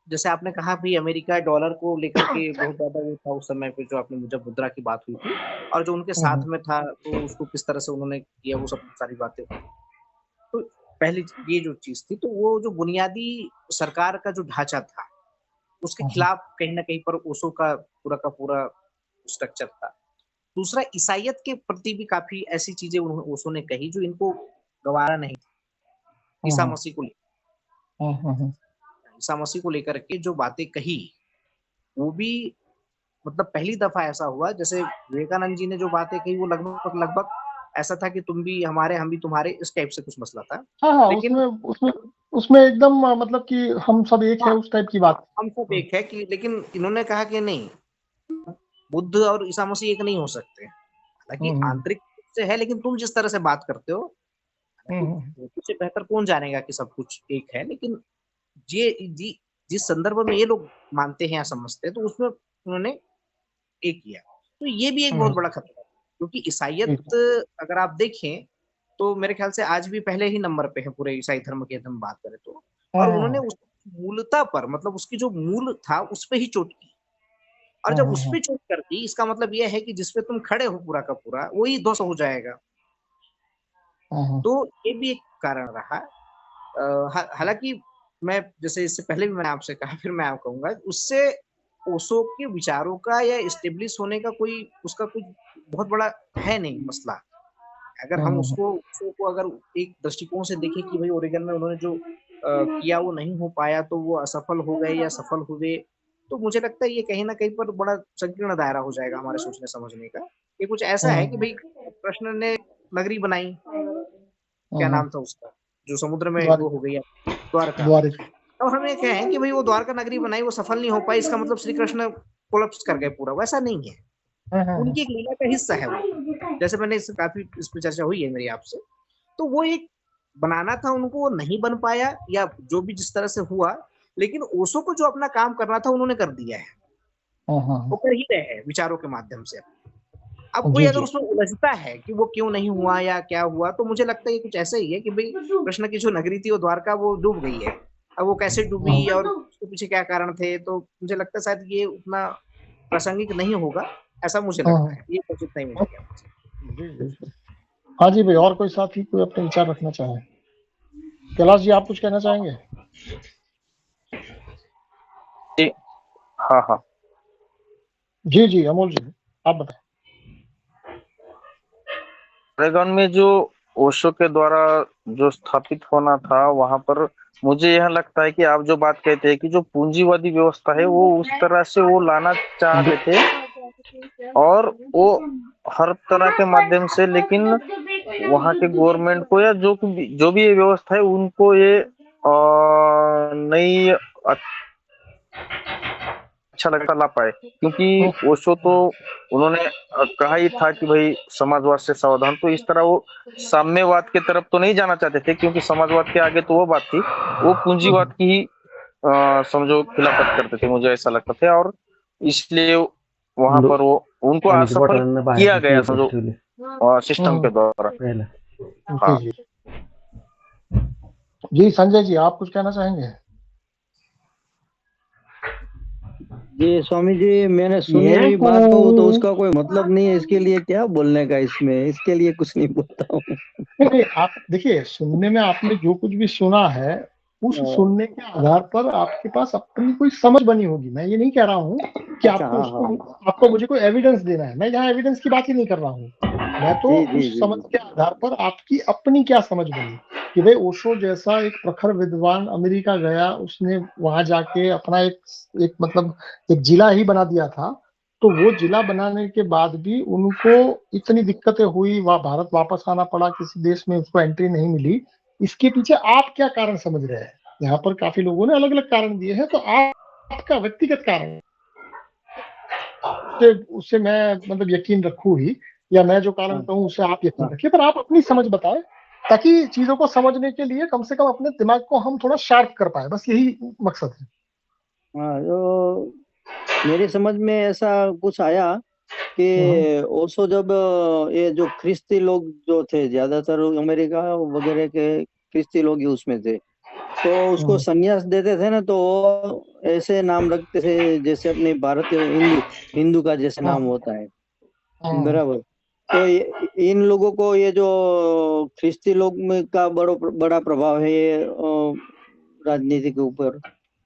जैसे आपने कहा भी अमेरिका डॉलर को लेकर के बहुत ज्यादा वो था उस समय पे, जो आपने मुझे मुद्रा की बात हुई थी, और जो उनके साथ में था तो उसको किस तरह से उन्होंने किया, वो सब सारी बातें। तो पहली ये जो चीज थी, तो वो जो बुनियादी सरकार का जो ढांचा था उसके खिलाफ कहीं ना कहीं पर ओशो का पूरा स्ट्रक्चर था। दूसरा, ईसाइयत के प्रति भी काफी ऐसी चीजें ओशो ने कही जो इनको गवारा नहीं था। ईसा मसीह को लेकर के जो बातें कही, वो भी मतलब पहली दफा ऐसा हुआ, जैसे विवेकानंद जी ने जो बातें कही वो लगभग ऐसा था कि तुम भी हमारे हम भी तुम्हारे, इस टाइप से कुछ मसला था। हाँ, लेकिन उसमें एकदम मतलब कि हम सब एक है उस टाइप की बात। हम सब एक है कि, लेकिन इन्होंने कहा कि नहीं, बुद्ध और ईसा मसीह एक नहीं हो सकते। हालांकि आंतरिक से है, लेकिन तुम जिस तरह से बात करते हो, उससे बेहतर कौन जानेगा कि सब कुछ एक है। लेकिन ये जिस संदर्भ में ये लोग मानते हैं या समझते हैं, तो उसमें उन्होंने एक किया। तो ये भी एक बहुत बड़ा खतरा है, क्योंकि ईसाइयत अगर आप देखें तो मेरे ख्याल से आज भी पहले ही नंबर पे है पूरे ईसाई धर्म की हम बात करें तो। और उन्होंने उस मूलता पर, मतलब उसकी जो मूल था उस पे ही चोट की, और जब उस पे चोट कर दी, इसका मतलब यह है कि जिसपे तुम खड़े हो पूरा का पूरा वही ध्वस्त हो जाएगा। तो ये भी एक कारण रहा। हालांकि मैं, जैसे इससे पहले भी मैंने आपसे कहा, फिर मैं आपको कहूंगा, उससे ओशो के विचारों का या इस्टेब्लिश होने का कोई उसका कुछ बहुत बड़ा है नहीं मसला। अगर हम उसको अगर एक दृष्टिकोण से देखें कि भाई ओरेगन में उन्होंने जो किया वो नहीं हो पाया, तो वो असफल हो गए या सफल हुए, तो मुझे लगता है ये कहीं ना कहीं पर बड़ा संकीर्ण दायरा हो जाएगा हमारे सोचने समझने का। ये कुछ ऐसा है कि भाई कृष्ण ने नगरी बनाई, क्या नाम था उसका, जो समुद्र में वो हो गई, द्वारका। तो हम ये कहें कि भाई वो द्वारका नगरी बनाई, वो सफल नहीं हो पाई, इसका मतलब श्री कृष्ण कोलैप्स कर गए पूरा, वैसा नहीं है। उनकी एक लीला का हिस्सा है वो। जैसे मैंने इस पे चर्चा हुई है मेरी आपसे, तो वो एक बनाना था उनको, वो नहीं बन पाया या जो भी जिस तरह से हुआ, लेकिन ओशो को जो अपना काम करना था उन्होंने कर दिया है। वो कर ही रहे हैं विचारों के माध्यम से। अब कोई जी अगर जी उसमें उलझता है कि वो क्यों नहीं हुआ या क्या हुआ, तो मुझे लगता है ये कुछ ऐसा ही है कि भाई कृष्ण की जो नगरी थी वो द्वारका वो डूब गई है। अब वो कैसे डूबी और उसके पीछे क्या कारण थे, तो मुझे लगता है शायद ये उतना प्रासंगिक नहीं होगा, ऐसा मुझे लगता है। ये उचित नहीं मिलेगा मुझे। जी जी जी। हाँ जी भाई, और कोई साथी कोई अपने विचार रखना चाहे? कैलाश जी, आप कुछ कहना चाहेंगे? जी, हाँ। जी जी, अमोल जी आप बताएं। ओरेगन में जो ओशो के द्वारा जो स्थापित होना था, वहां पर मुझे यह लगता है कि आप जो बात कहते हैं कि जो पूंजीवादी व्यवस्था है वो उस तरह से वो लाना चाहते थे और वो हर तरह के माध्यम से, लेकिन वहां के गवर्नमेंट को या जो भी ये व्यवस्था है उनको ये नहीं अच्छा लगता ला पाए, क्योंकि ओशो तो उन्होंने कहा ही था कि भाई समाजवाद से सावधान। तो इस तरह वो साम्यवाद के तरफ तो नहीं जाना चाहते थे, क्योंकि समाजवाद के आगे तो वो बात थी, वो पूंजीवाद की ही समझो खिलाफत करते थे, मुझे ऐसा लगता था। और इसलिए वहां पर वो उनको असफल किया गया समझो सिस्टम के द्वारा। हाँ जी जी, संजय जी आप कुछ कहना चाहेंगे? जी स्वामी जी, मैंने सुनी हुई बात को तो उसका कोई मतलब नहीं है, इसके लिए क्या बोलने का, इसमें इसके लिए कुछ नहीं बोलता हूँ। नहीं, आप देखिए, सुनने में आपने जो कुछ भी सुना है उस सुनने के आधार पर आपके पास अपनी कोई समझ बनी होगी। मैं ये नहीं कह रहा हूँ कि आपको मुझे कोई एविडेंस देना है, मैं यहाँ एविडेंस की बात ही नहीं कर रहा हूँ। मैं तो उस समझ के आधार पर आपकी अपनी क्या समझ बनी कि भाई ओशो जैसा एक प्रखर विद्वान अमेरिका गया, उसने वहां जाके अपना एक मतलब एक जिला ही बना दिया था। तो वो जिला बनाने के बाद भी उनको इतनी दिक्कतें हुई, वह भारत वापस आना पड़ा, किसी देश में उसको एंट्री नहीं मिली। इसके पीछे आप क्या कारण समझ रहे हैं? यहाँ पर काफी लोगों ने अलग अलग कारण दिए हैं, तो आपका व्यक्तिगत कारण उससे मैं मतलब यकीन रखूं ही, या मैं जो कारण कहूँ उससे आप यकीन रखिए, पर आप अपनी समझ बताएं ताकि चीजों को समझने के लिए कम से कम अपने दिमाग को हम थोड़ा शार्प कर पाए, बस यही मकसद है। हाँ, तो मेरी समझ में ऐसा कुछ आया कि ओशो जब ये जो ख्रिस्ती लोग जो थे, ज्यादातर अमेरिका वगैरह के ख्रिस्ती लोग ही उसमें थे, तो उसको संन्यास देते थे ना, तो वो ऐसे नाम रखते थे जैसे अपने भारतीय हिंदू का जैसे नाम होता है, बराबर। तो इन लोगों को ये जो ख्रिस्ती लोग में का बड़ा प्रभाव है ये राजनीति के ऊपर,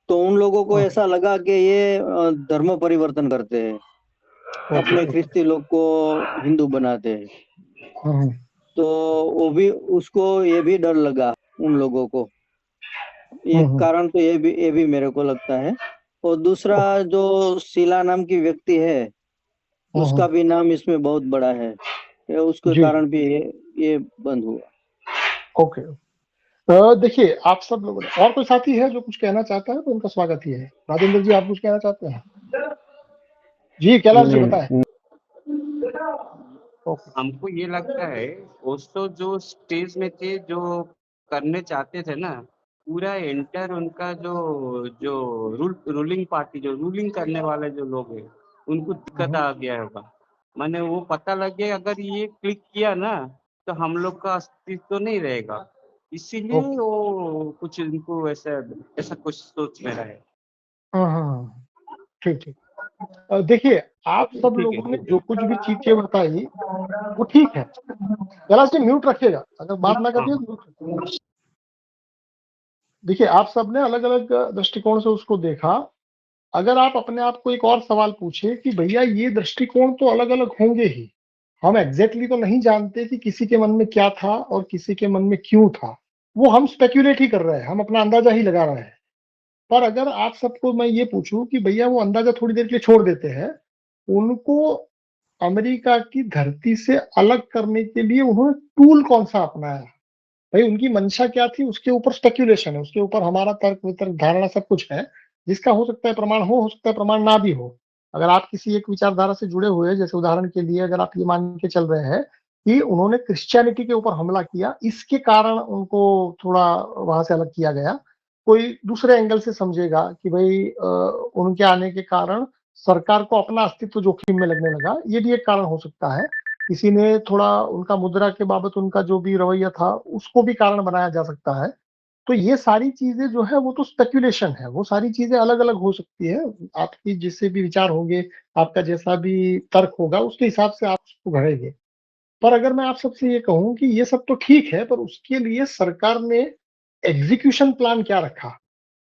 तो उन लोगों को ऐसा लगा कि ये धर्म परिवर्तन करते हैं, अपने ख्रिस्ती लोग को हिंदू बनाते हैं। तो वो भी उसको ये भी डर लगा उन लोगों को, एक कारण तो ये भी मेरे को लगता है। और दूसरा जो शीला नाम की व्यक्ति है उसका भी नाम इसमें बहुत बड़ा है, उसके कारण भी ये बंद हुआ। ओके, देखिए आप सब लोग, और कोई साथी है जो कुछ कहना चाहता है तो उनका स्वागत ही है। राजेंद्र जी आप कुछ कहना चाहते हैं? जी कैलाश जी बताएं। हमको ये लगता है ओशो जो स्टेज में थे, जो करने चाहते थे ना, पूरा एंटर उनका जो जो रूलिंग पार्टी, जो रूलिंग करने वाले जो लोग हैं, उनको दिक्कत आ गया होगा। माने वो पता लग गया अगर ये क्लिक किया ना तो हम लोग का अस्तित्व तो नहीं रहेगा, इसीलिए वो कुछ उनको ऐसा कुछ सोच में रहे। ठीक ठीक, देखिए आप सब लोगों ने जो कुछ भी चीजें बताई वो ठीक है। कैलाश जी म्यूट रखिएगा, अगर बात ना करिए तो। देखिए आप सब ने अलग अलग दृष्टिकोण से उसको देखा। अगर आप अपने आप को एक और सवाल पूछे कि भैया ये दृष्टिकोण तो अलग अलग होंगे ही, हम एग्जैक्टली तो नहीं जानते कि किसी के मन में क्या था और किसी के मन में क्यों था, वो हम स्पेक्यूलेट ही कर रहे हैं, हम अपना अंदाजा ही लगा रहे हैं। पर अगर आप सबको मैं ये पूछूं कि भैया वो अंदाजा थोड़ी देर के लिए छोड़ देते हैं, उनको अमेरिका की धरती से अलग करने के लिए उन्होंने टूल कौन सा अपनाया, भाई उनकी मंशा क्या थी, उसके ऊपर स्पेक्यूलेशन है, उसके ऊपर हमारा तर्क वितर्क धारणा सब कुछ है, जिसका हो सकता है प्रमाण हो सकता है प्रमाण ना भी हो। अगर आप किसी एक विचारधारा से जुड़े हुए, जैसे उदाहरण के लिए अगर आप ये मान के चल रहे हैं कि उन्होंने क्रिश्चियनिटी के ऊपर हमला किया, इसके कारण उनको थोड़ा वहां से अलग किया गया, कोई दूसरे एंगल से समझेगा कि भाई उनके आने के कारण सरकार को अपना अस्तित्व जोखिम में लगने लगा, ये भी एक कारण हो सकता है। किसी ने थोड़ा उनका मुद्रा के बाबत उनका जो भी रवैया था उसको भी कारण बनाया जा सकता है। तो ये सारी चीजें जो है वो तो स्पेकुलेशन है, वो सारी चीजें अलग अलग हो सकती है। आपकी जिससे भी विचार होंगे, आपका जैसा भी तर्क होगा उसके हिसाब से आप उसको घड़ेंगे। पर अगर मैं आप सबसे ये कहूं कि ये सब तो ठीक है, पर उसके लिए सरकार ने एग्जीक्यूशन प्लान क्या रखा,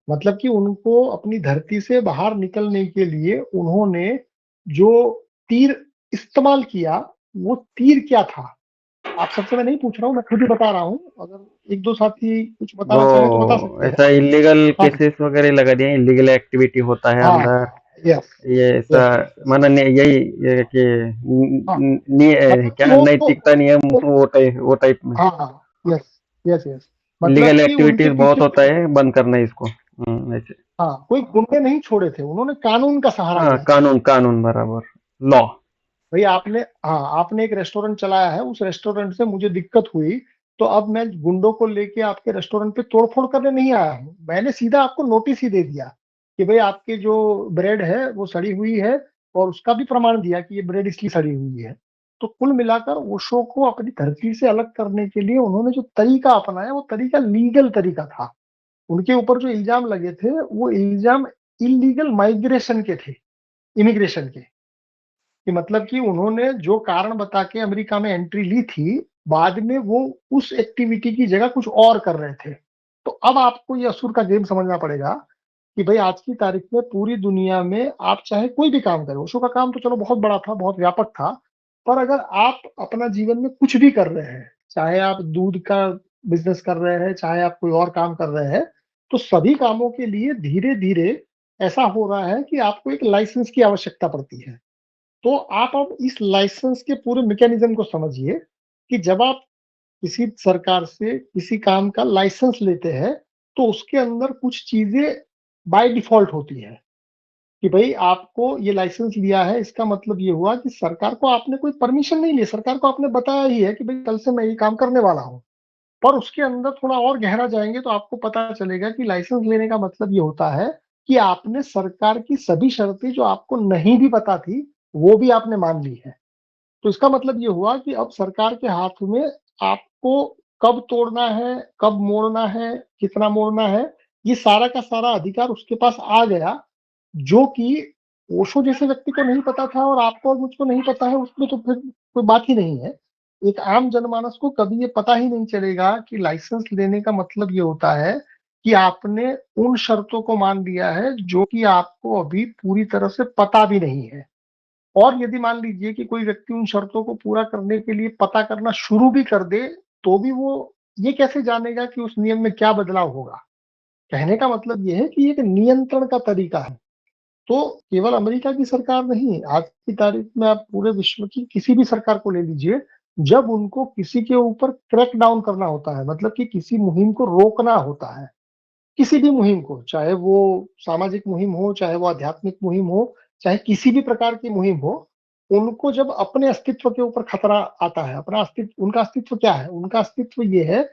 मतलब कि उनको अपनी धरती से बाहर निकलने के लिए उन्होंने जो तीर इस्तेमाल किया वो तीर क्या था? आप सबसे मैं नहीं पूछ रहा हूँ, मैं खुद ही बता रहा हूँ। अगर एक दो साथी कुछ बताना चाहे तो बता वो सकते हैं। ऐसा इलीगल हाँ केसेस वगैरह लगा दिए, इलीगल एक्टिविटी होता है हाँ अंदर, यस ये ऐसा यस यस माना यही ये कि हाँ, मतलब कि क्या नैतिकता नियम वो टाइप में हाँ हाँ यस यस यस, मतलब इलीगल कि उनके एक्टिविटीज बहुत पीछे होता है, बंद करना है इसको। ऐसे। हाँ, कोई गुंडे नहीं छोड़े थे, उन्होंने कानून का सहारा हाँ, लिया था। कानून कानून बराबर, लॉ। भाई आपने, हाँ आपने एक रेस्टोरेंट चलाया है, उस रेस्टोरेंट से मुझे दिक्कत हुई, तो अब मैं गुंडों को लेके आपके रेस्टोरेंट पे तोड़फोड़ करने नहीं आया हूँ, मैंने सीधा आपको नोटिस ही दे दिया कि भाई आपके जो ब्रेड है वो सड़ी हुई है, और उसका भी प्रमाण दिया कि ये ब्रेड इसलिए सड़ी हुई है। तो कुल मिलाकर ओशो को अपनी धरती से अलग करने के लिए उन्होंने जो तरीका अपनाया वो तरीका लीगल तरीका था। उनके ऊपर जो इल्जाम लगे थे वो इल्जाम इलीगल माइग्रेशन के थे, इमिग्रेशन के, कि मतलब कि उन्होंने जो कारण बता के अमेरिका में एंट्री ली थी, बाद में वो उस एक्टिविटी की जगह कुछ और कर रहे थे। तो अब आपको ये असुर का गेम समझना पड़ेगा कि भाई आज की तारीख में पूरी दुनिया में आप चाहे कोई भी काम करें, ओशो का काम तो चलो बहुत बड़ा था, बहुत व्यापक था, पर अगर आप अपना जीवन में कुछ भी कर रहे हैं, चाहे आप दूध का बिजनेस कर रहे हैं, चाहे आप कोई और काम कर रहे हैं, तो सभी कामों के लिए धीरे धीरे ऐसा हो रहा है कि आपको एक लाइसेंस की आवश्यकता पड़ती है। तो आप अब इस लाइसेंस के पूरे मैकेनिज्म को समझिए कि जब आप किसी सरकार से किसी काम का लाइसेंस लेते हैं, तो उसके अंदर कुछ चीजें बाय डिफॉल्ट होती है कि भाई आपको ये लाइसेंस लिया है, इसका मतलब ये हुआ कि सरकार को आपने कोई परमिशन नहीं ली, सरकार को आपने बताया ही है कि भाई कल से मैं ये काम करने वाला हूँ। पर उसके अंदर थोड़ा और गहरा जाएंगे तो आपको पता चलेगा कि लाइसेंस लेने का मतलब ये होता है कि आपने सरकार की सभी शर्तें जो आपको नहीं भी पता थी वो भी आपने मान ली है। तो इसका मतलब ये हुआ कि अब सरकार के हाथ में आपको कब तोड़ना है, कब मोड़ना है, कितना मोड़ना है, ये सारा का सारा अधिकार उसके पास आ गया, जो कि ओशो जैसे व्यक्ति को नहीं पता था और आपको और मुझको नहीं पता है, उसमें तो फिर कोई बात ही नहीं है। एक आम जनमानस को कभी ये पता ही नहीं चलेगा कि लाइसेंस लेने का मतलब ये होता है कि आपने उन शर्तों को मान लिया है जो कि आपको अभी पूरी तरह से पता भी नहीं है। और यदि मान लीजिए कि कोई व्यक्ति उन शर्तों को पूरा करने के लिए पता करना शुरू भी कर दे, तो भी वो ये कैसे जानेगा कि उस नियम में क्या बदलाव होगा? कहने का मतलब ये है कि एक नियंत्रण का तरीका है। तो केवल अमेरिका की सरकार नहीं, आज की तारीख में आप पूरे विश्व की किसी भी सरकार को ले लीजिए, जब उनको किसी के ऊपर क्रैक डाउन करना होता है, मतलब कि किसी मुहिम को रोकना होता है, किसी भी मुहिम को, चाहे वो सामाजिक मुहिम हो, चाहे वो आध्यात्मिक मुहिम हो, चाहे किसी भी प्रकार की मुहिम हो, उनको जब अपने अस्तित्व के ऊपर खतरा आता है, अपना अस्तित्व, उनका अस्तित्व क्या है? उनका अस्तित्व ये है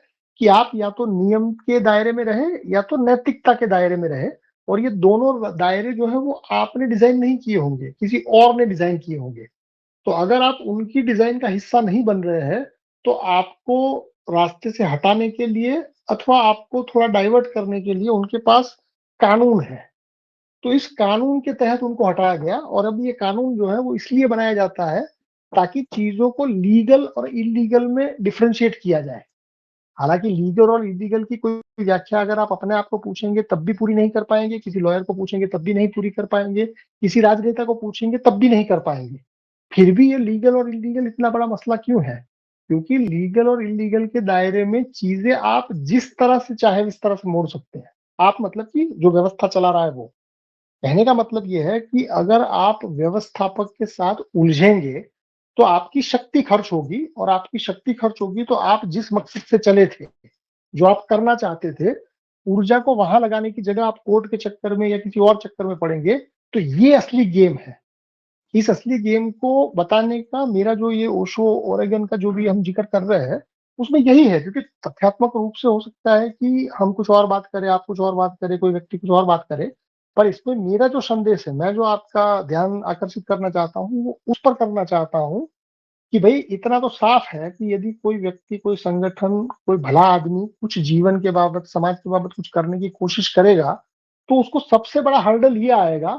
कि आप या तो नियम के दायरे में रहे या तो नैतिकता के दायरे में रहे, और ये दोनों दायरे जो है वो आपने डिजाइन नहीं किए होंगे, किसी और ने डिजाइन किए होंगे। तो अगर आप उनकी डिजाइन का हिस्सा नहीं बन रहे हैं, तो आपको रास्ते से हटाने के लिए अथवा आपको थोड़ा डाइवर्ट करने के लिए उनके पास कानून है। तो इस कानून के तहत उनको हटाया गया, और अब ये कानून जो है वो इसलिए बनाया जाता है ताकि चीजों को लीगल और इलीगल में डिफरेंशिएट किया जाए। हालांकि लीगल और इलीगल की कोई व्याख्या अगर आप अपने आप को पूछेंगे तब भी पूरी नहीं कर पाएंगे, किसी लॉयर को पूछेंगे तब भी नहीं पूरी कर पाएंगे, किसी राजनेता को पूछेंगे तब भी नहीं कर पाएंगे। फिर भी ये लीगल और इलीगल इतना बड़ा मसला क्यों है? क्योंकि लीगल और इलीगल के दायरे में चीजें आप जिस तरह से चाहे उस तरह से मोड़ सकते हैं। आप मतलब कि जो व्यवस्था चला रहा है वो, कहने का मतलब ये है कि अगर आप व्यवस्थापक के साथ उलझेंगे तो आपकी शक्ति खर्च होगी, और आपकी शक्ति खर्च होगी तो आप जिस मकसद से चले थे, जो आप करना चाहते थे, ऊर्जा को वहां लगाने की जगह आप कोर्ट के चक्कर में या किसी और चक्कर में पड़ेंगे। तो ये असली गेम है। इस असली गेम को बताने का मेरा जो ये ओशो ओरेगन का जो भी हम जिक्र कर रहे हैं उसमें यही है, क्योंकि तथ्यात्मक रूप से हो सकता है कि हम कुछ और बात करें, आप कुछ और बात करें, कोई व्यक्ति कुछ और बात करे, पर इसमें मेरा जो संदेश है, मैं जो आपका ध्यान आकर्षित करना चाहता हूँ, वो उस पर करना चाहता हूँ कि भाई इतना तो साफ है कि यदि कोई व्यक्ति, कोई संगठन, कोई भला आदमी कुछ जीवन के बाबत, समाज के बाबत कुछ करने की कोशिश करेगा, तो उसको सबसे बड़ा हर्डल ये आएगा,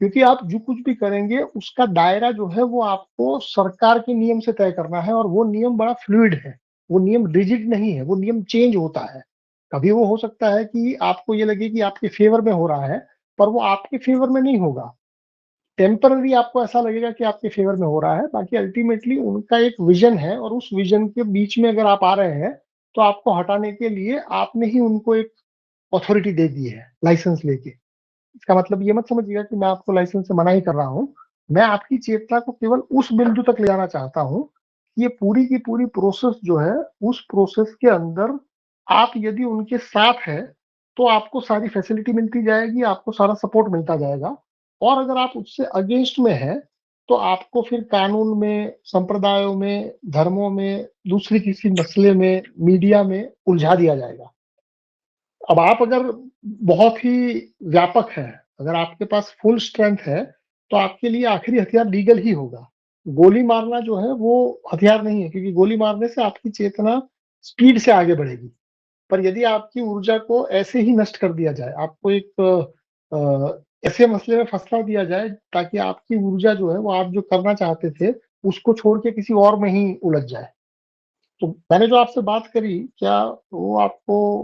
क्योंकि आप जो कुछ भी करेंगे उसका दायरा जो है वो आपको सरकार के नियम से तय करना है, और वो नियम बड़ा फ्लूइड है, वो नियम रिजिड नहीं है, वो नियम चेंज होता है। कभी वो हो सकता है कि आपको ये लगे कि आपके फेवर में हो रहा है, पर वो आपके फेवर में नहीं होगा। टेम्पररी आपको ऐसा लगेगा कि आपके फेवर में हो रहा है, बाकी अल्टीमेटली उनका एक विजन है, और उस विजन के बीच में अगर आप आ रहे हैं तो आपको हटाने के लिए आपने ही उनको एक अथॉरिटी दे दी है लाइसेंस लेके। इसका मतलब ये मत समझिएगा कि मैं आपको लाइसेंस से मना ही कर रहा हूँ, मैं आपकी चेतना को केवल उस बिंदु तक ले जाना चाहता हूँ कि ये पूरी की पूरी प्रोसेस जो है, उस प्रोसेस के अंदर आप यदि उनके साथ है तो आपको सारी फैसिलिटी मिलती जाएगी, आपको सारा सपोर्ट मिलता जाएगा, और अगर आप उससे अगेंस्ट में है तो आपको फिर कानून में, संप्रदायों में, धर्मों में, दूसरी किसी मसले में, मीडिया में उलझा दिया जाएगा। अब आप अगर बहुत ही व्यापक है, अगर आपके पास फुल स्ट्रेंथ है, तो आपके लिए आखिरी हथियार लीगल ही होगा। गोली मारना जो है वो हथियार नहीं है, क्योंकि गोली मारने से आपकी चेतना स्पीड से आगे बढ़ेगी। पर यदि आपकी ऊर्जा को ऐसे ही नष्ट कर दिया जाए, आपको एक ऐसे मसले में फंसा दिया जाए ताकि आपकी ऊर्जा जो है वो आप जो करना चाहते थे उसको छोड़ के किसी और में ही उलझ जाए। तो मैंने जो आपसे बात करी, क्या वो आपको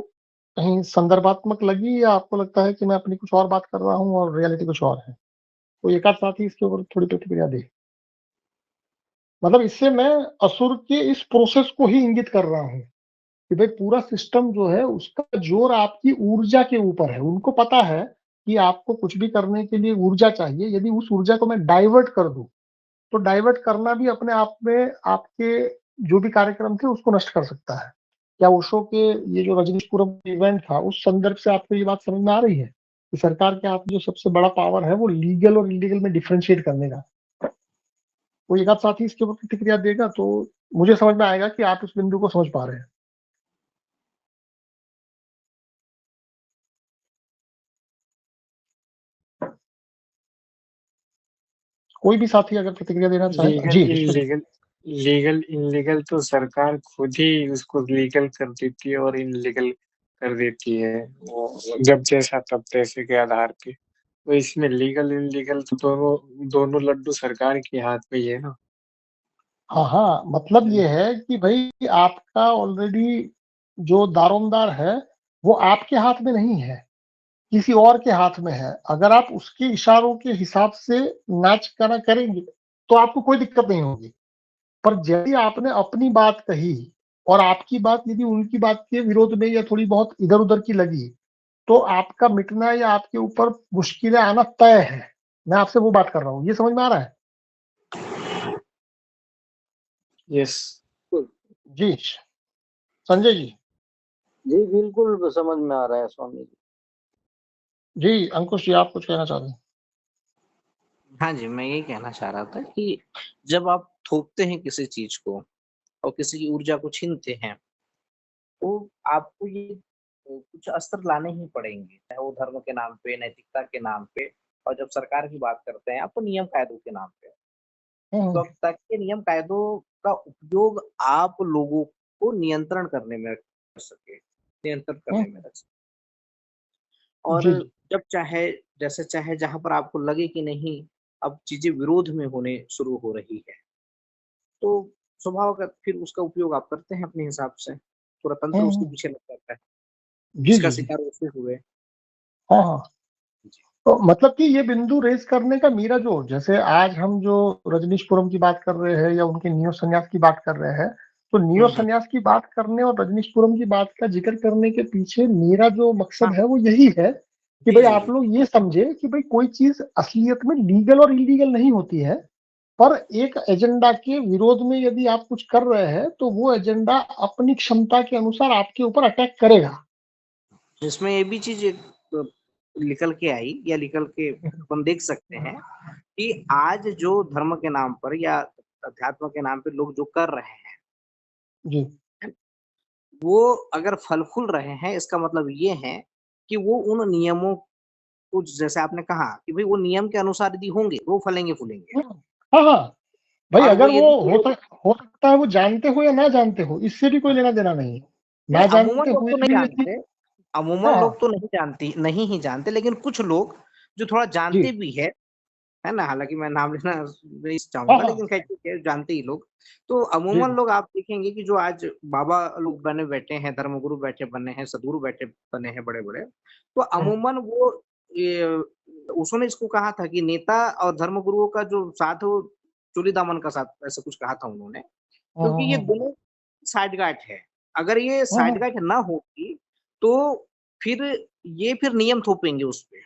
कहीं संदर्भात्मक लगी, या आपको लगता है कि मैं अपनी कुछ और बात कर रहा हूँ और रियलिटी कुछ और है? तो एक आध साथ ही इसके ऊपर थोड़ी प्रतिक्रिया दे। मतलब इससे मैं असुर के इस प्रोसेस को ही इंगित कर रहा हूँ कि भाई पूरा सिस्टम जो है उसका जोर आपकी ऊर्जा के ऊपर है। उनको पता है कि आपको कुछ भी करने के लिए ऊर्जा चाहिए, यदि उस ऊर्जा को मैं डाइवर्ट कर दूं तो डाइवर्ट करना भी अपने आप में आपके जो भी कार्यक्रम थे उसको नष्ट कर सकता है। क्या ओशो के ये जो रजनीशपुरम इवेंट था, उस संदर्भ से आपको ये बात समझ में आ रही है कि सरकार के हाथ में जो सबसे बड़ा पावर है वो लीगल और इलीगल में डिफरेंशिएट करने का? वो एक आध साथी इसके ऊपर प्रतिक्रिया देगा तो मुझे समझ में आएगा कि आप उस बिंदु को समझ पा रहे हैं। कोई भी साथी अगर प्रतिक्रिया देना चाहे। लीगल जी इनलीगल, लीगल इनलीगल तो सरकार खुद ही उसको लीगल कर देती है और इनलीगल कर देती है, वो जब जैसा तब तैसे के आधार पे। तो इसमें लीगल इनलीगल तो दोनों दोनों लड्डू सरकार के हाथ में ही है ना। हाँ हाँ, मतलब ये है कि भाई आपका ऑलरेडी जो दारोमदार है वो आपके हाथ में नहीं है, किसी और के हाथ में है। अगर आप उसके इशारों के हिसाब से नाच गाना करेंगे तो आपको कोई दिक्कत नहीं होगी। पर यदि आपने अपनी बात कही और आपकी बात यदि उनकी बात के विरोध में या थोड़ी बहुत इधर उधर की लगी, तो आपका मिटना या आपके ऊपर मुश्किलें आना तय है। मैं आपसे वो बात कर रहा हूँ, ये समझ में आ रहा है? यस जी संजय जी। जी बिल्कुल समझ में आ रहा है स्वामी जी। जी अंकुश जी, आप कुछ कहना चाह रहे हैं? हाँ जी, मैं यही कहना चाह रहा था कि जब आप थोपते हैं किसी चीज को और किसी की ऊर्जा को छीनते हैं, तो आपको ये कुछ अस्त्र लाने ही पड़ेंगे, चाहे वो धर्म के नाम पे, नैतिकता के नाम पे, और जब सरकार की बात करते हैं आपको नियम कायदों के नाम पे। तो अब ताकि नियम कायदों का उपयोग आप लोगों को नियंत्रण करने में कर सके, नियंत्रण करने में रख सके। और जी जब चाहे, जैसे चाहे, जहां पर आपको लगे कि नहीं अब चीजें विरोध में होने शुरू हो रही है, तो स्वभाव का फिर उसका उपयोग आप करते हैं अपने हिसाब से, पूरा तंत्र उसके पीछे लग जाता है, जी जिसका जी जी। शिकार उससे हुए। हाँ हाँ, तो मतलब कि ये बिंदु रेस करने का मेरा जो, जैसे आज हम जो रजनीशपुरम की बात कर रहे हैं या उनके नियो संन्यास की बात कर रहे हैं, तो नियो संन्यास की बात करने और रजनीशपुरम की बात का जिक्र करने के पीछे मेरा जो मकसद है वो यही है कि जी भाई जी आप जी लोग ये समझे कि भाई कोई चीज असलियत में लीगल और इलीगल नहीं होती है, पर एक एजेंडा के विरोध में यदि आप कुछ कर रहे हैं तो वो एजेंडा अपनी क्षमता के अनुसार आपके ऊपर अटैक करेगा। जिसमें ये भी चीज निकल के आई या निकल के हम देख सकते हैं कि आज जो धर्म के नाम पर या अध्यात्म के नाम पे लोग जो कर रहे हैं, जी वो अगर फल फूल रहे हैं, इसका मतलब ये है कि वो उन नियमों कुछ जैसे आपने कहा कि भाई वो नियम के अनुसार यदि होंगे वो फलेंगे फूलेंगे। हाँ हाँ भाई, और अगर वो वो यदि हो सकता है वो जानते हो या ना जानते हो, इससे भी कोई लेना देना नहीं है। ना नहीं, अमूमन जानते लोग हुए तो नहीं भी जानते, अमूमन हाँ लोग तो नहीं ही जानते, लेकिन कुछ लोग जो थोड़ा जानते जी भी है ना, हालांकि मैं नाम लेना नहीं हाँ चाहूंगा, हाँ लेकिन खैर ठीक है, जानते ही लोग। तो जी अमूमन जी लोग आप देखेंगे कि जो आज बाबा लोग बने बैठे हैं, धर्मगुरु बैठे बने हैं, सदगुरु बैठे बने हैं बड़े बड़े, तो अमूमन वो ये उसने इसको कहा था कि नेता और धर्मगुरुओं का जो साथ है वो चोली दामन का साथ, ऐसा कुछ कहा था उन्होंने, क्योंकि ये दोनों साठगांठ है। अगर ये साठगांठ ना होगी तो फिर ये फिर नियम थोपेंगे उस पे।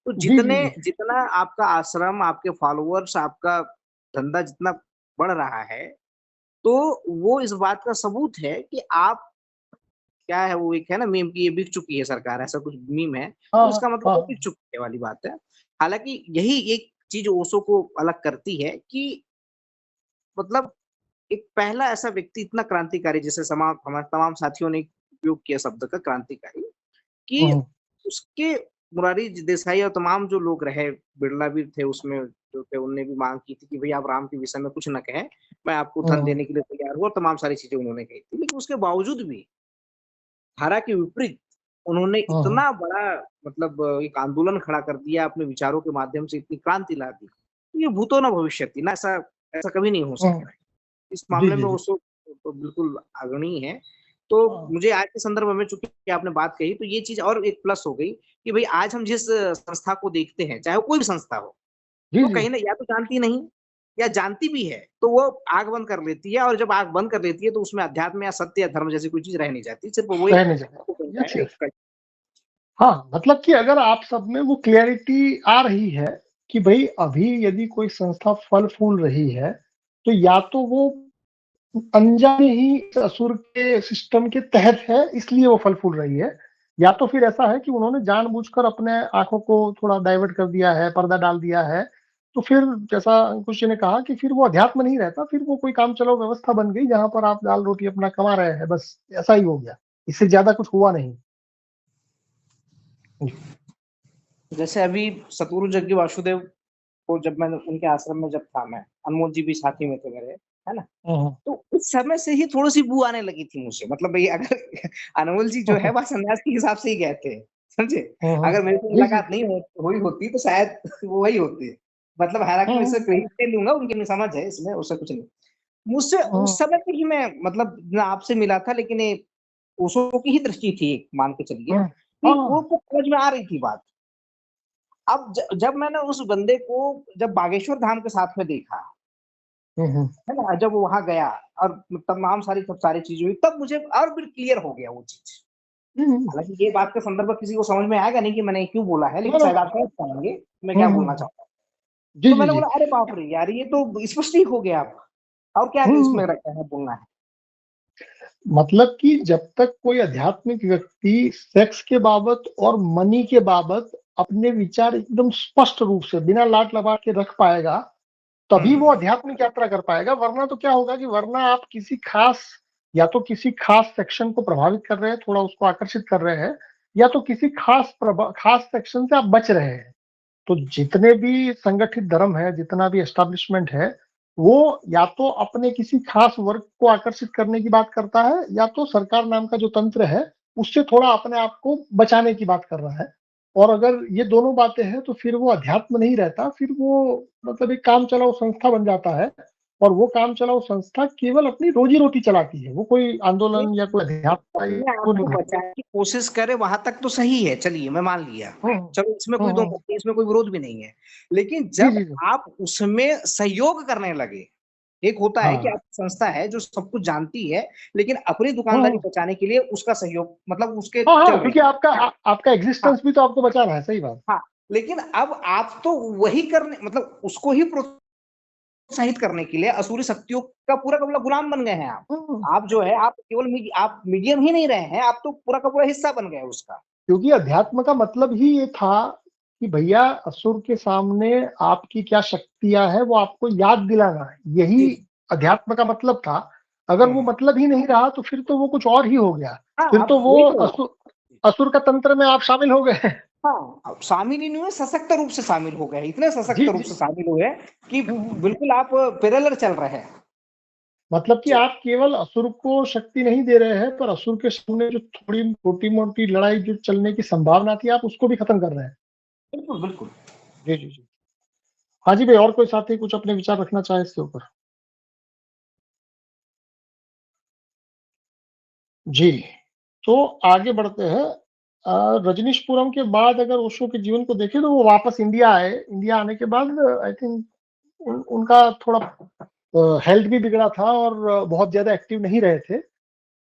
तो जी जी जी जितना आपका आश्रम, आपके फॉलोअर्स, आपका धंधा जितना बढ़ रहा है, तो वो इस बात का सबूत है कि आप क्या है, वो एक है ना मीम की ये बिक चुकी है सरकार, ऐसा कुछ मीम है, हाँ तो इसका मतलब हाँ वो बिक चुकी है वाली बात है। हालाँकि यही एक चीज़ ओशो को अलग करती है कि मतलब एक पहला ऐसा व्यक्ति इतना क्रांतिकारी, जैसे हमारे तमाम साथियों ने उपयोग किया शब्द का क्रांतिकारी, कि हम्म, उसके मुरारी देसाई और तमाम जो लोग रहे, बिरला भी थे उसमें जो थे, उनने भी मांग की थी कि भई आप राम के विषय में कुछ न कहें, मैं आपको धन हम्म, देने के लिए तैयार हूँ, और तमाम सारी चीज़ें उन्होंने कही थी। लेकिन उसके बावजूद भी धारा के विपरीत उन्होंने हम्म, इतना बड़ा मतलब एक आंदोलन खड़ा कर दिया, अपने विचारों के माध्यम से इतनी क्रांति ला दी। तो ये भूतो न भविष्यति ना, ऐसा ऐसा कभी नहीं हो हम्म, सकता है। इस जी मामले में जी जी ओशो तो बिल्कुल अग्रणी है। तो हाँ मुझे आज के संदर्भ में चूँकि आपने बात कही, तो ये चीज़ और एक प्लस हो गई कि भई आज हम जिस संस्था को देखते हैं, चाहे वो कोई भी संस्था हो, जी वो जी कहीं न या तो जानती नहीं, या जानती भी है, तो वो आँख बंद कर लेती है, और जब आँख बंद कर लेती है, तो उसमें अध्यात्म या सत्य या धर्म जैसी कोई चीज़ रह नहीं जाती। सिर्फ़ वो एक रहने जाए, वो बनता यस है यस एक हाँ, मतलब कि अगर आप सब में वो क्लैरिटी आ रही है कि भाई अभी यदि कोई संस्था फल फूल रही है, तो या तो वो अनजाने ही इस असुर के सिस्टम के तहत है, इसलिए वो फल फूल रही है, या तो फिर ऐसा है कि उन्होंने जानबूझकर अपने आंखों को थोड़ा डाइवर्ट कर दिया है, पर्दा डाल दिया है। तो फिर जैसा अंकुश जी ने कहा कि फिर वो अध्यात्म नहीं रहता, फिर वो कोई काम चलाओ व्यवस्था बन गई जहां पर आप दाल रोटी अपना कमा रहे हैं, बस ऐसा ही हो गया, इससे ज्यादा कुछ हुआ नहीं। जैसे अभी सतगुरु जग्गी वासुदेव को जब मैं उनके आश्रम में जब था मैं, अनमोल जी भी साथी में थे मेरे, है ना? हम्म, तो उस समय से ही थोड़ी-सी बू आने लगी थी मुझसे। मतलब भई अगर अनमोल जी जो है वह सन्यास के हिसाब से ही गए थे, समझे? अगर मेरे से जी जी मुलाकात नहीं हुई होती तो शायद वो वही होते। मतलब हालाँकि मैं इससे हम्म, क्रेडिट नहीं लूँगा, उनकी भी समझ है इसमें, उससे कुछ नहीं। मुझसे हम्म, उस समय पे ही मैं मतलब ना आपसे मिला था, लेकिन ये ओशो की ही दृष्टि थी, एक मान के चलिए, हम्म, कि वो हाँ तो समझ में आ रही थी बात। अब जब मैंने उस बंदे को जब बागेश्वर धाम के साथ में देखा, हम्म, है ना? जब वो वहाँ गया और तमाम सारी चीज़ हुई, तब मुझे और फिर क्लियर हो गया वो चीज़। हम्म, हालाँकि ये बात का संदर्भ किसी को समझ में आएगा नहीं कि मैंने क्यों बोला है, लेकिन ना, शायद आप समझ पाएँगे मैं क्या बोलना हम्म, चाहता हूँ। जी तो जी मैंने जी बोला, अरे बाप रे! यार ये तो स्पष्ट ही हो गया अब। और क्या हम्म, इसमें रखा है बोलना है? मतलब कि जब तक कोई आध्यात्मिक व्यक्ति सेक्स के बाबत और मनी के बाबत अपने विचार एकदम स्पष्ट रूप से बिना लाट लपाट के रख पाएगा, तभी वो हुँ। आध्यात्मिक यात्रा कर पाएगा। वरना तो क्या होगा कि वरना आप किसी खास, या तो किसी खास सेक्शन को प्रभावित कर रहे हैं, थोड़ा उसको आकर्षित कर रहे हैं, या तो किसी खास सेक्शन से आप बच रहे हैं। तो जितने भी संगठित धर्म है, जितना भी एस्टेब्लिशमेंट है, वो या तो अपने किसी खास वर्ग को आकर्षित करने की बात करता है, या तो सरकार नाम का जो तंत्र है, उससे थोड़ा अपने आप को बचाने की बात कर रहा है। और अगर ये दोनों बातें हैं, तो फिर वो अध्यात्म नहीं रहता, फिर वो मतलब एक काम चलाऊ संस्था बन जाता है। और वो काम चलाऊ संस्था केवल अपनी रोजी-रोटी चलाती है, वो कोई एक आंदोलन या कोई अध्यात्म अपने आप वो नहीं को बनाती। बचाने की कोशिश करे वहाँ तक तो सही है, चलिए मैं मान लिया। हुँ, चलो इसमें हुँ, कोई दो हुँ। मत नहीं, इसमें कोई विरोध भी नहीं है। लेकिन जी, जब जी, जी। आप उसमें सहयोग करने लगे, एक होता है कि हाँ। आपकी संस्था है जो सब कुछ जानती है, लेकिन अपनी हुँ, दुकानदारी हुँ। बचाने के लिए उसका सहयोग मतलब उसके हाँ, चल हाँ, रहे क्योंकि हैं। आपका हाँ, एग्जिस्टेंस भी तो आपको बचा रहा है, सही बात। हाँ। लेकिन अब आप तो वही करने मतलब उसको ही प्रोत्साहित करने के लिए असुरी शक्तियों का पूरा का पूरा गुलाम बन गए हैं आप। हुँ, आप जो है आप केवल आप मीडियम ही नहीं रहे हैं, आप तो पूरा का पूरा हिस्सा बन गए उसका। क्योंकि अध्यात्म का मतलब ही ये था कि भैया असुर के सामने आपकी क्या शक्तियाँ हैं, वो आपको याद दिलाना है। यही जी। अध्यात्म का मतलब था। अगर वो हुँ। मतलब ही नहीं रहा, तो फिर तो वो कुछ और ही हो गया। हाँ, फिर तो अब वो वही तो। असुर का तंत्र में आप शामिल हो गए। हाँ, अब शामिल ही नहीं हुए, सशक्त रूप से शामिल हो गए, इतने सशक्त जी रूप जी से शामिल हुए कि हम्म। बिल्कुल आप पैरेलल चल रहे हैं। मतलब कि जी, आप केवल असुर को शक्ति नहीं दे रहे हैं, पर असुर के सामने जो थोड़ी छोटी मोटी लड़ाई जो चलने की संभावना थी, आप उसको भी खत्म कर रहे हैं। बिल्कुल, बिल्कुल। जी जी जी। हाँ जी भाई, और कोई साथी कुछ अपने विचार रखना चाहे इसके ऊपर? जी, तो आगे बढ़ते हैं। रजनीशपुरम के बाद अगर ओशो के जीवन को देखें तो वो वापस इंडिया आए। इंडिया आने के बाद आई थिंक उनका थोड़ा हेल्थ भी बिगड़ा था और बहुत ज्यादा एक्टिव नहीं रहे थे।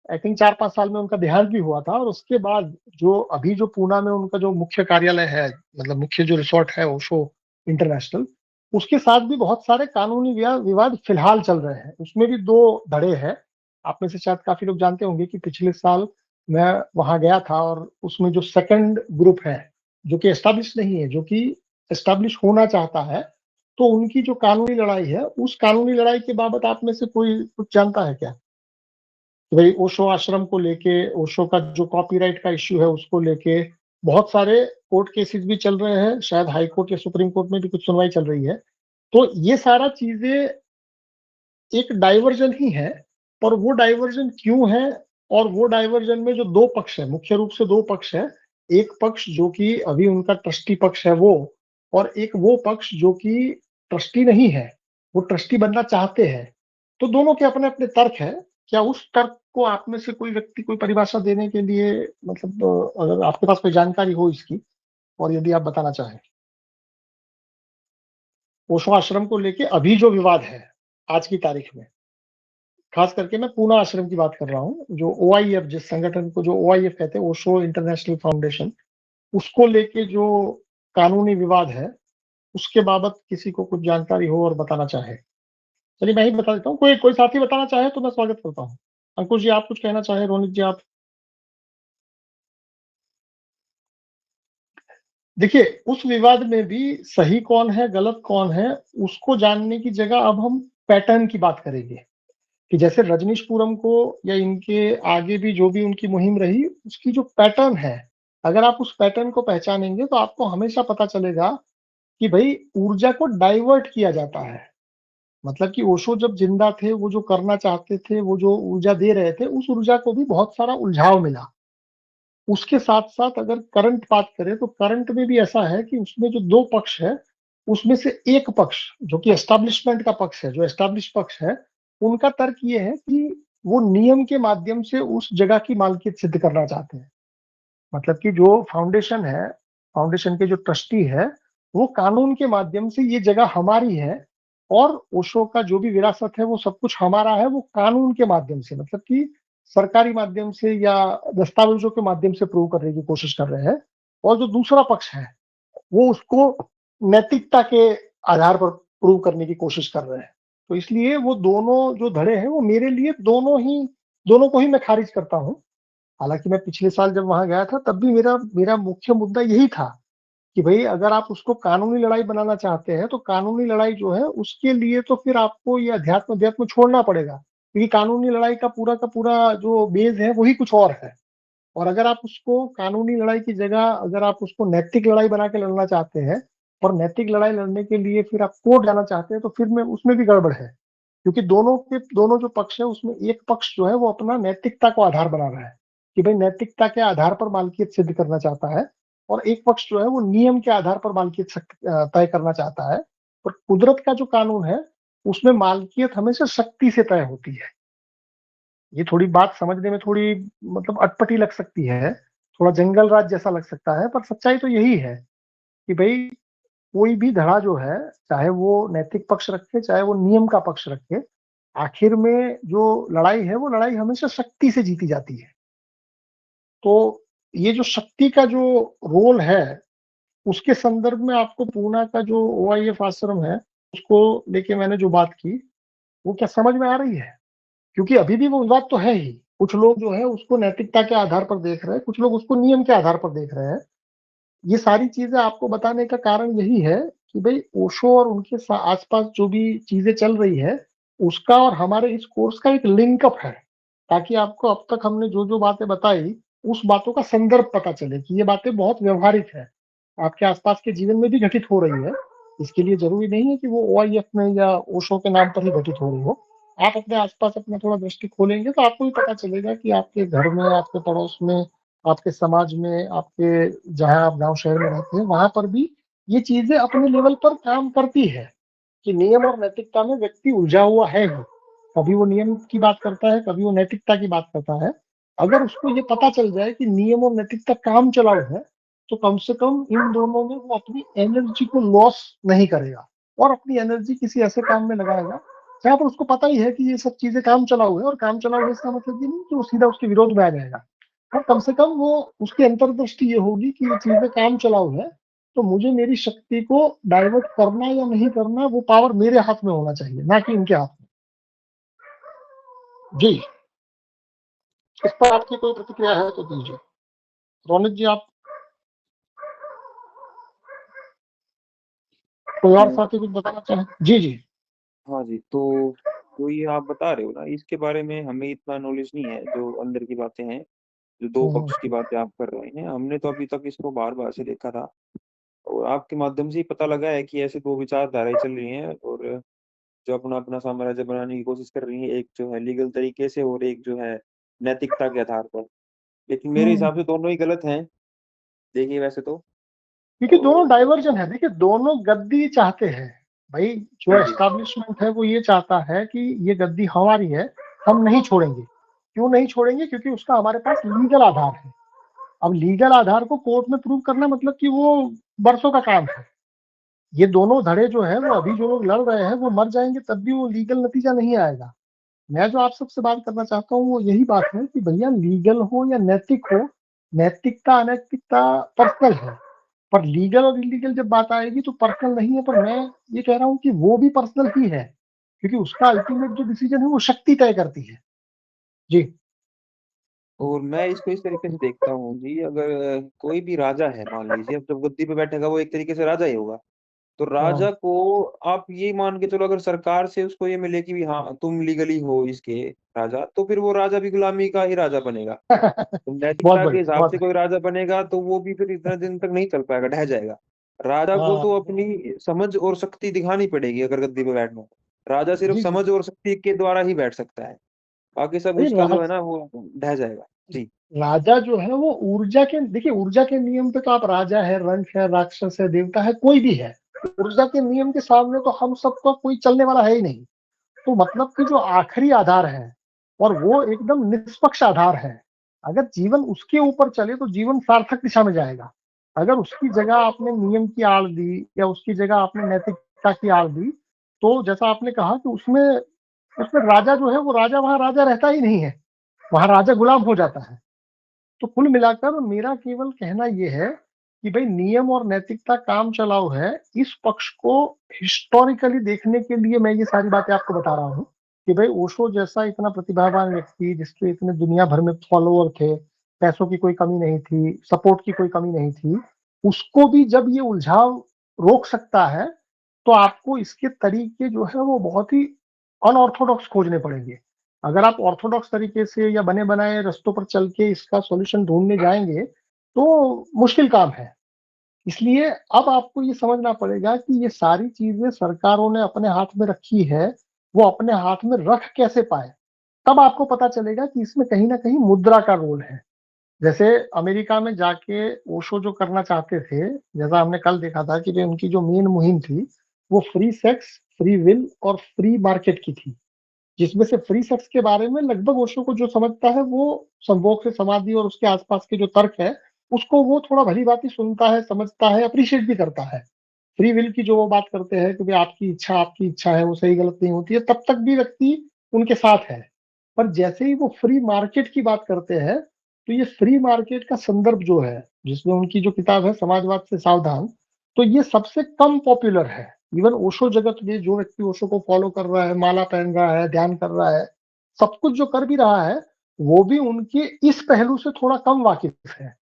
आई थिंक 4-5 साल में उनका देहांत भी हुआ था, और उसके बाद जो अभी जो पूना में उनका जो मुख्य कार्यालय है, मतलब मुख्य जो रिसोर्ट है ओशो इंटरनेशनल, उसके साथ भी बहुत सारे कानूनी विवाद फिलहाल चल रहे हैं। उसमें भी 2 धड़े हैं। आप में से शायद काफी लोग जानते होंगे कि पिछले साल मैं वहां गया था, और उसमें जो सेकंड ग्रुप है जो कि एस्टाब्लिश नहीं है, जो कि एस्टाब्लिश होना चाहता है, तो उनकी जो कानूनी लड़ाई है, उस कानूनी लड़ाई के बाबत आप में से कोई कुछ जानता है क्या? कि भाई ओशो आश्रम को लेके, ओशो का जो कॉपीराइट का इश्यू है उसको लेके बहुत सारे कोर्ट केसेस भी चल रहे हैं, शायद हाई कोर्ट या सुप्रीम कोर्ट में भी कुछ सुनवाई चल रही है। तो ये सारा चीजें एक डाइवर्जन ही है, पर वो डाइवर्जन क्यों है, और वो डाइवर्जन में जो 2 पक्ष है, मुख्य रूप से 2 पक्ष है। एक पक्ष जो कि अभी उनका ट्रस्टी पक्ष है वो, और एक वो पक्ष जो कि ट्रस्टी नहीं है, वो ट्रस्टी बनना चाहते हैं। तो दोनों के अपने अपने तर्क है। क्या उस तर्क को आप में से कोई व्यक्ति कोई परिभाषा देने के लिए, मतलब अगर आपके पास कोई जानकारी हो इसकी, और यदि आप बताना चाहें, ओशो आश्रम को लेके अभी जो विवाद है आज की तारीख में, खास करके मैं पूना आश्रम की बात कर रहा हूँ, जो ओआईएफ, जिस संगठन को जो ओआईएफ कहते हैं, ओशो इंटरनेशनल फाउंडेशन, उसको लेके जो कानूनी विवाद है, उसके बाबत किसी को कुछ जानकारी हो और बताना चाहे। चलिए मैं ही बता देता हूँ, कोई कोई साथी बताना चाहे तो मैं स्वागत करता हूँ। अंकुश जी, आप कुछ कहना चाहे? रोनित जी, आप? देखिए, उस विवाद में भी सही कौन है गलत कौन है उसको जानने की जगह अब हम पैटर्न की बात करेंगे, कि जैसे रजनीशपुरम को या इनके आगे भी जो भी उनकी मुहिम रही, उसकी जो पैटर्न है, अगर आप उस पैटर्न को पहचानेंगे तो आपको हमेशा पता चलेगा कि भाई ऊर्जा को डाइवर्ट किया जाता है। मतलब कि ओशो जब जिंदा थे, वो जो करना चाहते थे, वो जो ऊर्जा दे रहे थे, उस ऊर्जा को भी बहुत सारा उलझाव मिला। उसके साथ साथ अगर करंट बात करें तो करंट में भी ऐसा है कि उसमें जो 2 पक्ष है, उसमें से एक पक्ष जो कि एस्टैब्लिशमेंट का पक्ष है, जो एस्टैब्लिश पक्ष है, उनका तर्क ये है कि वो नियम के माध्यम से उस जगह की मालकियत सिद्ध करना चाहते हैं। मतलब कि जो फाउंडेशन है, फाउंडेशन के जो ट्रस्टी है, वो कानून के माध्यम से ये जगह हमारी है, और ओशो का जो भी विरासत है वो सब कुछ हमारा है, वो कानून के माध्यम से, मतलब कि सरकारी माध्यम से या दस्तावेजों के माध्यम से प्रूव करने की कोशिश कर रहे हैं। और जो दूसरा पक्ष है, वो उसको नैतिकता के आधार पर प्रूव करने की कोशिश कर रहे हैं। तो इसलिए वो दोनों जो धड़े हैं, वो मेरे लिए दोनों को ही मैं खारिज करता हूँ। हालांकि मैं पिछले साल जब वहां गया था, तब भी मेरा मेरा मुख्य मुद्दा यही था कि भाई अगर आप उसको कानूनी लड़ाई बनाना चाहते हैं, तो कानूनी लड़ाई जो है उसके लिए तो फिर आपको ये अध्यात्म छोड़ना पड़ेगा, क्योंकि कानूनी लड़ाई का पूरा जो बेस है वही कुछ और है। और अगर आप उसको कानूनी लड़ाई की जगह अगर आप उसको नैतिक लड़ाई बना के लड़ना चाहते हैं, और नैतिक लड़ाई लड़ने के लिए फिर आप कोर्ट जाना चाहते हैं, तो फिर में उसमें भी गड़बड़ है। क्योंकि दोनों जो पक्ष है, उसमें एक पक्ष जो है वो अपना नैतिकता को आधार बना रहा है, कि भाई नैतिकता के आधार पर मालकियत सिद्ध करना चाहता है, और एक पक्ष जो है वो नियम के आधार पर मालकियत तय करना चाहता है। और कुदरत का जो कानून है, उसमें मालकियत हमेशा शक्ति से तय होती है। ये थोड़ी बात समझने में थोड़ी मतलब अटपटी लग सकती है, थोड़ा जंगल राज जैसा लग सकता है, पर सच्चाई तो यही है कि भाई कोई भी धड़ा जो है, चाहे वो नैतिक पक्ष रखे चाहे वो नियम का पक्ष रखे, आखिर में जो लड़ाई है वो लड़ाई हमेशा शक्ति से जीती जाती है। तो ये जो शक्ति का जो रोल है, उसके संदर्भ में आपको पूना का जो ओआईएफ आश्रम है, उसको लेके मैंने जो बात की, वो क्या समझ में आ रही है? क्योंकि अभी भी वो विवाद तो है ही। कुछ लोग जो है उसको नैतिकता के आधार पर देख रहे हैं, कुछ लोग उसको नियम के आधार पर देख रहे हैं। ये सारी चीजें आपको बताने का कारण यही है कि भाई ओशो और उनके आसपास जो भी चीजें चल रही है, उसका और हमारे इस कोर्स का एक लिंकअप है, ताकि आपको अब तक हमने जो जो बातें बताई, उस बातों का संदर्भ पता चले कि ये बातें बहुत व्यवहारिक है। आपके आसपास के जीवन में भी घटित हो रही है। इसके लिए जरूरी नहीं है कि वो OIF में या ओशो के नाम पर ही घटित हो रही हो। आप अपने आसपास अपना थोड़ा दृष्टि खोलेंगे तो आपको भी पता चलेगा कि आपके घर में, आपके पड़ोस में, आपके समाज में, आपके जहाँ आप गांव शहर में रहते हैं, वहां पर भी ये चीजें अपने लेवल पर काम करती है कि नियम और नैतिकता में व्यक्ति उलझा हुआ है ही। कभी वो नियम की बात करता है, कभी वो नैतिकता की बात करता है। अगर उसको ये पता चल जाए कि नियम और नैतिकता काम चलाऊ है, तो कम से कम इन दोनों में वो अपनी एनर्जी को लॉस नहीं करेगा और अपनी एनर्जी किसी ऐसे काम में लगाएगा जहां पर उसको पता ही है कि ये सब चीजें काम चलाऊ है। और काम चलाऊ है इसका मतलब ये नहीं कि वो सीधा उसके विरोध में आ जाएगा, और कम से कम वो उसकी अंतर्दृष्टि ये होगी कि ये चीजें काम चलाऊ है, तो मुझे मेरी शक्ति को डाइवर्ट करना या नहीं करना, वो पावर मेरे हाथ में होना चाहिए, ना कि इनके हाथ में। जी, इस पर आपकी कोई प्रतिक्रिया है तो दीजिए। रोनित जी, आप कोई और साथी कुछ बताना चाहें? जी जी। हाँ जी, तो ये आप बता रहे हो ना, इसके बारे में हमें इतना नॉलेज नहीं है, जो अंदर की बातें हैं, जो दो पक्ष की बातें आप कर रहे हैं। हमने तो अभी तक इसको बार बार से देखा था, और आपके माध्यम से ही पता लगा है कि ऐसे दो विचारधाराएं चल रही हैं, और जो अपना अपना साम्राज्य बनाने की कोशिश कर रही है, एक जो है लीगल तरीके से और एक जो है नैतिकता के आधार पर। लेकिन मेरे हिसाब से दोनों ही गलत हैं, देखिए वैसे तो। क्योंकि दोनों डाइवर्जन है। देखिए, दोनों गद्दी चाहते हैं भाई। जो एस्टैब्लिशमेंट है वो ये चाहता है कि ये गद्दी हमारी है, हम नहीं छोड़ेंगे। क्यों नहीं छोड़ेंगे? क्योंकि उसका हमारे पास लीगल आधार है। अब लीगल आधार को कोर्ट में प्रूव करना मतलब कि वो बरसों का काम है। ये दोनों धड़े जो है, वो अभी जो लोग लड़ रहे हैं वो मर जाएंगे तब भी वो लीगल नतीजा नहीं आएगा। मैं जो आप सबसे बात करना चाहता हूँ वो यही बात है कि भैया, लीगल हो या नैतिक हो, नैतिकता अनैतिकता पर्सनल है, पर लीगल और इलीगल जब बात आएगी तो पर्सनल नहीं है। पर मैं ये कह रहा हूँ कि वो भी पर्सनल ही है, क्योंकि उसका अल्टीमेट जो डिसीजन है वो शक्ति तय करती है। जी। और मैं इसको इस तरीके से देखता हूँ जी, अगर कोई भी राजा है, मान लीजिए अब जब गद्दी पे बैठेगा वो एक तरीके से राजा ही होगा, तो राजा को आप ये मान के चलो, अगर सरकार से उसको ये मिले कि भी हाँ तुम लीगली हो इसके राजा, तो फिर वो राजा भी गुलामी का ही राजा बनेगा। तो बहुत नैतिकता के बढ़िया, हिसाब बहुत से कोई राजा बनेगा तो वो भी फिर इतना दिन तक नहीं चल पाएगा, ढह जाएगा। राजा को हाँ। तो अपनी समझ और शक्ति दिखानी पड़ेगी अगर गद्दी पे बैठना है। राजा सिर्फ जी जी। समझ और शक्ति के द्वारा ही बैठ सकता है, बाकी सब भाई, उसका जो है ना वो ढह जाएगा। जी। राजा जो है वो ऊर्जा के, देखिए ऊर्जा के नियम पे तो आप राजा है, रंक है, राक्षस है, देवता है, कोई भी है, ऊर्जा के नियम के सामने तो हम सबका कोई चलने वाला है ही नहीं। तो मतलब कि जो आखिरी आधार है, और वो एकदम निष्पक्ष आधार है, अगर जीवन उसके ऊपर चले तो जीवन सार्थक दिशा में जाएगा। अगर उसकी जगह आपने नियम की आड़ दी या उसकी जगह आपने नैतिकता की आड़ दी, तो जैसा आपने कहा कि उसमें उसमें राजा जो है वो राजा वहां राजा रहता ही नहीं है, वहां राजा गुलाम हो जाता है। तो कुल मिलाकर मेरा केवल कहना यह है कि भाई, नियम और नैतिकता काम चलाऊ है, इस पक्ष को हिस्टोरिकली देखने के लिए मैं ये सारी बातें आपको बता रहा हूँ कि भाई, ओशो जैसा इतना प्रतिभावान व्यक्ति, जिसके इतने दुनिया भर में फॉलोअर थे, पैसों की कोई कमी नहीं थी, सपोर्ट की कोई कमी नहीं थी, उसको भी जब ये उलझाव रोक सकता है, तो आपको इसके तरीके जो है वो बहुत ही अनऑर्थोडॉक्स खोजने पड़ेंगे। अगर आप ऑर्थोडॉक्स तरीके से या बने बनाए रास्तों पर चल के इसका सॉल्यूशन ढूंढने जाएंगे तो मुश्किल काम है। इसलिए अब आपको ये समझना पड़ेगा कि ये सारी चीजें सरकारों ने अपने हाथ में रखी है, वो अपने हाथ में रख कैसे पाए। तब आपको पता चलेगा कि इसमें कहीं ना कहीं मुद्रा का रोल है। जैसे अमेरिका में जाके ओशो जो करना चाहते थे, जैसा हमने कल देखा था कि उनकी जो मेन मुहिम थी वो फ्री सेक्स, फ्री विल और फ्री मार्केट की थी, जिसमें से फ्री सेक्स के बारे में लगभग ओशो को जो समझता है वो संभोग से समाधि और उसके आसपास के जो तर्क है उसको वो थोड़ा भली भांति सुनता है, समझता है, अप्रिशिएट भी करता है। फ्री विल की जो वो बात करते हैं कि भाई आपकी इच्छा है, वो सही गलत नहीं होती है, तब तक भी व्यक्ति उनके साथ है। पर जैसे ही वो फ्री मार्केट की बात करते हैं, तो ये फ्री मार्केट का संदर्भ जो है, जिसमें उनकी जो किताब है समाजवाद से सावधान, तो ये सबसे कम पॉपुलर है। इवन ओशो जगत में जो व्यक्ति ओशो को फॉलो कर रहा है, माला पहन रहा है, ध्यान कर रहा है, सब कुछ जो कर भी रहा है, वो भी उनके इस पहलू से थोड़ा कम वाकिफ है।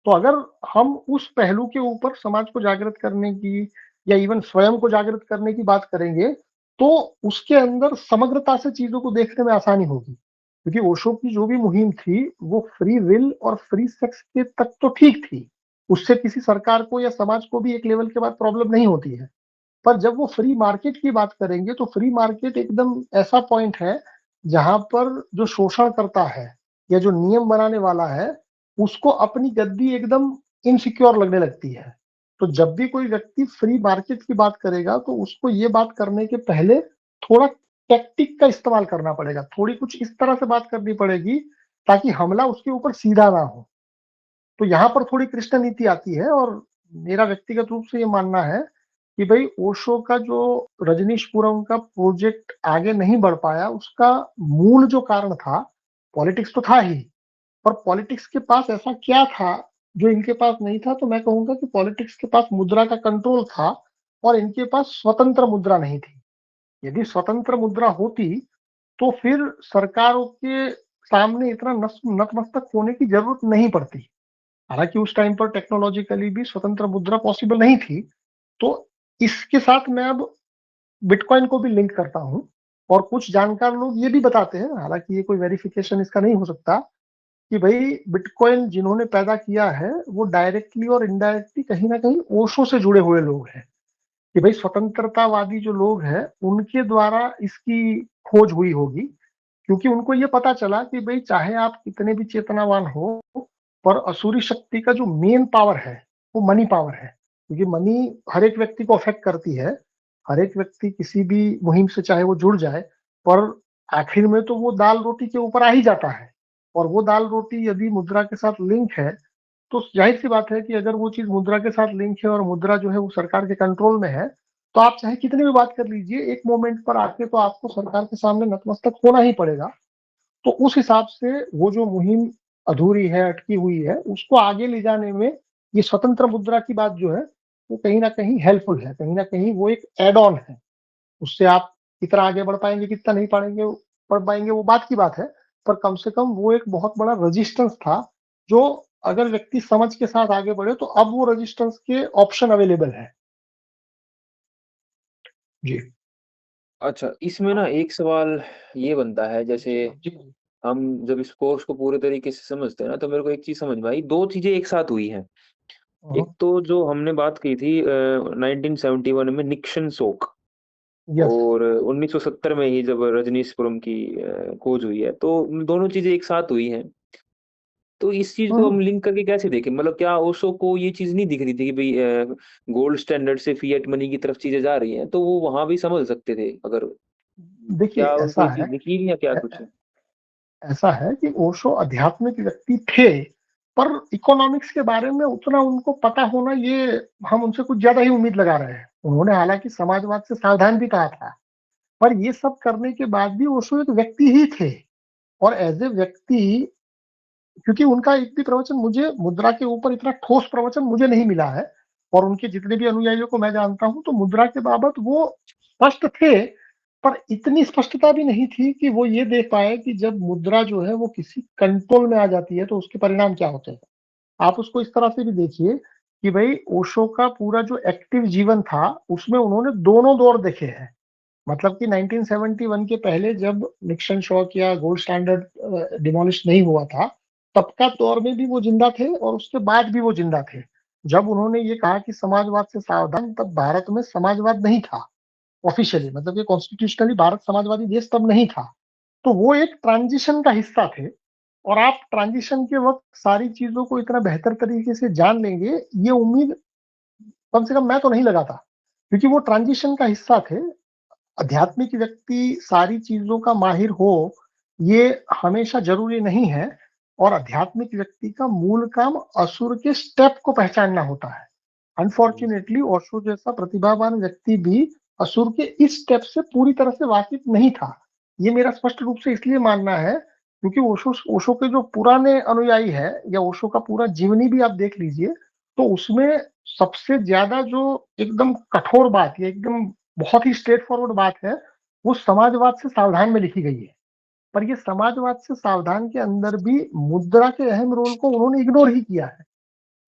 तो अगर हम उस पहलू के ऊपर समाज को जागृत करने की या इवन स्वयं को जागृत करने की बात करेंगे, तो उसके अंदर समग्रता से चीजों को देखने में आसानी होगी। क्योंकि ओशो की जो भी मुहिम थी वो फ्री विल और फ्री सेक्स के तक तो ठीक थी, उससे किसी सरकार को या समाज को भी एक लेवल के बाद प्रॉब्लम नहीं होती है। पर जब वो फ्री मार्केट की बात करेंगे तो फ्री मार्केट एकदम ऐसा पॉइंट है जहां पर जो शोषण करता है या जो नियम बनाने वाला है उसको अपनी गद्दी एकदम इनसिक्योर लगने लगती है। तो जब भी कोई व्यक्ति फ्री मार्केट की बात करेगा तो उसको ये बात करने के पहले थोड़ा टैक्टिक का इस्तेमाल करना पड़ेगा, थोड़ी कुछ इस तरह से बात करनी पड़ेगी ताकि हमला उसके ऊपर सीधा ना हो। तो यहाँ पर थोड़ी कृष्ण नीति आती है और मेरा व्यक्तिगत रूप से ये मानना है कि भाई ओशो का जो रजनीशपुरम का प्रोजेक्ट आगे नहीं बढ़ पाया उसका मूल जो कारण था पॉलिटिक्स तो था ही, पर पॉलिटिक्स के पास ऐसा क्या था जो इनके पास नहीं था। तो मैं कहूंगा कि पॉलिटिक्स के पास मुद्रा का कंट्रोल था और इनके पास स्वतंत्र मुद्रा नहीं थी। यदि स्वतंत्र मुद्रा होती तो फिर सरकारों के सामने इतना नतमस्तक होने की जरूरत नहीं पड़ती। हालांकि उस टाइम पर टेक्नोलॉजिकली भी स्वतंत्र मुद्रा पॉसिबल नहीं थी। तो इसके साथ मैं अब बिटकॉइन को भी लिंक करता हूं और कुछ जानकार लोग ये भी बताते हैं, हालांकि ये कोई वेरिफिकेशन इसका नहीं हो सकता, कि भाई बिटकॉइन जिन्होंने पैदा किया है वो डायरेक्टली और इनडायरेक्टली कहीं ना कहीं ओशो से जुड़े हुए लोग हैं। कि भाई स्वतंत्रतावादी जो लोग हैं उनके द्वारा इसकी खोज हुई होगी, क्योंकि उनको ये पता चला कि भाई चाहे आप कितने भी चेतनावान हो पर असुरी शक्ति का जो मेन पावर है वो मनी पावर है। क्योंकि मनी हर एक व्यक्ति को अफेक्ट करती है, हर एक व्यक्ति किसी भी मुहिम से चाहे वो जुड़ जाए पर आखिर में तो वो दाल रोटी के ऊपर आ ही जाता है। और वो दाल रोटी यदि मुद्रा के साथ लिंक है तो जाहिर सी बात है कि अगर वो चीज मुद्रा के साथ लिंक है और मुद्रा जो है वो सरकार के कंट्रोल में है तो आप चाहे कितनी भी बात कर लीजिए एक मोमेंट पर आके तो आपको सरकार के सामने नतमस्तक होना ही पड़ेगा। तो उस हिसाब से वो जो मुहिम अधूरी है, अटकी हुई है, उसको आगे ले जाने में ये स्वतंत्र मुद्रा की बात जो है वो कहीं ना कहीं हेल्पफुल है, कहीं ना कहीं वो एक एड ऑन है। उससे आप कितना आगे बढ़ पाएंगे कितना नहीं बढ़ पाएंगे वो बात की बात है, पर कम से कम वो एक बहुत बड़ा रेजिस्टेंस था जो अगर व्यक्ति समझ के साथ आगे बढ़े तो अब वो रेजिस्टेंस के ऑप्शन अवेलेबल है। जी अच्छा, इसमें ना एक सवाल ये बनता है, जैसे हम जब इस कोर्स को पूरे तरीके से समझते हैं ना तो मेरे को एक चीज समझ में आई, दो चीजें एक साथ हुई हैं। एक तो जो हमने बात की थी 1971 में निक्सन शोक, यस और 1970 में ही जब रजनीशपुरम की खोज हुई है, तो दोनों चीजें एक साथ हुई हैं। तो इस चीज को हम लिंक करके कैसे देखें? मतलब क्या ओशो को ये चीज नहीं दिख रही थी कि भाई गोल्ड स्टैंडर्ड से फिएट मनी की तरफ चीजें जा रही हैं, तो वो वहां भी समझ सकते थे? अगर देखिए क्या उनको ऐसा ये है, चीज दिखी या क्या कुछ? ऐसा है कि ओशो आध्यात्मिक व्यक्ति थे पर इकोनॉमिक्स के बारे में उतना उनको पता होना ये हम उनसे कुछ ज्यादा ही उम्मीद लगा रहे हैं। उन्होंने हालांकि समाजवाद से सावधान भी कहा था, पर ये सब करने के बाद भी ओशो एक व्यक्ति ही थे। और एज ए व्यक्ति, क्योंकि उनका एक भी प्रवचन मुझे मुद्रा के ऊपर इतना ठोस प्रवचन मुझे नहीं मिला है, और उनके जितने भी अनुयायियों को मैं जानता हूं तो मुद्रा के बाबत वो स्पष्ट थे, पर इतनी स्पष्टता भी नहीं थी कि वो ये देख पाए कि जब मुद्रा जो है वो किसी कंट्रोल में आ जाती है तो उसके परिणाम क्या होते हैं। आप उसको इस तरह से भी देखिए कि भाई ओशो का पूरा जो एक्टिव जीवन था उसमें उन्होंने दोनों दौर देखे हैं। मतलब कि 1971 के पहले जब निक्सन शॉक या गोल्ड स्टैंडर्ड डिमोलिश नहीं हुआ था तब का दौर में भी वो जिंदा थे और उसके बाद भी वो जिंदा थे। जब उन्होंने ये कहा कि समाजवाद से सावधान, तब भारत में समाजवाद नहीं था ऑफिशियली, मतलब ये कॉन्स्टिट्यूशनली भारत समाजवादी देश तब नहीं था। तो वो एक ट्रांजिशन का हिस्सा थे, और आप ट्रांजिशन के वक्त सारी चीजों को इतना बेहतर तरीके से जान लेंगे ये उम्मीद कम से कम मैं तो नहीं लगाता, क्योंकि वो ट्रांजिशन का हिस्सा थे। आध्यात्मिक व्यक्ति सारी चीजों का माहिर हो ये हमेशा जरूरी नहीं है, और आध्यात्मिक व्यक्ति का मूल काम असुर के स्टेप को पहचानना होता है। अनफॉर्चुनेटली ओशो जैसा प्रतिभावान व्यक्ति भी असुर के इस स्टेप से पूरी तरह से वाकिफ नहीं था। ये मेरा स्पष्ट रूप से इसलिए मानना है क्योंकि ओशो के जो पुराने अनुयायी है या ओशो का पूरा जीवनी भी आप देख लीजिए तो उसमें सबसे ज्यादा जो एकदम कठोर बात या एकदम बहुत ही स्ट्रेट फॉरवर्ड बात है वो समाजवाद से सावधान में लिखी गई है। पर ये समाजवाद से सावधान के अंदर भी मुद्रा के अहम रोल को उन्होंने इग्नोर ही किया है।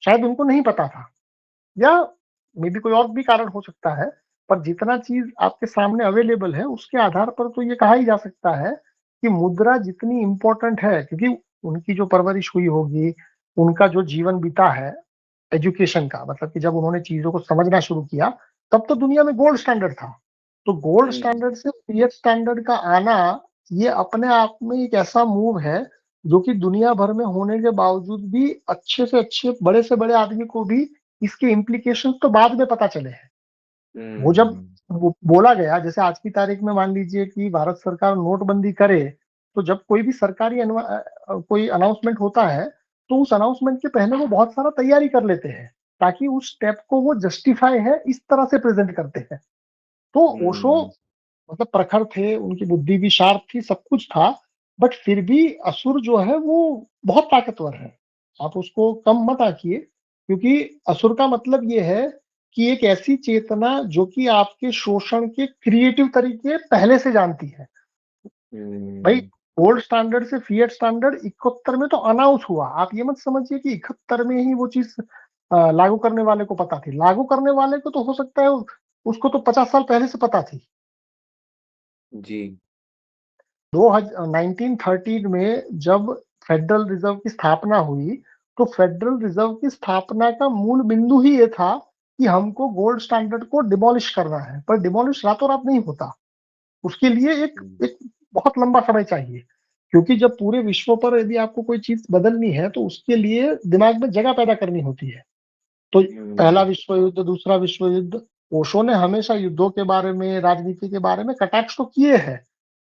शायद उनको नहीं पता था, या मे बी कोई और भी कारण हो सकता है, पर जितना चीज आपके सामने अवेलेबल है उसके आधार पर तो ये कहा ही जा सकता है कि मुद्रा जितनी इंपॉर्टेंट है, क्योंकि उनकी जो परवरिश हुई होगी, उनका जो जीवन बीता है, एजुकेशन का, मतलब कि जब उन्होंने चीजों को समझना शुरू किया तब तो दुनिया में गोल्ड स्टैंडर्ड था। तो गोल्ड स्टैंडर्ड से पीएच स्टैंडर्ड का आना, ये अपने आप में एक ऐसा मूव है जो कि दुनिया भर में होने के बावजूद भी अच्छे से अच्छे, बड़े से बड़े आदमी को भी इसके इम्प्लीकेशन तो बाद में पता चले हैं। वो जब बोला गया, जैसे आज की तारीख में मान लीजिए कि भारत सरकार नोटबंदी करे, तो जब कोई भी सरकारी कोई अनाउंसमेंट होता है तो उस अनाउंसमेंट के पहले वो बहुत सारा तैयारी कर लेते हैं ताकि उस स्टेप को वो जस्टिफाई है इस तरह से प्रेजेंट करते हैं। तो ओशो मतलब प्रखर थे, उनकी बुद्धि भी शार्प थी, सब कुछ था, बट फिर भी असुर जो है वो बहुत ताकतवर है। आप उसको कम मत आंकिए, क्योंकि असुर का मतलब ये है कि एक ऐसी चेतना जो कि आपके शोषण के क्रिएटिव तरीके पहले से जानती है। भाई गोल्ड स्टैंडर्ड से फिएट स्टैंडर्ड 71 में तो अनाउंस हुआ, आप ये मत समझिए कि 71 में ही वो चीज लागू करने वाले को पता थी। लागू करने वाले को तो हो सकता है उसको तो 50 साल पहले से पता थी जी। 1913 में जब फेडरल रिजर्व की स्थापना हुई, तो फेडरल रिजर्व की स्थापना का मूल बिंदु ही ये था कि हमको गोल्ड स्टैंडर्ड को डिमोलिश करना है। पर डिमोलिश रातों रात नहीं होता, उसके लिए एक बहुत लंबा समय चाहिए, क्योंकि जब पूरे विश्व पर यदि आपको कोई चीज बदलनी है तो उसके लिए दिमाग में जगह पैदा करनी होती है। तो पहला विश्व युद्ध, दूसरा विश्व युद्ध, ओशो ने हमेशा युद्धों के बारे में, राजनीति के बारे में कटाक्ष तो किए हैं,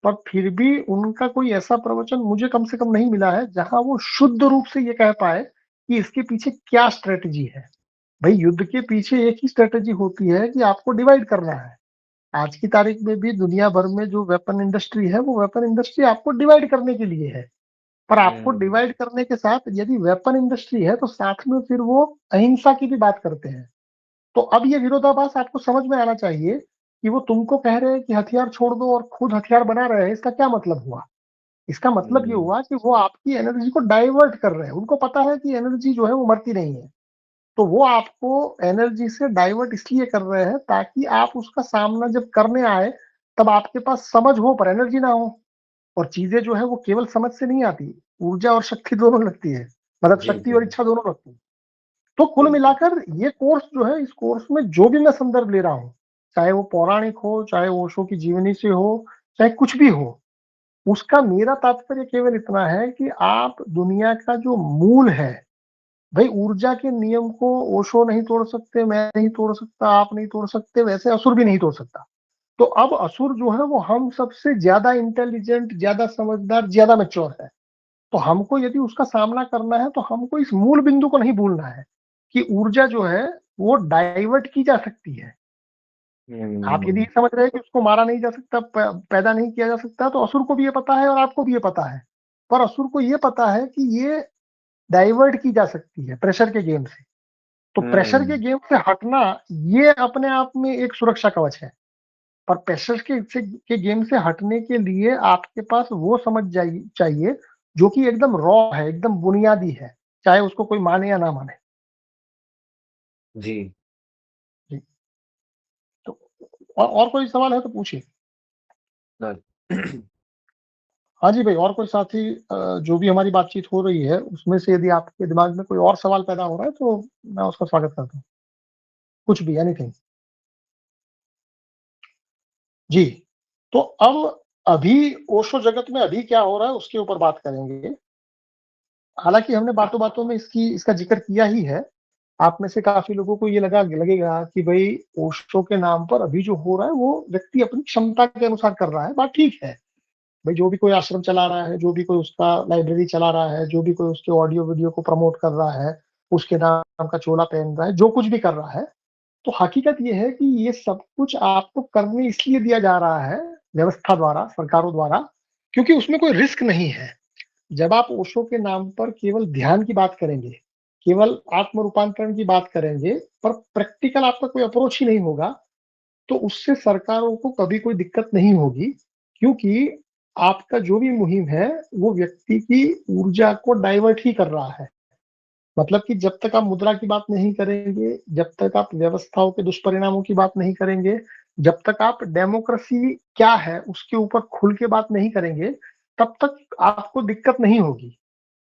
पर फिर भी उनका कोई ऐसा प्रवचन मुझे कम से कम नहीं मिला है जहां वो शुद्ध रूप से ये कह पाए कि इसके पीछे क्या स्ट्रेटजी है। भाई युद्ध के पीछे एक ही स्ट्रेटजी होती है कि आपको डिवाइड करना है। आज की तारीख में भी दुनिया भर में जो वेपन इंडस्ट्री है, वो वेपन इंडस्ट्री आपको डिवाइड करने के लिए है। पर आपको डिवाइड करने के साथ यदि वेपन इंडस्ट्री है तो साथ में फिर वो अहिंसा की भी बात करते हैं। तो अब ये विरोधाभास आपको समझ में आना चाहिए कि वो तुमको कह रहे हैं कि हथियार छोड़ दो और खुद हथियार बना रहे हैं, इसका क्या मतलब हुआ? इसका मतलब ये हुआ कि वो आपकी एनर्जी को डाइवर्ट कर रहे हैं। उनको पता है कि एनर्जी जो है वो मरती नहीं है, तो वो आपको एनर्जी से डाइवर्ट इसलिए कर रहे हैं ताकि आप उसका सामना जब करने आए तब आपके पास समझ हो पर एनर्जी ना हो। और चीजें जो है वो केवल समझ से नहीं आती, ऊर्जा और शक्ति दोनों लगती है, मतलब शक्ति और इच्छा दोनों लगती है। तो कुल मिलाकर ये कोर्स जो है, इस कोर्स में जो भी मैं संदर्भ ले रहा हूँ, चाहे वो पौराणिक हो, चाहे ओशो की जीवनी से हो, चाहे कुछ भी हो, उसका मेरा तात्पर्य केवल इतना है कि आप दुनिया का जो मूल है, भाई ऊर्जा के नियम को ओशो नहीं तोड़ सकते, मैं नहीं तोड़ सकता, आप नहीं तोड़ सकते, वैसे असुर भी नहीं तोड़ सकता। तो अब असुर जो है वो हम सबसे ज्यादा इंटेलिजेंट, ज्यादा समझदार, ज्यादा मैच्योर है। तो हमको यदि उसका सामना करना है तो हमको इस मूल बिंदु को नहीं भूलना है कि ऊर्जा जो है वो डाइवर्ट की जा सकती है। आप यदि समझ रहे हैं कि उसको मारा नहीं जा सकता, पैदा नहीं किया जा सकता, तो असुर को भी ये पता है और आपको भी ये पता है। पर असुर को ये पता है कि ये डाइवर्ट की जा सकती है प्रेशर के गेम से। तो प्रेशर के गेम से हटना ये अपने आप में एक सुरक्षा कवच है। पर प्रेशर के गेम से हटने के लिए आपके पास वो समझ चाहिए जो कि एकदम रॉ है, एकदम बुनियादी है, चाहे उसको कोई माने या ना माने। जी। जी। तो और कोई सवाल है तो पूछिए। हाँ जी भाई, और कोई साथी जो भी हमारी बातचीत हो रही है उसमें से यदि आपके दिमाग में कोई और सवाल पैदा हो रहा है तो मैं उसका स्वागत करता हूँ। कुछ भी, एनीथिंग। जी। तो अब अभी ओशो जगत में अभी क्या हो रहा है उसके ऊपर बात करेंगे। हालांकि हमने बातों बातों में इसका जिक्र किया ही है। आप में से काफी लोगों को ये लगेगा कि भाई ओशो के नाम पर अभी जो हो रहा है वो व्यक्ति अपनी क्षमता के अनुसार कर रहा है। बात ठीक है भाई, जो भी कोई आश्रम चला रहा है, जो भी कोई उसका लाइब्रेरी चला रहा है, जो भी कोई उसके ऑडियो वीडियो को प्रमोट कर रहा है, उसके नाम का चोला पहन रहा है, जो कुछ भी कर रहा है, तो हकीकत ये है कि ये सब कुछ आपको करने इसलिए दिया जा रहा है व्यवस्था द्वारा, सरकारों द्वारा, क्योंकि उसमें कोई रिस्क नहीं है। जब आप ओशो के नाम पर केवल ध्यान की बात करेंगे, केवल आत्म रूपांतरण की बात करेंगे, पर प्रैक्टिकल आपका कोई अप्रोच ही नहीं होगा, तो उससे सरकारों को कभी कोई दिक्कत नहीं होगी, क्योंकि आपका जो भी मुहिम है वो व्यक्ति की ऊर्जा को डाइवर्ट ही कर रहा है। मतलब कि जब तक आप मुद्रा की बात नहीं करेंगे, जब तक आप व्यवस्थाओं के दुष्परिणामों की बात नहीं करेंगे, जब तक आप डेमोक्रेसी क्या है उसके ऊपर खुल के बात नहीं करेंगे, तब तक आपको दिक्कत नहीं होगी।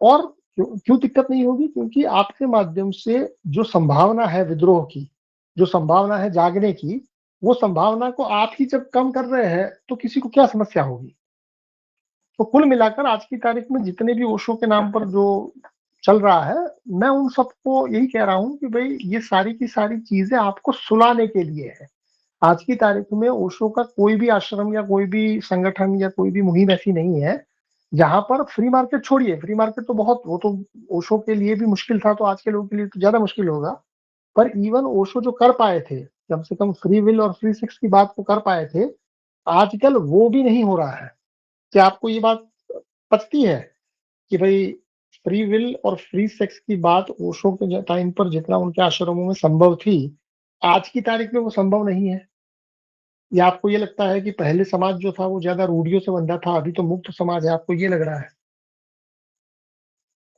और क्यों दिक्कत नहीं होगी? क्योंकि आपके माध्यम से जो संभावना है विद्रोह की, जो संभावना है जागने की, वो संभावना को आप ही जब कम कर रहे हैं तो किसी को क्या समस्या होगी? तो कुल मिलाकर आज की तारीख में जितने भी ओशो के नाम पर जो चल रहा है, मैं उन सबको यही कह रहा हूं कि भाई ये सारी की सारी चीजें आपको सुलाने के लिए है। आज की तारीख में ओशो का कोई भी आश्रम या कोई भी संगठन या कोई भी मुहिम ऐसी नहीं है जहां पर फ्री मार्केट छोड़िए, फ्री मार्केट तो बहुत, वो तो ओशो के लिए भी मुश्किल था, तो आज के लोगों के लिए तो ज्यादा मुश्किल होगा। पर इवन ओशो जो कर पाए थे, कम से कम फ्री विल और फ्री सेक्स की बात को कर पाए थे, आजकल वो भी नहीं हो रहा है। क्या आपको ये बात पचती है कि भाई फ्री विल और फ्री सेक्स की बात ओशो के टाइम पर जितना उनके आश्रमों में संभव थी, आज की तारीख में वो संभव नहीं है? या आपको ये लगता है कि पहले समाज जो था वो ज्यादा रूढ़ियों से बंधा था, अभी तो मुक्त समाज है, आपको ये लग रहा है?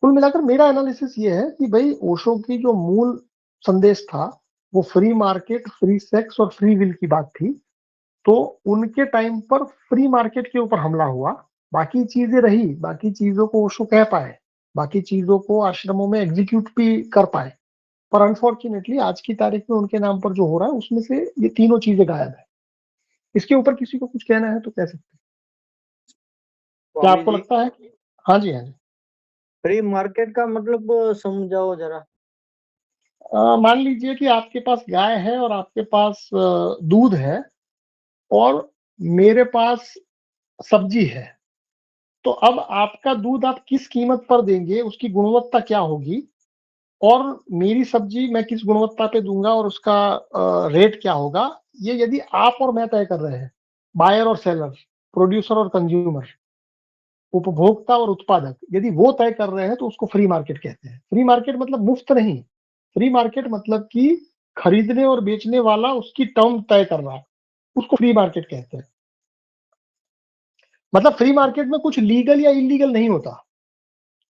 कुल मिलाकर मेरा एनालिसिस ये है कि भाई ओशो की जो मूल संदेश था वो फ्री मार्केट, फ्री सेक्स और फ्री विल की बात थी। तो उनके टाइम पर फ्री मार्केट के ऊपर हमला हुआ, बाकी चीजें रही, बाकी चीजों को ओशो कह पाए, बाकी चीजों को आश्रमों में एग्जीक्यूट भी कर पाए। पर अनफॉर्चुनेटली आज की तारीख में उनके नाम पर जो हो रहा है उसमें से ये तीनों चीजें गायब है। इसके ऊपर किसी को कुछ कहना है तो कह सकते हैं। क्या आपको लगता है? हाँ जी, हाँ जी। फ्री मार्केट का मतलब समझाओ जरा। मान लीजिए कि आपके पास गाय है और आपके पास दूध है और मेरे पास सब्जी है, तो अब आपका दूध आप किस कीमत पर देंगे, उसकी गुणवत्ता क्या होगी, और मेरी सब्जी मैं किस गुणवत्ता पे दूंगा और उसका रेट क्या होगा, ये यदि आप और मैं तय कर रहे हैं, बायर और सेलर, प्रोड्यूसर और कंज्यूमर, उपभोक्ता और उत्पादक, यदि वो तय कर रहे हैं तो उसको फ्री मार्केट कहते हैं। फ्री मार्केट मतलब मुफ्त नहीं, फ्री मार्केट मतलब कि खरीदने और बेचने वाला उसकी टर्म तय कर रहा है, उसको फ्री मार्केट कहते हैं। मतलब फ्री मार्केट में कुछ लीगल या इलीगल नहीं होता।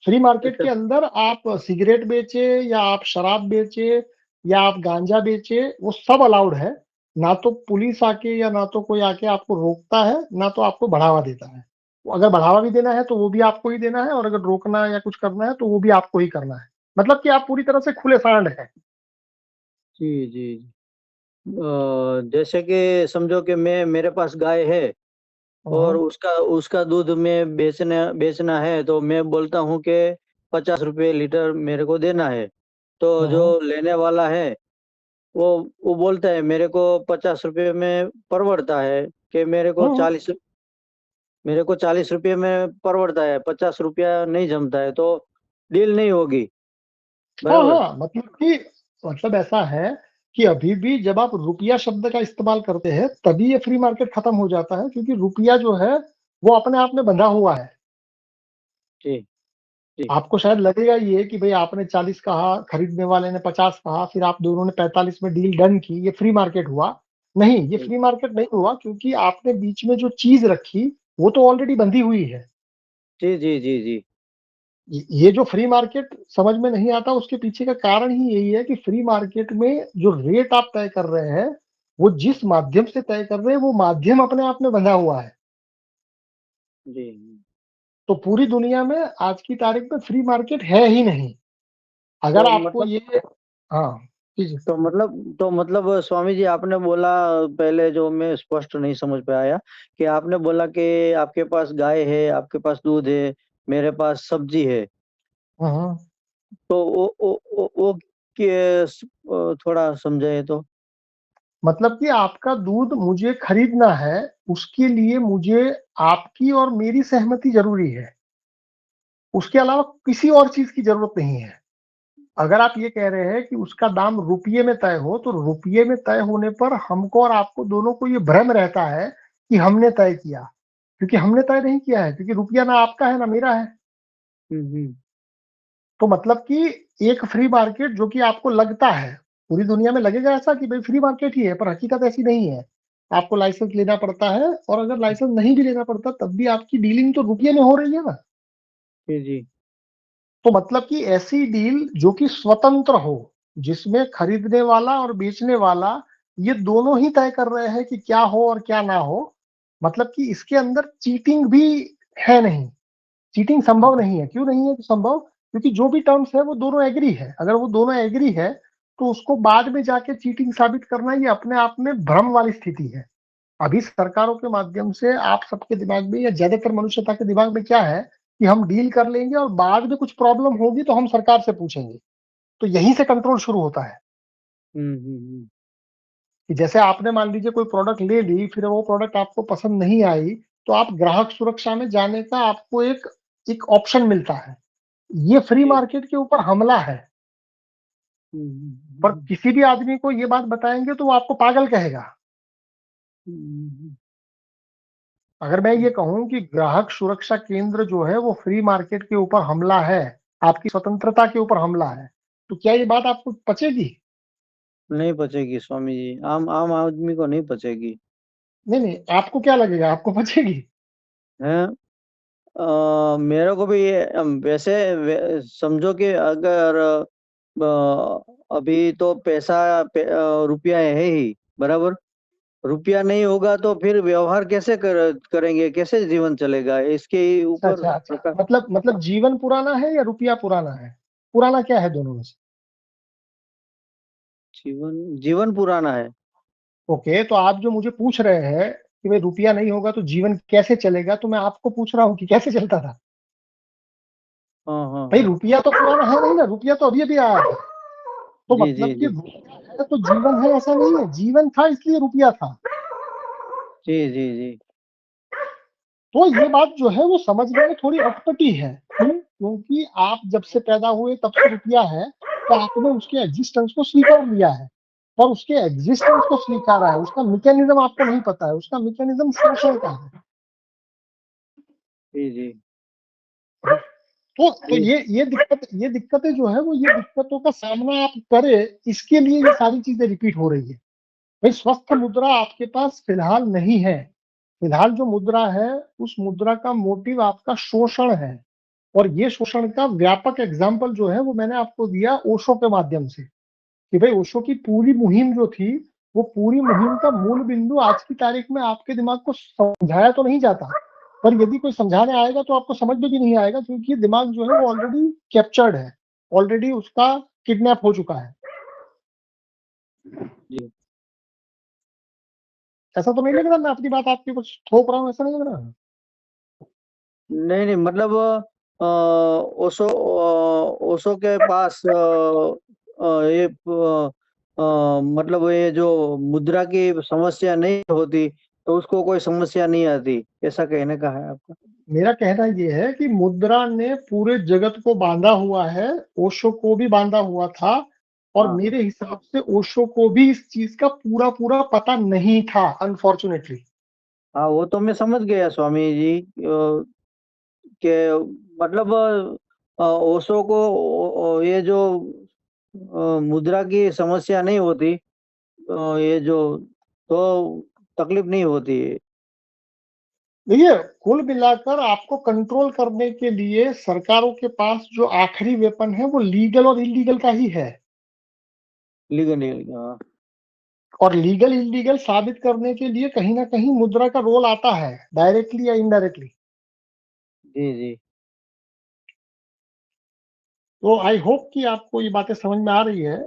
फ्री मार्केट के अंदर आप सिगरेट बेचे या आप शराब बेचे या आप गांजा बेचे, वो सब अलाउड है। ना तो पुलिस आके या ना तो कोई आके आपको रोकता है, ना तो आपको बढ़ावा देता है। अगर बढ़ावा भी देना है तो वो भी आपको ही देना है, और अगर रोकना या कुछ करना है तो वो भी आपको ही करना है। मतलब कि आप पूरी तरह से खुले सांड हैं। जी जी। जैसे कि समझो कि मेरे पास गाय है और उसका दूध में बेचना है, तो मैं बोलता हूँ कि 50 रुपये लीटर मेरे को देना है। तो जो लेने वाला है वो बोलता है मेरे को 50 रुपये में परवड़ता है, कि मेरे को 40 रुपये में परवड़ता है, 50 रुपया नहीं जमता है, तो डील नहीं होगी। बराबर। मतलब ऐसा है कि अभी भी जब आप रुपया शब्द का इस्तेमाल करते हैं तभी ये फ्री मार्केट खत्म हो जाता है, क्योंकि रुपया जो है वो अपने आप में बंधा हुआ है। जी। आपको शायद लगेगा ये कि भाई आपने 40 कहा, खरीदने वाले ने 50 कहा, फिर आप दोनों ने 45 में डील डन की, ये फ्री मार्केट हुआ? नहीं, ये फ्री मार्केट नहीं हुआ, क्योंकि आपने बीच में जो चीज रखी वो तो ऑलरेडी बंधी हुई है। जी जी जी जी। ये जो फ्री मार्केट समझ में नहीं आता, उसके पीछे का कारण ही यही है कि फ्री मार्केट में जो रेट आप तय कर रहे हैं, वो जिस माध्यम से तय कर रहे हैं वो माध्यम अपने आप में बंधा हुआ है। जी। तो पूरी दुनिया में आज की तारीख में फ्री मार्केट है ही नहीं। अगर तो आपको मतलब, ये तो मतलब स्वामी जी आपने बोला पहले, जो मैं स्पष्ट नहीं समझ पाया, कि आपने बोला कि आपके पास गाय है, आपके पास दूध है, मेरे पास सब्जी है। तो वो थोड़ा समझाए तो। मतलब कि आपका दूध मुझे खरीदना है, उसके लिए मुझे आपकी और मेरी सहमति जरूरी है, उसके अलावा किसी और चीज की जरूरत नहीं है। अगर आप ये कह रहे हैं कि उसका दाम रुपये में तय हो, तो रुपये में तय होने पर हमको और आपको दोनों को ये भ्रम रहता है कि हमने तय किया, क्योंकि हमने तय नहीं किया है, क्योंकि रुपया ना आपका है ना मेरा है। तो मतलब कि एक फ्री मार्केट जो कि आपको लगता है, पूरी दुनिया में लगेगा ऐसा कि भाई फ्री मार्केट ही है, पर हकीकत ऐसी नहीं है। आपको लाइसेंस लेना पड़ता है, और अगर लाइसेंस नहीं भी लेना पड़ता तब भी आपकी डीलिंग तो रुपये में हो रही है ना। जी जी। तो मतलब कि ऐसी डील जो कि स्वतंत्र हो, जिसमें खरीदने वाला और बेचने वाला ये दोनों ही तय कर रहे हैं कि क्या हो और क्या ना हो, मतलब कि इसके अंदर चीटिंग भी है नहीं। चीटिंग संभव नहीं है। क्यों नहीं है संभव? क्योंकि जो भी टर्म्स है वो दोनों एग्री है। अगर वो दोनों एग्री है तो उसको बाद में जाके चीटिंग साबित करना ये अपने आप में भ्रम वाली स्थिति है। अभी सरकारों के माध्यम से आप सबके दिमाग में या ज्यादातर मनुष्यता के दिमाग में क्या है कि हम डील कर लेंगे और बाद में कुछ प्रॉब्लम होगी तो हम सरकार से पूछेंगे। तो यहीं से कंट्रोल शुरू होता है कि जैसे आपने मान लीजिए कोई प्रोडक्ट ले ली, फिर वो प्रोडक्ट आपको पसंद नहीं आई, तो आप ग्राहक सुरक्षा में जाने का आपको एक ऑप्शन मिलता है। ये फ्री मार्केट के ऊपर हमला है। पर किसी भी आदमी को ये बात बताएंगे तो वो आपको पागल कहेगा। अगर मैं ये कहूं कि ग्राहक सुरक्षा केंद्र जो है वो फ्री मार्केट के ऊपर हमला है, आपकी स्वतंत्रता के ऊपर हमला है, तो क्या ये बात आपको पचेगी? नहीं पचेगी स्वामी जी, आम आम आदमी को नहीं पचेगी। नहीं, आपको क्या लगेगा, आपको पचेगी? है मेरे को भी वैसे समझो कि अगर अभी तो पैसा रुपया है ही, बराबर। रुपया नहीं होगा तो फिर व्यवहार कैसे करेंगे, कैसे जीवन चलेगा, इसके ऊपर अच्छा। मतलब जीवन पुराना है या रुपया पुराना है? पुराना क्या है दोनों में से? जीवन पुराना है। ओके, तो आप जो मुझे पूछ रहे हैं कि भाई रुपया नहीं होगा तो जीवन कैसे चलेगा, तो मैं आपको पूछ रहा हूँ कि कैसे चलता था। भाई रुपया तो पुराना है नहीं ना, रुपया तो अभी अभी आया है। तो मतलब कि रुपया है तो जीवन है ऐसा नहीं है, जीवन था इसलिए रुपया था। जी। तो ये बात जो है वो समझने में थोड़ी अटपटी है। क्योंकि आप जब से पैदा हुए तब से रुपया है, तो आपने उसके एग्जिस्टेंस को स्वीकार लिया है, और उसके एग्जिस्टेंस को स्वीकारा है। उसका मैकेनिज्म आपको नहीं पता है, उसका मैकेनिज्म शोषण का है। जी। तो ये दिक्कतें जो है वो, ये दिक्कतों का सामना आप करें, इसके लिए ये सारी चीजें रिपीट हो रही है। भाई स्वस्थ मुद्रा आपके पास फिलहाल नहीं है। फिलहाल जो मुद्रा है उस मुद्रा का मोटिव आपका शोषण है, और ये शोषण का व्यापक एग्जाम्पल जो है वो मैंने आपको दिया ओशो के माध्यम से, कि भाई ओशो की पूरी मुहिम जो थी, वो पूरी मुहिम का मूल बिंदु आज की तारीख में आपके दिमाग को समझाया तो नहीं जाता, पर यदि कोई समझाने आएगा तो आपको समझ में भी नहीं आएगा, क्योंकि दिमाग जो है वो ऑलरेडी कैप्चर्ड है, ऑलरेडी उसका किडनैप हो चुका है। जी। ऐसा तो नहीं लग रहा मैं अपनी बात आपके कुछ थोप रहा हूँ, ऐसा नहीं लग रहा? नहीं मतलब ओशो के पास ये मतलब ये जो मुद्रा की समस्या नहीं होती तो उसको कोई समस्या नहीं आती, ऐसा कहने का है आपका? मेरा कहना ये है कि मुद्रा ने पूरे जगत को बांधा हुआ है, ओशो को भी बांधा हुआ था, और मेरे हिसाब से ओशो को भी इस चीज का पूरा पता नहीं था, अनफॉर्चुनेटली। हाँ वो तो मैं समझ गया स्वामी जी के मतलब ओशो को ये जो मुद्रा की समस्या नहीं होती, ये जो तो तकलीफ नहीं होती है। देखिए, कुल मिलाकर आपको कंट्रोल करने के लिए सरकारों के पास जो आखिरी वेपन है वो लीगल और इलीगल का ही है। लीगल हाँ। और लीगल इलीगल साबित करने के लिए कहीं ना कहीं मुद्रा का रोल आता है, डायरेक्टली या इनडायरेक्टली। जी। तो आई होप कि आपको ये बातें समझ में आ रही है।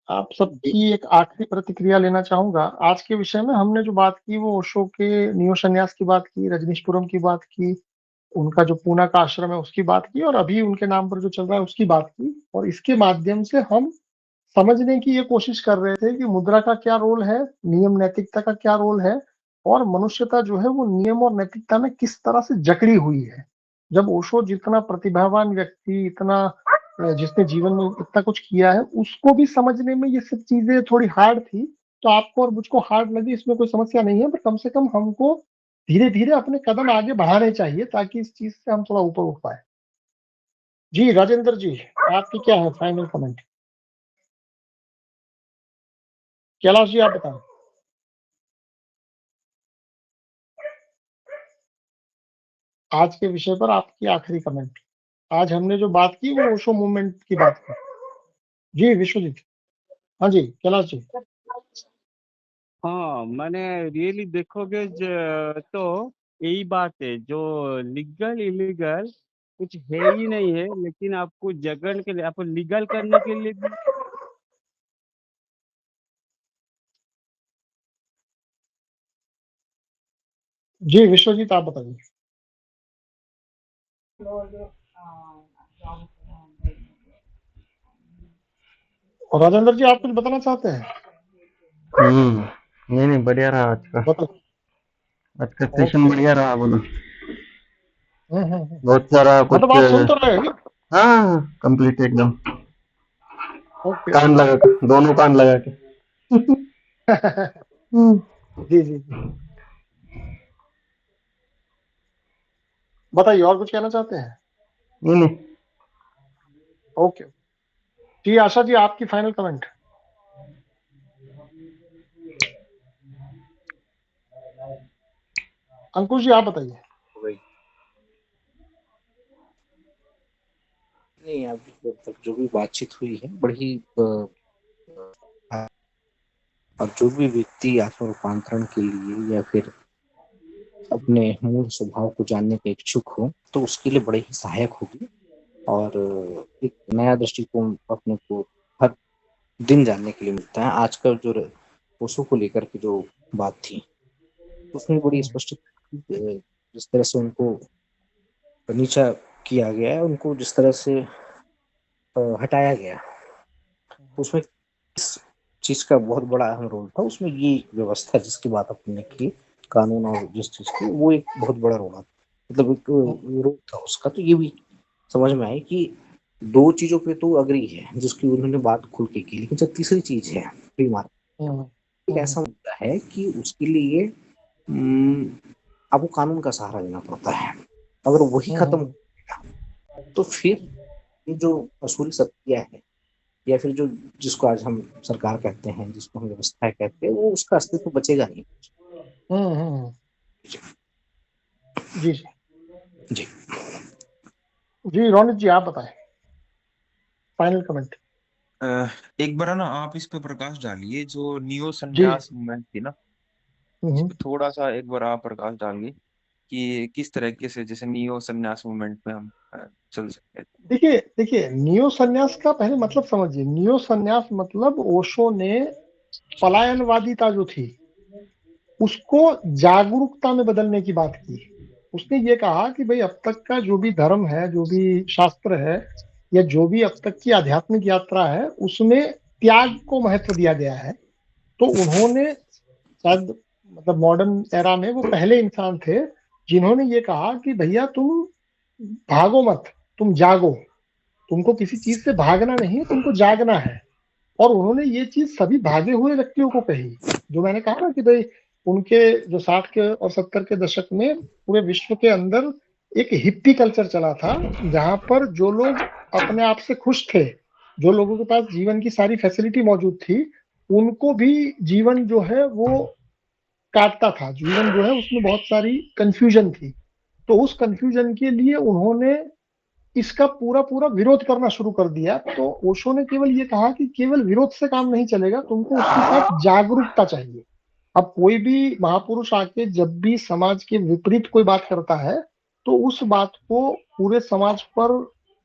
आप सबकी एक आखिरी प्रतिक्रिया लेना चाहूंगा आज के विषय में। हमने जो बात की वो ओशो के नियो संन्यास की बात की, रजनीशपुरम की बात की, उनका जो पूना का आश्रम है उसकी बात की, और अभी उनके नाम पर जो चल रहा है उसकी बात की। और इसके माध्यम से हम समझने की ये कोशिश कर रहे थे कि मुद्रा का क्या रोल है, नियम नैतिकता का क्या रोल है, और मनुष्यता जो है वो नियम और नैतिकता में किस तरह से जकड़ी हुई है। जब ओशो जितना प्रतिभावान व्यक्ति, इतना जिसने जीवन में इतना कुछ किया है, उसको भी समझने में ये सब चीजें थोड़ी हार्ड थी। तो आपको और मुझको हार्ड लगी, इसमें कोई समस्या नहीं है, पर कम से कम हमको धीरे धीरे अपने कदम आगे बढ़ाने चाहिए ताकि इस चीज से हम थोड़ा ऊपर उठ पाए। जी राजेंद्र जी, आपकी क्या है फाइनल कमेंट? कैलाश जी आप बताएं। आज के विषय पर आपकी आखिरी कमेंट। आज हमने जो बात की वो ओशो मूवमेंट की बात की। जी विश्वजीत। हाँ जी कैलाश जी। हाँ मैंने रियली देखोगे तो यही बात है, जो लीगल इलीगल कुछ है ही नहीं है, लेकिन आपको जगन के लिए, आपको लीगल करने के लिए भी जी विश्वजीत आप बताइए। और राजेंद्र जी आप कुछ बताना चाहते हैं? नहीं बढ़िया रहा आज का सेशन, बढ़िया रहा। बोलो, बहुत सारा कुछ। मतलब आप सुन तो रहे हैं? हाँ, कंप्लीट एकदम, ओके। कान लगा के, दोनों कान लगा के। जी जी जी, बताइए और कुछ कहना चाहते हैं? नहीं। ओके जी, आशा जी आपकी फाइनल कमेंट। अंकुश जी आप बताइए। नहीं, अभी तक जो भी बातचीत हुई है बड़ी और जो भी व्यक्ति आत्म रूपांतरण के लिए या फिर अपने मूल स्वभाव को जानने के इच्छुक हो तो उसके लिए बड़े ही सहायक होगी, और एक नया दृष्टिकोण अपने को हर दिन जानने के लिए मिलता है। आज का जो ओशो को लेकर के जो बात थी उसमें बड़ी स्पष्ट जिस तरह से उनको नीचा किया गया है, उनको जिस तरह से हटाया गया, उसमें इस चीज का बहुत बड़ा अहम रोल था। उसमें ये व्यवस्था जिसकी बात आपने की, कानून और जिस चीज की, वो एक बहुत बड़ा रोल था, मतलब एक रोल था उसका। तो ये भी समझ में आए कि दो चीजों पे तो अग्री है जिसकी उन्होंने बात खुल के की, लेकिन जब तीसरी चीज है फ्री मार्केट, एक ऐसा मुद्दा है कि उसके लिए आपको कानून का सहारा लेना पड़ता है। अगर वही खत्म हो गया तो फिर ये जो असूली सत्य है या फिर जो जिसको आज हम सरकार कहते हैं, जिसको हम व्यवस्था कहते हैं, वो उसका अस्तित्व बचेगा नहीं। जी जी जी जी, रोनित जी आप बताएं फाइनल कमेंट। एक बार ना आप इस पे प्रकाश डालिए, जो नियो संन्यास मूवमेंट थी ना, इस पे थोड़ा सा एक बार आप प्रकाश डालिए कि किस तरीके से जैसे नियो संन्यास मूवमेंट में हम चल सकते हैं। देखिए नियो संन्यास का पहले मतलब समझिए। नियो संन्यास मतलब ओशो ने पलायनवादिता जो थी उसको जागरूकता में बदलने की बात की। उसने ये कहा कि भाई अब तक का जो भी धर्म है, जो भी शास्त्र है, या जो भी अब तक की आध्यात्मिक यात्रा है, उसमें त्याग को महत्व दिया गया है। तो उन्होंने शायद मतलब मॉडर्न एरा में वो पहले इंसान थे जिन्होंने ये कहा कि भैया तुम भागो मत, तुम जागो, तुमको किसी चीज से भागना नहीं है, तुमको जागना है। और उन्होंने ये चीज सभी भागे हुए व्यक्तियों को कही। जो मैंने कहा ना कि भाई उनके जो 60 के और 70 के दशक में पूरे विश्व के अंदर एक हिप्पी कल्चर चला था, जहां पर जो लोग अपने आप से खुश थे, जो लोगों के पास जीवन की सारी फैसिलिटी मौजूद थी, उनको भी जीवन जो है वो काटता था। जीवन जो है उसमें बहुत सारी कंफ्यूजन थी। तो उस कंफ्यूजन के लिए उन्होंने इसका पूरा पूरा विरोध करना शुरू कर दिया। तो ओशो ने केवल ये कहा कि केवल विरोध से काम नहीं चलेगा, तुमको उसके साथ जागरूकता चाहिए। अब कोई भी महापुरुष आके जब भी समाज के विपरीत कोई बात करता है तो उस बात को पूरे समाज पर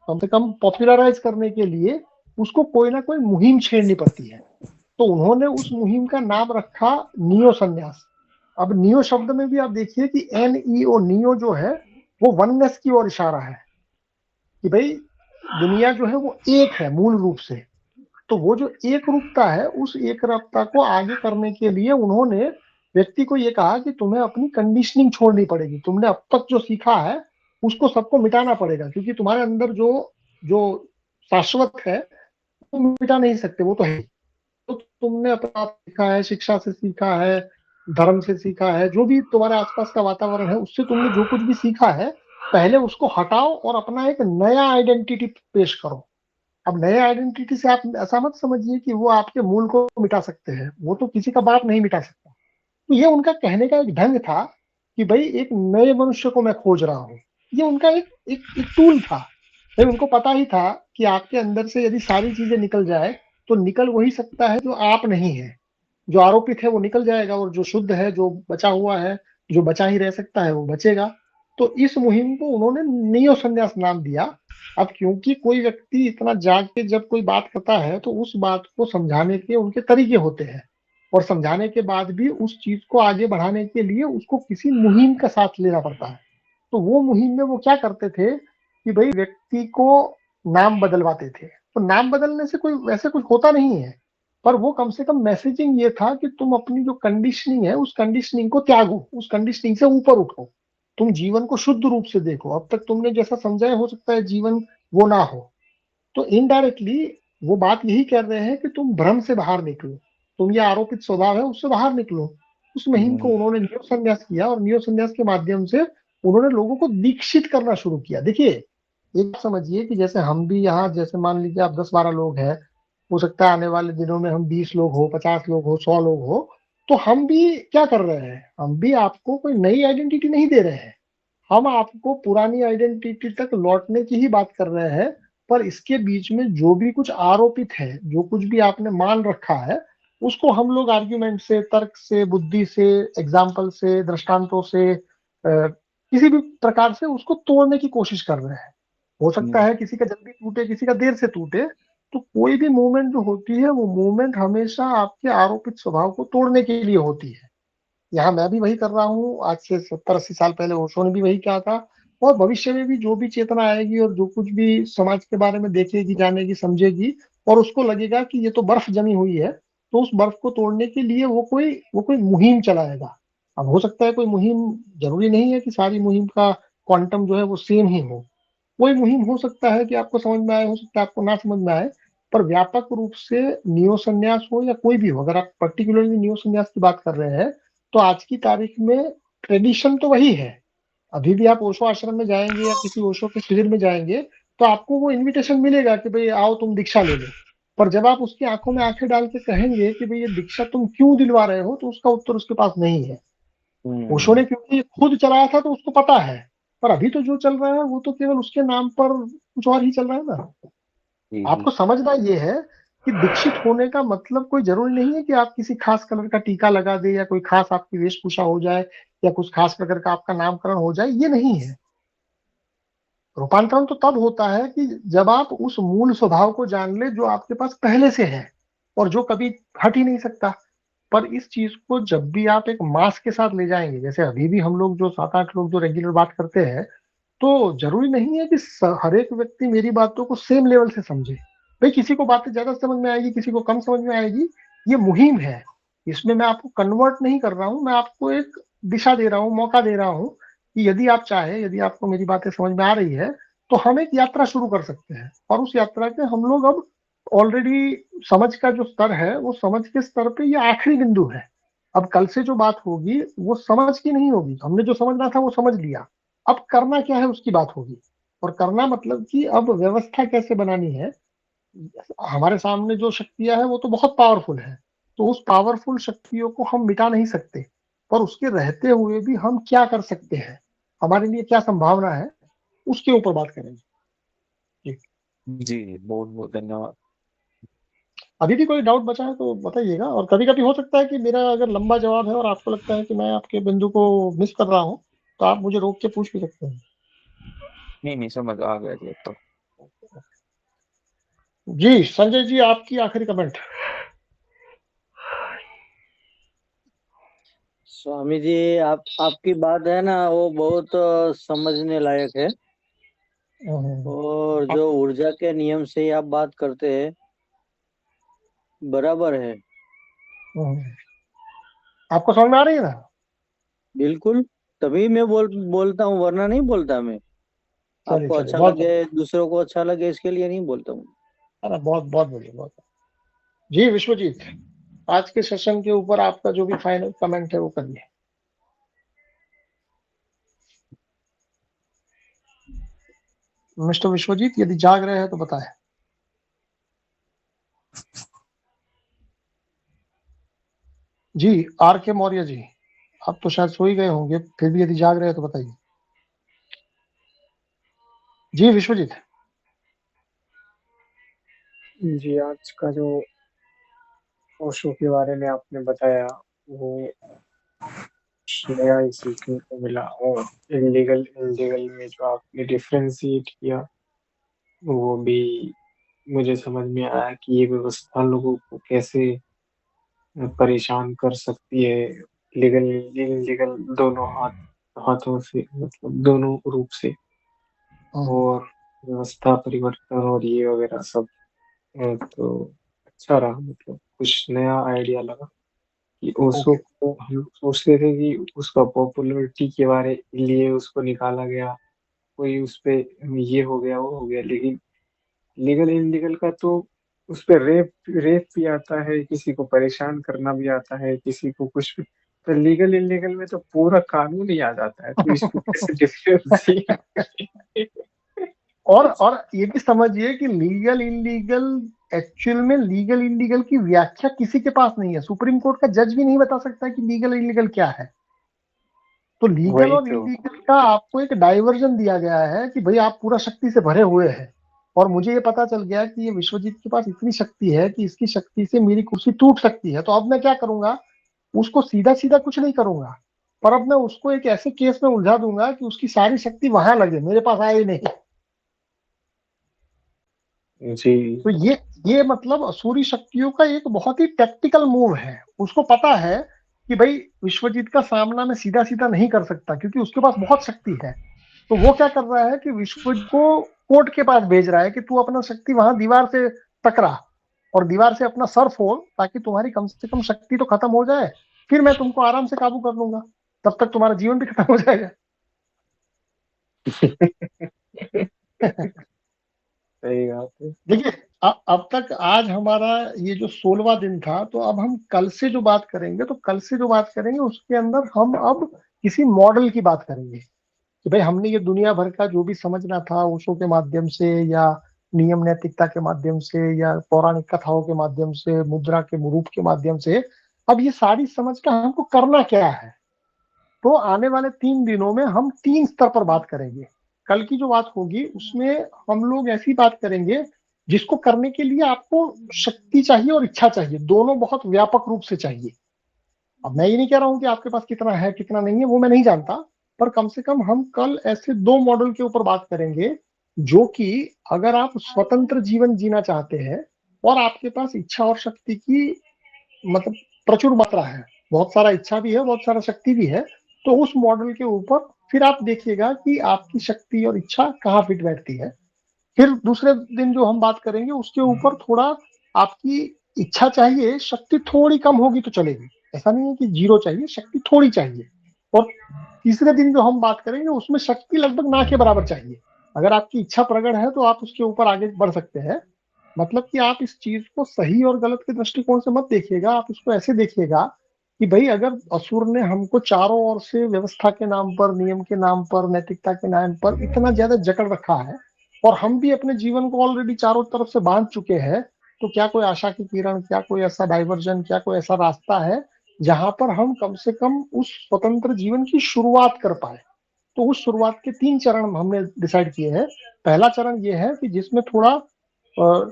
कम से कम पॉपुलराइज करने के लिए उसको कोई ना कोई मुहिम छेड़नी पड़ती है। तो उन्होंने उस मुहिम का नाम रखा नियो संन्यास। अब नियो शब्द में भी आप देखिए कि NEO, नियो जो है वो वननेस की ओर इशारा है कि भाई दुनिया जो है वो एक है मूल रूप से। तो वो जो एक रूपता है, उस एक रूपता को आगे करने के लिए उन्होंने व्यक्ति को ये कहा कि तुम्हें अपनी कंडीशनिंग छोड़नी पड़ेगी। तुमने अब तक जो सीखा है उसको सबको मिटाना पड़ेगा, क्योंकि तुम्हारे अंदर जो जो शाश्वत है वो मिटा नहीं सकते, वो तो है। तो तुमने अपना सीखा है, शिक्षा से सीखा है, धर्म से सीखा है, जो भी तुम्हारे आसपास का वातावरण है उससे तुमने जो कुछ भी सीखा है, पहले उसको हटाओ और अपना एक नया आइडेंटिटी पेश करो। अब नए आइडेंटिटी से आप ऐसा मत समझिए कि वो आपके मूल को मिटा सकते हैं, वो तो किसी का बाप नहीं मिटा सकता। तो ये उनका कहने का एक ढंग था कि भाई एक नए मनुष्य को मैं खोज रहा हूँ। ये उनका एक टूल था। भाई उनको पता ही था कि आपके अंदर से यदि सारी चीजें निकल जाए तो निकल वही सकता है जो आप नहीं है। जो आरोपित है वो निकल जाएगा, और जो शुद्ध है, जो बचा हुआ है, जो बचा ही रह सकता है वो बचेगा। तो इस मुहिम को उन्होंने नियो संन्यास नाम दिया। अब क्योंकि कोई व्यक्ति इतना जाग के जब कोई बात करता है तो उस बात को समझाने के उनके तरीके होते हैं, और समझाने के बाद भी उस चीज को आगे बढ़ाने के लिए उसको किसी मुहिम का साथ लेना पड़ता है। तो वो मुहिम में वो क्या करते थे कि भाई व्यक्ति को नाम बदलवाते थे। तो नाम बदलने से कोई वैसे कुछ होता नहीं है, पर वो कम से कम मैसेजिंग ये था कि तुम अपनी जो कंडीशनिंग है उस कंडीशनिंग को त्यागो, उस कंडीशनिंग से ऊपर उठो, तुम जीवन को शुद्ध रूप से देखो। अब तक तुमने जैसा समझा है, हो सकता है जीवन वो ना हो। तो इनडायरेक्टली वो बात यही कर रहे हैं कि तुम भ्रम से बाहर निकलो, तुम ये आरोपित स्वभाव है उससे बाहर निकलो। उस मुहिम को उन्होंने नियो संन्यास किया, और नियो संन्यास के माध्यम से उन्होंने लोगों को दीक्षित करना शुरू किया। देखिए, एक समझिए कि जैसे हम भी यहाँ, जैसे मान लीजिए आप 10-12 लोग हैं, हो सकता है आने वाले दिनों में हम 20 लोग हो, 50 लोग हो, 100 लोग हो, तो हम भी क्या कर रहे हैं, हम भी आपको कोई नई आइडेंटिटी नहीं दे रहे हैं, हम आपको पुरानी आइडेंटिटी तक लौटने की ही बात कर रहे हैं। पर इसके बीच में जो भी कुछ आरोपित है, जो कुछ भी आपने मान रखा है, उसको हम लोग आर्ग्यूमेंट से, तर्क से, बुद्धि से, एग्जाम्पल से, दृष्टांतों से, किसी भी प्रकार से उसको तोड़ने की कोशिश कर रहे हैं। हो सकता है किसी का जल्दी टूटे, किसी का देर से टूटे। तो कोई भी मूवमेंट जो होती है, वो मूवमेंट हमेशा आपके आरोपित स्वभाव को तोड़ने के लिए होती है। यहाँ मैं भी वही कर रहा हूँ, आज से 70-80 साल पहले ओशो ने भी वही किया था, और भविष्य में भी जो भी चेतना आएगी और जो कुछ भी समाज के बारे में देखेगी, जानेगी, समझेगी, और उसको लगेगा कि ये तो बर्फ जमी हुई है, तो उस बर्फ को तोड़ने के लिए वो कोई मुहिम चलाएगा। अब हो सकता है कोई मुहिम, जरूरी नहीं है कि सारी मुहिम का क्वांटम जो है वो सेम ही हो। कोई मुहिम हो सकता है कि आपको समझ में आए, हो सकता है आपको ना समझ में आए, पर व्यापक रूप से नियो संन्यास हो या कोई भी हो, अगर आप पर्टिकुलरली नियो संन्यास की बात कर रहे हैं, तो आज की तारीख में ट्रेडिशन तो वही है। अभी भी आप ओशो आश्रम में जाएंगे या किसी ओशो के शिविर में जाएंगे, तो आपको वो इनविटेशन मिलेगा कि भाई आओ तुम दीक्षा ले लो। पर जब आप उसकी आंखों में आंखें डाल के कहेंगे कि भाई ये दीक्षा तुम क्यों दिलवा रहे हो, तो उसका उत्तर उसके पास नहीं है। ओशो ने क्योंकि ये खुद चलाया था तो उसको पता है। पर अभी तो जो चल रहा है वो तो केवल उसके नाम पर कुछ और ही चल रहा है ना। आपको समझना ये है कि दीक्षित होने का मतलब कोई जरूरी नहीं है कि आप किसी खास कलर का टीका लगा दे, या कोई खास आपकी वेशभूषा हो जाए, या कुछ खास प्रकार का आपका नामकरण हो जाए। ये नहीं है। रूपांतरण तो तब होता है कि जब आप उस मूल स्वभाव को जान ले जो आपके पास पहले से है, और जो कभी हट ही नहीं सकता। पर इस चीज को जब भी आप एक मास के साथ ले जाएंगे, जैसे अभी भी हम लोग जो 7-8 लोग जो रेगुलर बात करते हैं, तो जरूरी नहीं है कि हर एक व्यक्ति मेरी बातों को सेम लेवल से समझे। भाई किसी को बातें ज्यादा समझ में आएगी, किसी को कम समझ में आएगी। ये मुहिम है, इसमें मैं आपको कन्वर्ट नहीं कर रहा हूं, मैं आपको एक दिशा दे रहा हूं, मौका दे रहा हूं कि यदि आप चाहे, यदि आपको मेरी बातें समझ में आ रही है, तो हम एक यात्रा शुरू कर सकते हैं। और उस यात्रा के हम लोग अब ऑलरेडी, समझ का जो स्तर है वो समझ के स्तर पे ये आखिरी बिंदु है। अब कल से जो बात होगी वो समझ की नहीं होगी, हमने जो समझना था वो समझ लिया। अब करना क्या है उसकी बात होगी। और करना मतलब कि अब व्यवस्था कैसे बनानी है। हमारे सामने जो शक्तियां हैं वो तो बहुत पावरफुल है, तो उस पावरफुल शक्तियों को हम मिटा नहीं सकते, पर उसके रहते हुए भी हम क्या कर सकते हैं, हमारे लिए क्या संभावना है, उसके ऊपर बात करेंगे। जी जी, बहुत बहुत धन्यवाद। अभी भी कोई डाउट बचा है तो बताइएगा। और कभी कभी हो सकता है कि मेरा अगर लंबा जवाब है और आपको लगता है कि मैं आपके बिंदु को मिस कर रहा हूँ, तो आप मुझे रोक के पूछ भी सकते हैं। नहीं समझ आ गया जी अब तो। जी संजय जी, आपकी आखिरी कमेंट। स्वामी जी, आपकी बात है ना, वो बहुत समझने लायक है। और जो ऊर्जा के नियम से ही आप बात करते हैं, बराबर है। आपको समझ में आ रही है ना? बिल्कुल, तभी मैं बोलता हूँ, वरना नहीं बोलता मैं। चलिए आपको चलिए, अच्छा बहुत लगे, दूसरों को अच्छा लगे, इसके लिए नहीं बोलता हूँ। अरे बहुत बहुत बढ़िया, बहुत। जी विश्वजीत, आज के सेशन के ऊपर आपका जो भी फाइनल कमेंट है वो करिए। मिस्टर विश्वजीत, यदि जाग रहे हैं तो बताएं। जी आर के मौर्य जी, आप तो शायद सो ही गए होंगे, फिर भी यदि जाग रहे हैं तो बताइए। जी विश्वजीत। जी, आज का जो ओशो के बारे में आपने बताया वो नया ही सीखने को मिला। और इलीगल इलीगल में जो आपने डिफरेंशिएट किया वो भी मुझे समझ में आया कि ये व्यवस्था लोगों को कैसे परेशान कर सकती है, लीगल इलीगल दोनों हाथों से, मतलब दोनों रूप से। और व्यवस्था परिवर्तन और ये वगैरह सब तो अच्छा रहा, मतलब कुछ नया आइडिया लगा कि ओशो ओके। को हम लोग सोचते थे कि उसका पॉपुलैरिटी के बारे लिए उसको निकाला गया, कोई उस पे ये हो गया वो हो गया, लेकिन लीगल इनलीगल का तो उस पे रेप रेप भी आता है, किसी को परेशान करना भी आता है, किसी को कुछ भी। तो लीगल इनलीगल में तो पूरा कानून ही आ जाता है, तो इसको कैसे डिफरेंशिएट करें? और ये भी समझिए कि लीगल इलीगल, एक्चुअल में लीगल इलीगल की व्याख्या किसी के पास नहीं है। सुप्रीम कोर्ट का जज भी नहीं बता सकता कि लीगल इलीगल क्या है। तो लीगल वही और तो। इलीगल का आपको एक डाइवर्जन दिया गया है कि भाई आप पूरा शक्ति से भरे हुए हैं। और मुझे ये पता चल गया कि ये विश्वजीत के पास इतनी शक्ति है कि इसकी शक्ति से मेरी कुर्सी टूट सकती है। तो अब मैं क्या करूंगा, उसको सीधा सीधा कुछ नहीं करूंगा, पर अब मैं उसको एक ऐसे केस में उलझा दूंगा कि उसकी सारी शक्ति वहां लगे, मेरे पास आए ही नहीं। जी। तो ये मतलब असुरी शक्तियों का एक बहुत ही टैक्टिकल मूव है। उसको पता है कि भाई विश्वजीत का सामना मैं सीधा सीधा नहीं कर सकता क्योंकि उसके पास बहुत शक्ति है। तो वो क्या कर रहा है कि विश्वजीत को कोर्ट के पास भेज रहा है कि तू अपना शक्ति वहां दीवार से टकरा और दीवार से अपना सर फोड़, ताकि तुम्हारी कम से कम शक्ति तो खत्म हो जाए, फिर मैं तुमको आराम से काबू कर लूंगा, तब तक तुम्हारा जीवन भी खत्म हो जाएगा। सही बात है। देखिए, अब तक आज हमारा ये जो 16वां दिन था, तो अब हम कल से जो बात करेंगे, तो कल से जो बात करेंगे उसके अंदर हम अब किसी मॉडल की बात करेंगे कि भाई हमने ये दुनिया भर का जो भी समझना था ओशो के माध्यम से या नियम नैतिकता के माध्यम से या पौराणिक कथाओं के माध्यम से, मुद्रा के रूप के माध्यम से, अब ये सारी समझ का हमको करना क्या है। तो आने वाले 3 दिनों में हम 3 स्तर पर बात करेंगे। कल की जो बात होगी उसमें हम लोग ऐसी बात करेंगे जिसको करने के लिए आपको शक्ति चाहिए और इच्छा चाहिए, दोनों बहुत व्यापक रूप से चाहिए। अब मैं ये नहीं कह रहा हूं कि आपके पास कितना है कितना नहीं है, वो मैं नहीं जानता, पर कम से कम हम कल ऐसे 2 मॉडल के ऊपर बात करेंगे जो कि अगर आप स्वतंत्र जीवन जीना चाहते हैं और आपके पास इच्छा और शक्ति की मतलब प्रचुर मात्रा है, बहुत सारा इच्छा भी है, बहुत सारा शक्ति भी है, तो उस मॉडल के ऊपर फिर आप देखिएगा कि आपकी शक्ति और इच्छा कहाँ फिट बैठती है। फिर दूसरे दिन जो हम बात करेंगे उसके ऊपर थोड़ा आपकी इच्छा चाहिए, शक्ति थोड़ी कम होगी तो चलेगी, ऐसा नहीं है कि जीरो चाहिए, शक्ति थोड़ी चाहिए। और तीसरे दिन जो हम बात करेंगे उसमें शक्ति लगभग ना के बराबर चाहिए। अगर आपकी इच्छा प्रकट है तो आप उसके ऊपर आगे बढ़ सकते हैं। मतलब कि आप इस चीज को सही और गलत के दृष्टिकोण से मत देखिएगा, आप इसको ऐसे देखिएगा कि भाई अगर असुर ने हमको चारों ओर से व्यवस्था के नाम पर, नियम के नाम पर, नैतिकता के नाम पर इतना ज्यादा जकड़ रखा है और हम भी अपने जीवन को ऑलरेडी चारों तरफ से बांध चुके हैं, तो क्या कोई आशा की किरण, क्या कोई ऐसा डाइवर्जन, क्या कोई ऐसा रास्ता है जहां पर हम कम से कम उस स्वतंत्र जीवन की शुरुआत कर पाए। तो उस शुरुआत के 3 चरण हमने डिसाइड किए हैं। पहला चरण ये है कि जिसमें थोड़ा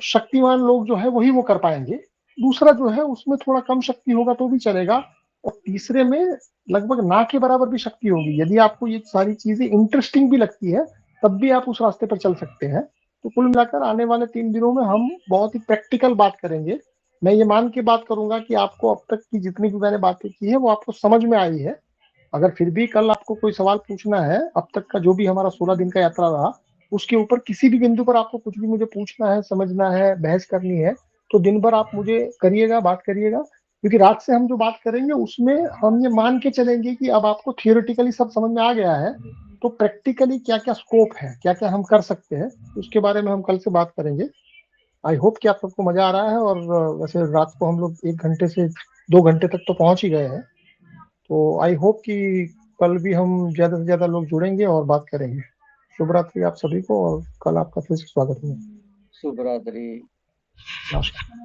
शक्तिमान लोग जो है वही वो कर पाएंगे। दूसरा जो है उसमें थोड़ा कम शक्ति होगा तो भी चलेगा। और तीसरे में लगभग ना के बराबर भी शक्ति होगी। यदि आपको ये सारी चीजें इंटरेस्टिंग भी लगती है तब भी आप उस रास्ते पर चल सकते हैं। तो कुल मिलाकर आने वाले 3 दिनों में हम बहुत ही प्रैक्टिकल बात करेंगे। मैं ये मान के बात करूंगा कि आपको अब तक की जितनी भी मैंने बातें की है वो आपको समझ में आई है। अगर फिर भी कल आपको कोई सवाल पूछना है, अब तक का जो भी हमारा 16 दिन का यात्रा रहा उसके ऊपर किसी भी बिंदु पर आपको कुछ भी मुझे पूछना है, समझना है, बहस करनी है, तो दिन भर आप मुझे करिएगा, बात करिएगा। क्योंकि रात से हम जो बात करेंगे उसमें हम ये मान के चलेंगे कि अब आपको थियोरेटिकली सब समझ में आ गया है, तो प्रैक्टिकली क्या क्या स्कोप है, क्या क्या हम कर सकते हैं, उसके बारे में हम कल से बात करेंगे। आई होप कि आप सबको मजा आ रहा है। और वैसे रात को हम लोग 1 घंटे से 2 घंटे तक तो पहुंच ही गए हैं। तो आई होप कि कल भी हम ज्यादा से ज्यादा लोग जुड़ेंगे और बात करेंगे। शुभ रात्रि आप सभी को और कल आपका फिर से स्वागत है। शुभ रात्रि। नमस्कार।